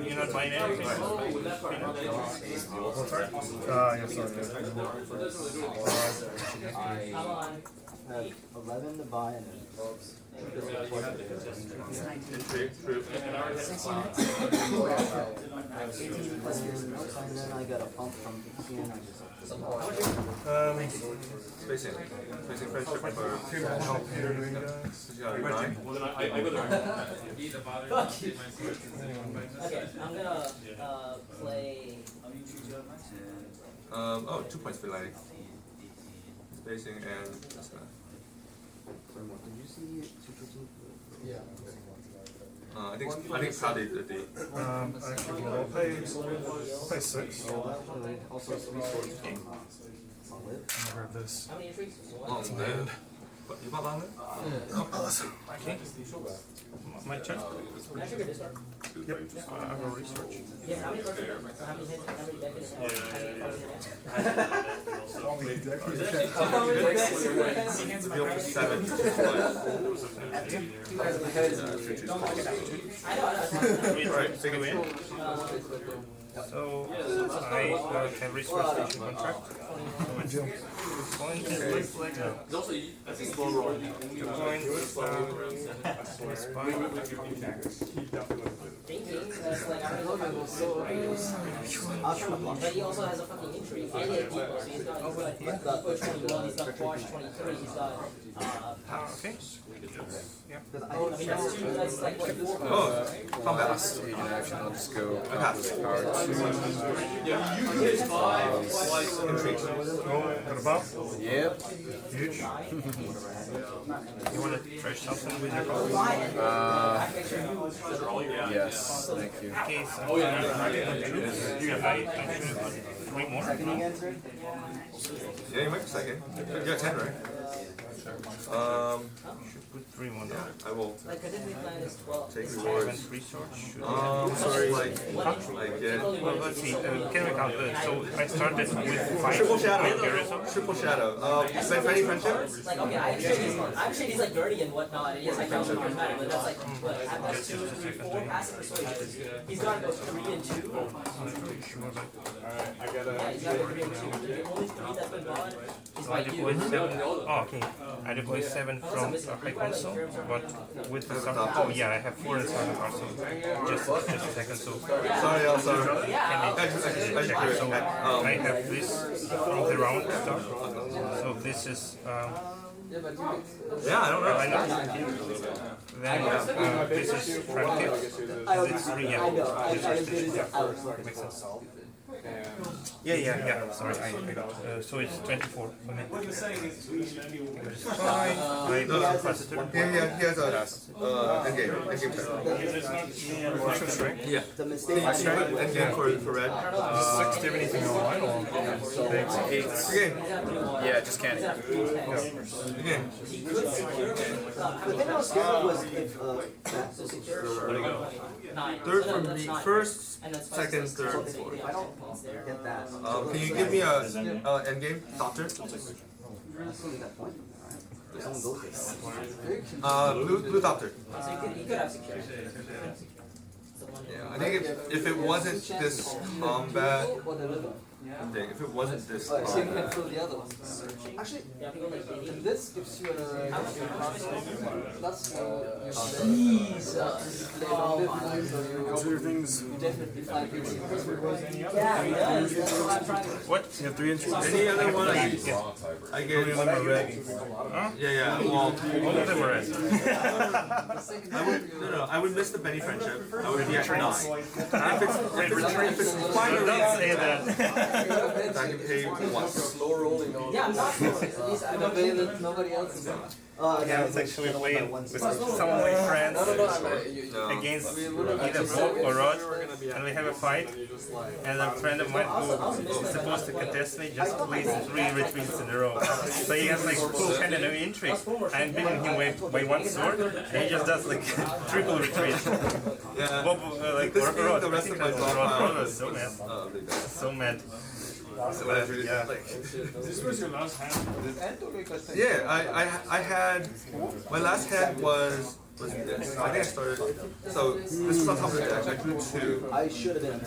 You're not buying anything? Yes, sorry. I have 11 to buy and then and then I got a pump from Ian. Spacing friendship for 2 Well, then I go there. Okay, I'm gonna play. Oh, 2 points for lighting. Spacing and that's not. Did you see? Yeah. I think probably the D. Actually, we'll pay 6. I'll grab this. Long land. What, you bought long land? Okay. My turn? Yep. I will research. Deal for 7. Alright, take a win. So I can research station contract. Point is like no. 2 points. But he also has a fucking injury. And he has Depot, so he's got 21, he's got Quash 23, he's got okay. Yeah. I mean, that's like what, 4 combat. Agent action, I'll just go Pass. power 2. Got a buff? Yep. Huge. You want to try something with your card? Yes, thank you. Okay, so you have 3 more. Yeah, you might be second. You got 10, right? Should put 3 more down. I will like, I think we plan is 12. take rewards. Sorry. I get Well, let's see. Can we count the? So I started with 5. Triple Shadow. Triple Shadow. Any friendship? Like, okay, I'm sure he's like dirty and whatnot, and he has like friendship and matter, but that's like, what, that's 2, 3, 4 passive persuasion. He's got to go 3 and 2. Yeah, he's got to go 3 and 2. The only 3 that's been gone is So I by you. deploy 7. Oh, okay. I deploy 7 from High Console, but with the sub. Oh, yeah, I have 4 in Southern Console. Just a second. So Sorry, I'm sorry. so I have this from the round stuff. So this is. Yeah, I don't know. I know. Then this is Frantic. It's 3, yeah. Makes sense. Yeah. Sorry, I got. So it's 24 for me. It's fine. I don't pass it. Yeah, he has a endgame turn. Yeah. Endgame for red. 6 anything online or 8. Again. Yeah, just can't. Again. The thing I was scared was if Third from me. First, second, third, fourth. if I don't get that, Can you give me a endgame doctor? Blue doctor. Yeah, I think if it wasn't this combat thing, if it wasn't this so you can combat. fill the other one. Actually, this gives you a plus Jesus. Consider things. Definitely 5 people. Yeah, he does. That's what I'm trying to. What? You have 3 entries? Any other one? I get. Huh? Yeah. Well, all of them are red. I would miss the Benny friendship. I would be at 9. If it's Don't say that. I can pay once. Slow rolling on. Yeah, I'm not sure. At least I don't Nobody else is. Yeah, I was actually playing with some of my friends against either Bob or Rod, and we have a fight, and a friend of mine who is supposed to contest me just plays 3 retreats in a row. So he has like full kind of no intrigue. I'm beating him by 1 sword, and he just does like triple retreat. Yeah. Bob, like, This or being Rod, the rest of my Rod was so mad. So mad. Yeah. This was your last hand. Yeah, I had my last hand was this. I think I started. So this was on top of the deck. I drew 2. I should have been.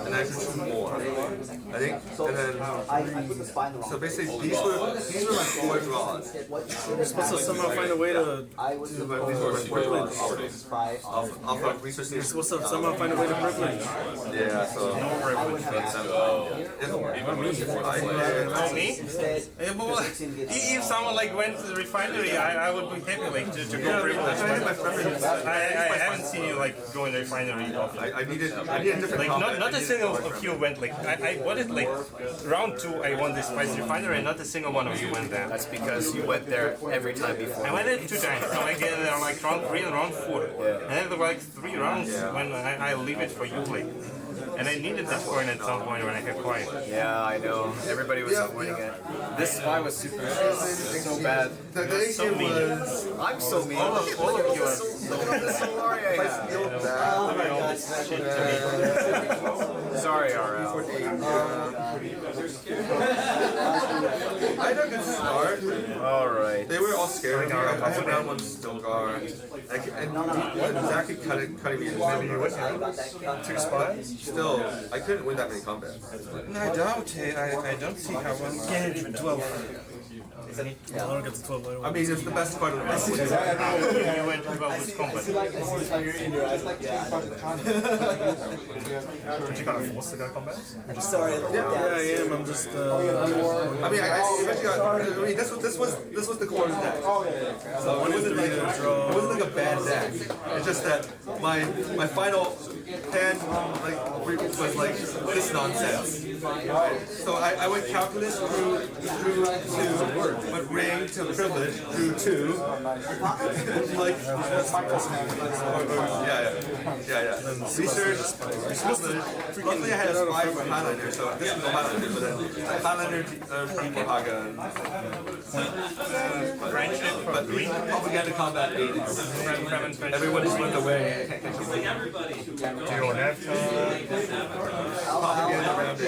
And I drew 2 more. I think. And then I put the spine wrong. so basically these were my 4 draws. You're supposed to somehow find a way to. I was These were my 4 draws off of research You're station. supposed to somehow find a way to privilege. Yeah. So Oh, me? If someone like went to the refinery, I would be happy like to go privilege. needed my preference. I haven't seen you like go in the refinery often. I needed a different like combat. not a single of you went like I won it like round 2 I won this spice refinery and not a single one of you went there. That's because you went there every time before. I went there 2 times. So I get there like round 3 and round 4. Yeah. And then there were like 3 rounds when I leave it for you like. And I needed this coin at some point when I had quiet. Yeah, I know. Everybody was winning it. This spy was so bad. So mean. I'm so mean. All of you are. Look at the Solari I have. Sorry, RL. I had a good start. Alright. They were all scared. I had round 1 Stilgar. And Zach kept cutting me. Maybe you would 2 spies? Still, I couldn't win that many combats. I doubt it. I don't see how one can even 12. Yeah, I don't get to 12 later. I mean, it's the best part of the round. You went 12 with combat. But you kind of forced to go combat? Sorry. Yeah, I am. I'm just. I mean, I eventually got. I mean, this was the core of the deck. So it wasn't like a bad deck. It's just that my final hand was like this nonsense. So I went calculus through 2, went ring to privilege through 2. Like yeah. Research, privilege. Luckily I had a spy for Highlander, so this is no Highlander, but then Highlander people Haga. But propaganda combat aids. Everyone just went away. Do you have Propaganda round 8.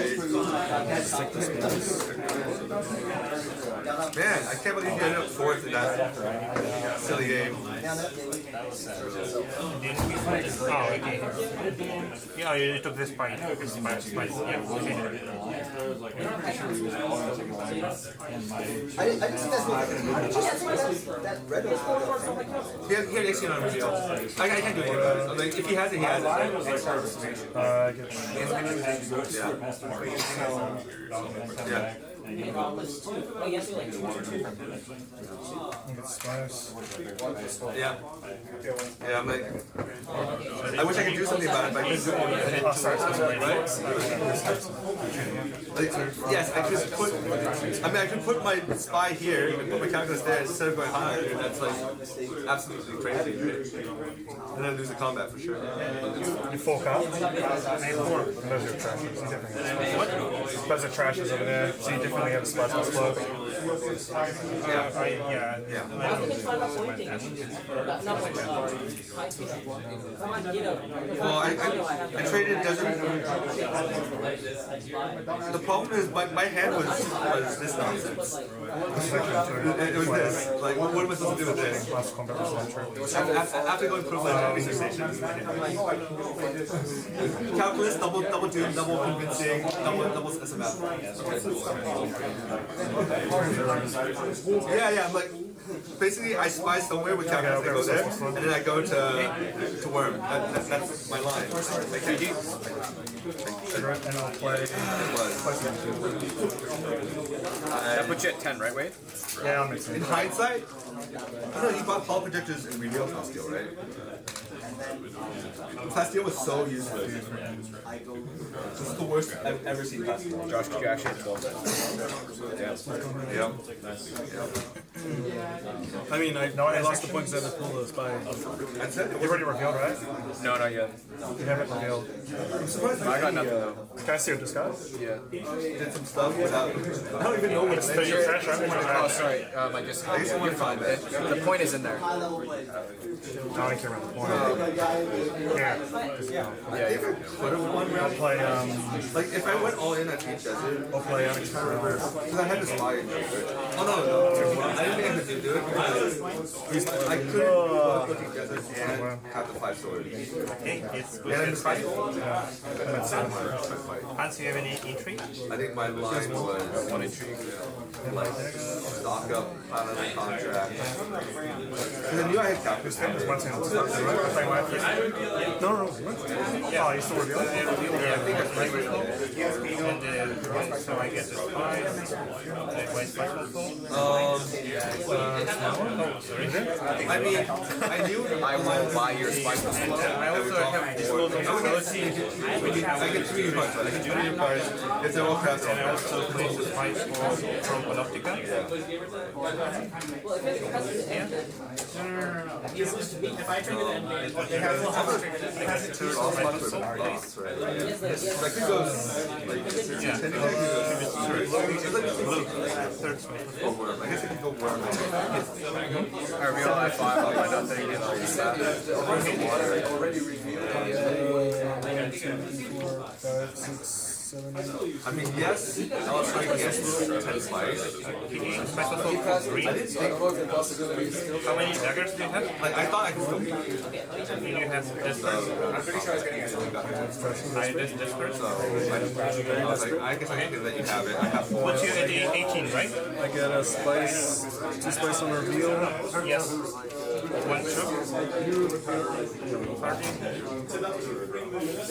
Man, I can't believe you ended up 4th in that silly game. Oh, okay. Yeah, you took this spice. Yeah, okay. I didn't see that red one. He had Ixion on reveal. I can't do it. Like, if he has it, he has it. Yeah. Yeah, I'm like, I wish I could do something about it, but I couldn't do anything. Like, yes, I could put, I could put my spy here and put my calculus there instead of going high. That's like absolutely crazy, right? And then lose the combat for sure. You fork up. Those are your trashes. See different. Those are trashes over there. See differently have a spice on slope. Well, I traded Desert. The problem is my hand was this nonsense. It was this. Like, what am I supposed to do with it? After going privilege and research station. Calculus, double doom, double convincing, double SMF. Yeah, I'm like, basically I spy somewhere with calculus, I go there, and then I go to worm. That's my line. Like, And I'll play. That puts you at 10, right, Wade? Yeah, I'll make sense. In hindsight, I don't know, you bought Paul projectors in reveal Plasteel, right? Plasteel was so useless. This is the worst I've ever seen Plasteel. Josh, did you actually have 12? Yep. I mean, I lost the points that I pulled the spy. That's it. You already revealed, right? No, not yet. You haven't revealed. I'm surprised I got nothing though. Can I see your disguise? Yeah. did some stuff without. I don't even know what's Your trash, right? Oh, sorry. I guess you're fine. The point is in there. I don't care about the point. Yeah. If I could have won round Play, like if I went all in at each desert, I'll play because I had this spy in desert. Oh no, I didn't think I could do it because I couldn't looking desert and have the 5 swords. Okay, it's good. And then the spy. Hans, you have any intrigue? I think my line was one intrigue. Like stock up, plan on the contract. Because I knew I had calculus. No. Oh, you still reveal? And so I get the spies. Why spice also? Oh, sorry. I mean, I knew I will buy your spices. I also have disposal ability. I get 3 cards. I can do 3 cards. It's all crafts. And I also place the spice from Panoptica. If I trigger the end game, they have full house trigger this. It has to all spots with box, right? Like it goes, like, technically it goes, I guess it can go wherever. I reveal I5, I'll buy nothing, and I'll use that. Already revealed. 1, 2, 4, 5, 6, 7, 8. I mean, yes, I was trying to get 10 spice. I didn't think about the possibilities still. How many daggers do you have? Like, I thought I could still beat You have this. I'm pretty sure I was getting it. This first. So, I was like, I guess I can let you have it. I have 4. Put you at the 18, right? I get a spice, 2 spice on reveal. Yes. 1 chip.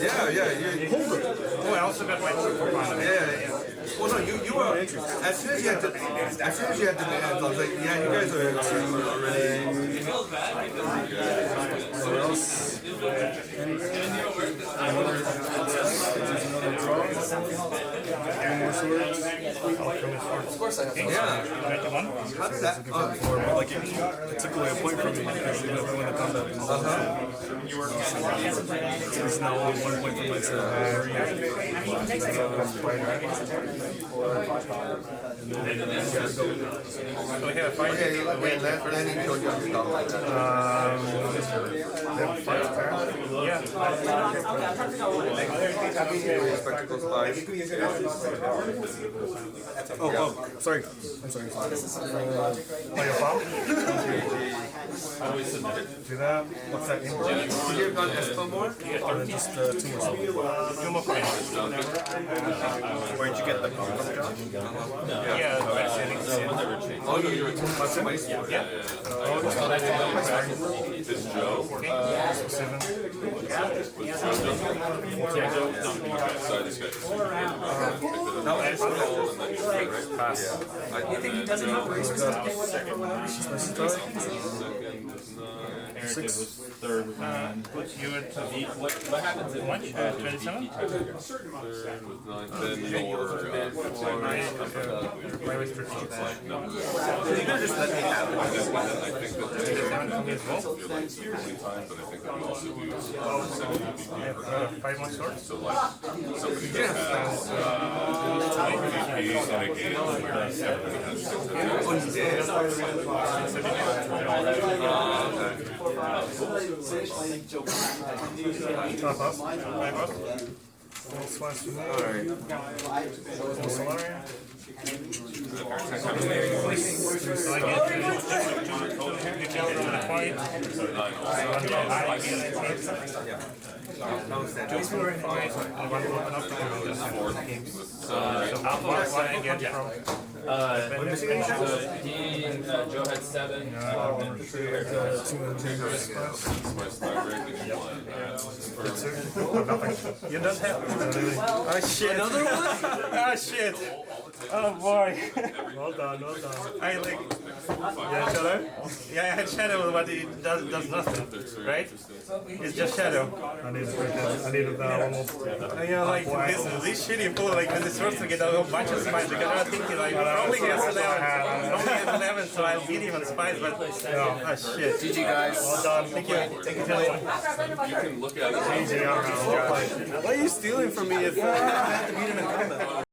Yeah. Hold it. Oh, I also got my chip for fun. Yeah. Well, no, you were. As soon as you had demands, I was like, yeah, you guys are already. What else? Another draw. 3 more swords. Of course I have. Yeah. How did that? Like it took away a point from me because it never went to combat. So it's now only 1 point from Okay, wait, let me show you how to stop like that. Spectacle spice. Oh, sorry. I'm sorry. Oh, your palm? Do that. What's that? Could you have gone Espo more? Just 2 more. 2 more coins. Where'd you get the palm from, John? Yeah, Oh, you were too much spice? Yeah. This Joe. Seven. Sorry, this guy. That was Pass. You think he doesn't have race Six. Third with 9. Put you at What happens if 27? Third with 9, then your My restriction. You could just let me have it. I think that you're time, but I think that we also do 5 more swords. so like somebody that has PvP in a game where everybody has 6 Top up. 5 up. Slice from there. Solarium. So I get you can get to the fight. Two more fights, and 1 more up to the So what I get from Joe had 7. You don't have. Oh shit! Another one? Oh shit! Oh boy! Well done. I like. Yeah, Shadow. Yeah, I had Shadow, but it does nothing, right? It's just Shadow. I need one more. And you're like this shitty fool, like when this supposed to get a whole bunch of spice because I was thinking like probably gets 11, so I'll beat him on spice, but no, oh shit. GG guys. Well done. Thank you. You can look at it. Why are you stealing from me if I have to beat him in combat?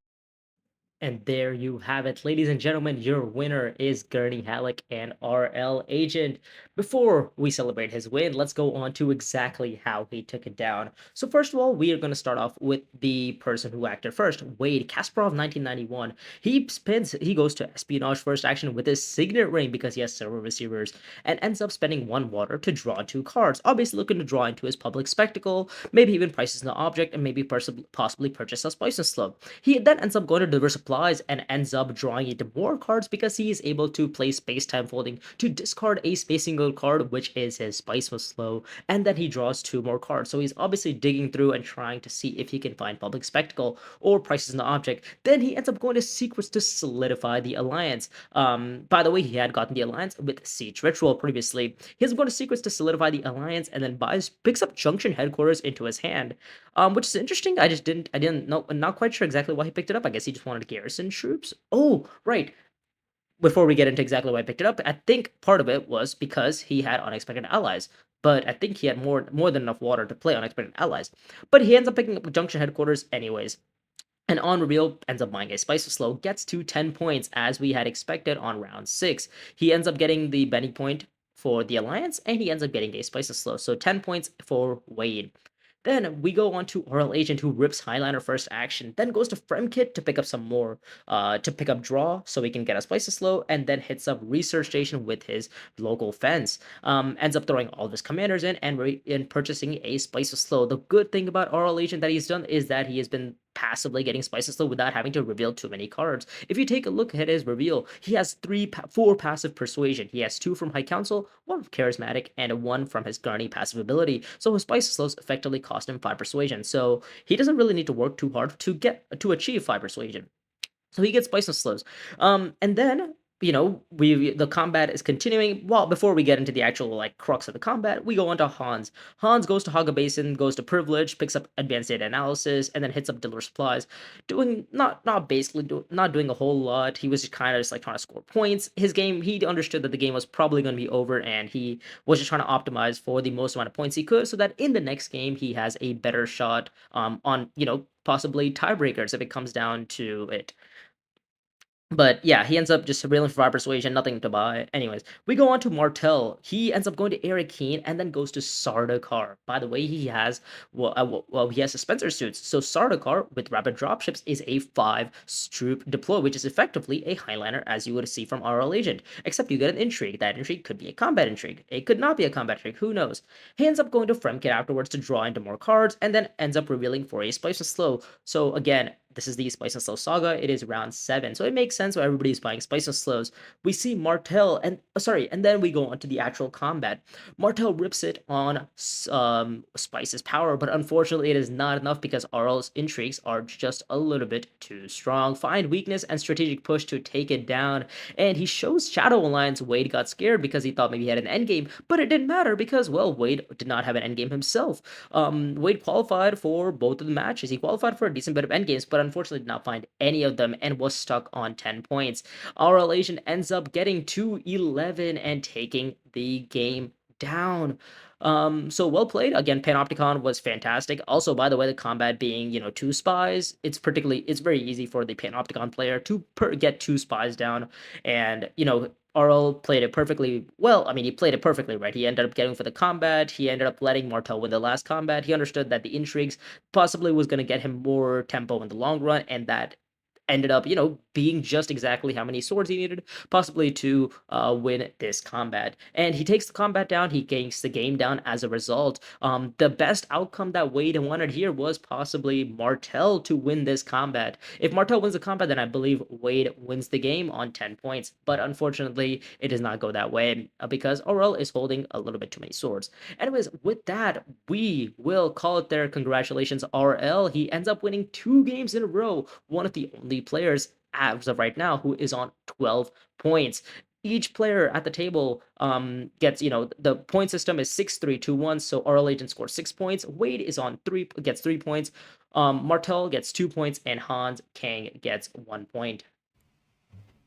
And there you have it, ladies and gentlemen. Your winner is Gurney Halleck and RLAgent. Before we celebrate his win, let's go on to exactly how he took it down. So first of all, we are going to start off with the person who acted first, Wade Kasparov, 1991. He goes to espionage first action with his signet ring because he has several receivers, and ends up spending 1 water to draw 2 cards. Obviously looking to draw into his public spectacle, maybe even prices the object, and maybe possibly purchase a Spice Club. He then ends up going to the supplies and ends up drawing into more cards because he is able to play space-time folding to discard a space single card, which is his Spice was slow, and then he draws 2 more cards. So he's obviously digging through and trying to see if he can find Public Spectacle or Prices in the Object. Then he ends up going to Secrets to solidify the alliance. By the way, he had gotten the alliance with Siege Ritual previously. He ends up going to Secrets to solidify the alliance and then picks up Junction Headquarters into his hand, which is interesting. I didn't know, not quite sure exactly why he picked it up. I guess he just wanted garrison troops. Oh, right. Before we get into exactly why I picked it up, I think part of it was because he had unexpected allies. But I think he had more than enough water to play unexpected allies. But he ends up picking up Junction Headquarters anyways. And on reveal, ends up buying a Spice of Slow, gets to 10 points as we had expected on round 6. He ends up getting the Benny point for the Alliance, and he ends up getting a Spice of Slow. So 10 points for Wade. Then we go on to RLAgent, who rips Highliner first action, then goes to Fremkit to pick up some more, to pick up Draw, so he can get a Spice of Slow, and then hits up Research Station with his local fence. Ends up throwing all of his commanders in and purchasing a Spice of Slow. The good thing about RLAgent that he's done is that he has been passively getting Spice of Slow without having to reveal too many cards. If you take a look at his reveal, he has 4 passive Persuasion. He has 2 from High Council, 1 from Charismatic, and 1 from his Garni passive ability. So his Spice of Slows effectively cost him 5 Persuasion. So he doesn't really need to work too hard to achieve 5 Persuasion. So he gets Spice of Slows. And then, you know, the combat is continuing. Well, before we get into the actual like crux of the combat, we go on to Hans. Hans goes to Haga Basin, goes to Privilege, picks up Advanced Data Analysis, and then hits up Deliver Supplies, doing not doing a whole lot. He was just kind of just like trying to score points. His game, he understood that the game was probably going to be over, and he was just trying to optimize for the most amount of points he could, so that in the next game he has a better shot on, you know, possibly tiebreakers if it comes down to it. But yeah, he ends up just reeling for 5 Persuasion, nothing to buy. Anyways, we go on to Martel. He ends up going to Eric Keen and then goes to Sardaukar. By the way, he has he has Dispenser suits. So Sardaukar with rapid dropships is a 5 Stroop deploy, which is effectively a Highliner, as you would see from RLAgent. Except you get an intrigue. That intrigue could be a combat intrigue. It could not be a combat intrigue. Who knows? He ends up going to Fremkit afterwards to draw into more cards, and then ends up revealing for a Spice of Slow. So again, this is the Spice and Slow saga. It is round 7, so it makes sense why everybody's buying Spice and Slows. We see Martel, and then we go on to the actual combat. Martel rips it on Spice's power, but unfortunately it is not enough because RL's intrigues are just a little bit too strong. Find weakness and strategic push to take it down, and he shows Shadow Alliance. Wade got scared because he thought maybe he had an endgame, but it didn't matter because, well, Wade did not have an endgame himself. Wade qualified for both of the matches. He qualified for a decent bit of endgames, but unfortunately did not find any of them and was stuck on 10 points. RLAgent ends up getting to 11 and taking the game down. So well played. Again, Panopticon was fantastic. Also, by the way, the combat being, you know, 2 spies, it's very easy for the Panopticon player to get 2 spies down, and, you know, RL played it perfectly well. I mean, he played it perfectly, right? He ended up getting for the combat. He ended up letting Martel win the last combat. He understood that the intrigues possibly was going to get him more tempo in the long run, and that ended up, you know, being just exactly how many swords he needed, possibly to win this combat. And he takes the combat down, he takes the game down as a result. The best outcome that Wade wanted here was possibly Martel to win this combat. If Martel wins the combat, then I believe Wade wins the game on 10 points. But unfortunately, it does not go that way because RL is holding a little bit too many swords. Anyways, with that, we will call it there. Congratulations, RL. He ends up winning 2 games in a row, one of the only players as of right now who is on 12 points. Each player at the table gets, you know, the point system is 6-3-2-1, so RLAgent scores 6 points. Wade is on gets 3 points. Martel gets 2 points, and HansKang gets 1 point.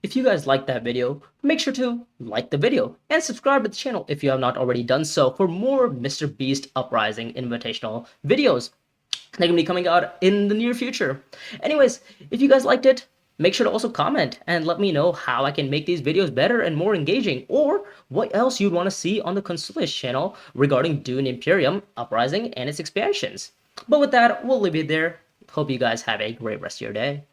If you guys liked that video, make sure to like the video and subscribe to the channel if you have not already done so for more MrBeast Uprising Invitational videos. They're going to be coming out in the near future. Anyways, if you guys liked it, make sure to also comment and let me know how I can make these videos better and more engaging, or what else you'd want to see on the Consolist channel regarding Dune Imperium, Uprising, and its expansions. But with that, we'll leave it there. Hope you guys have a great rest of your day.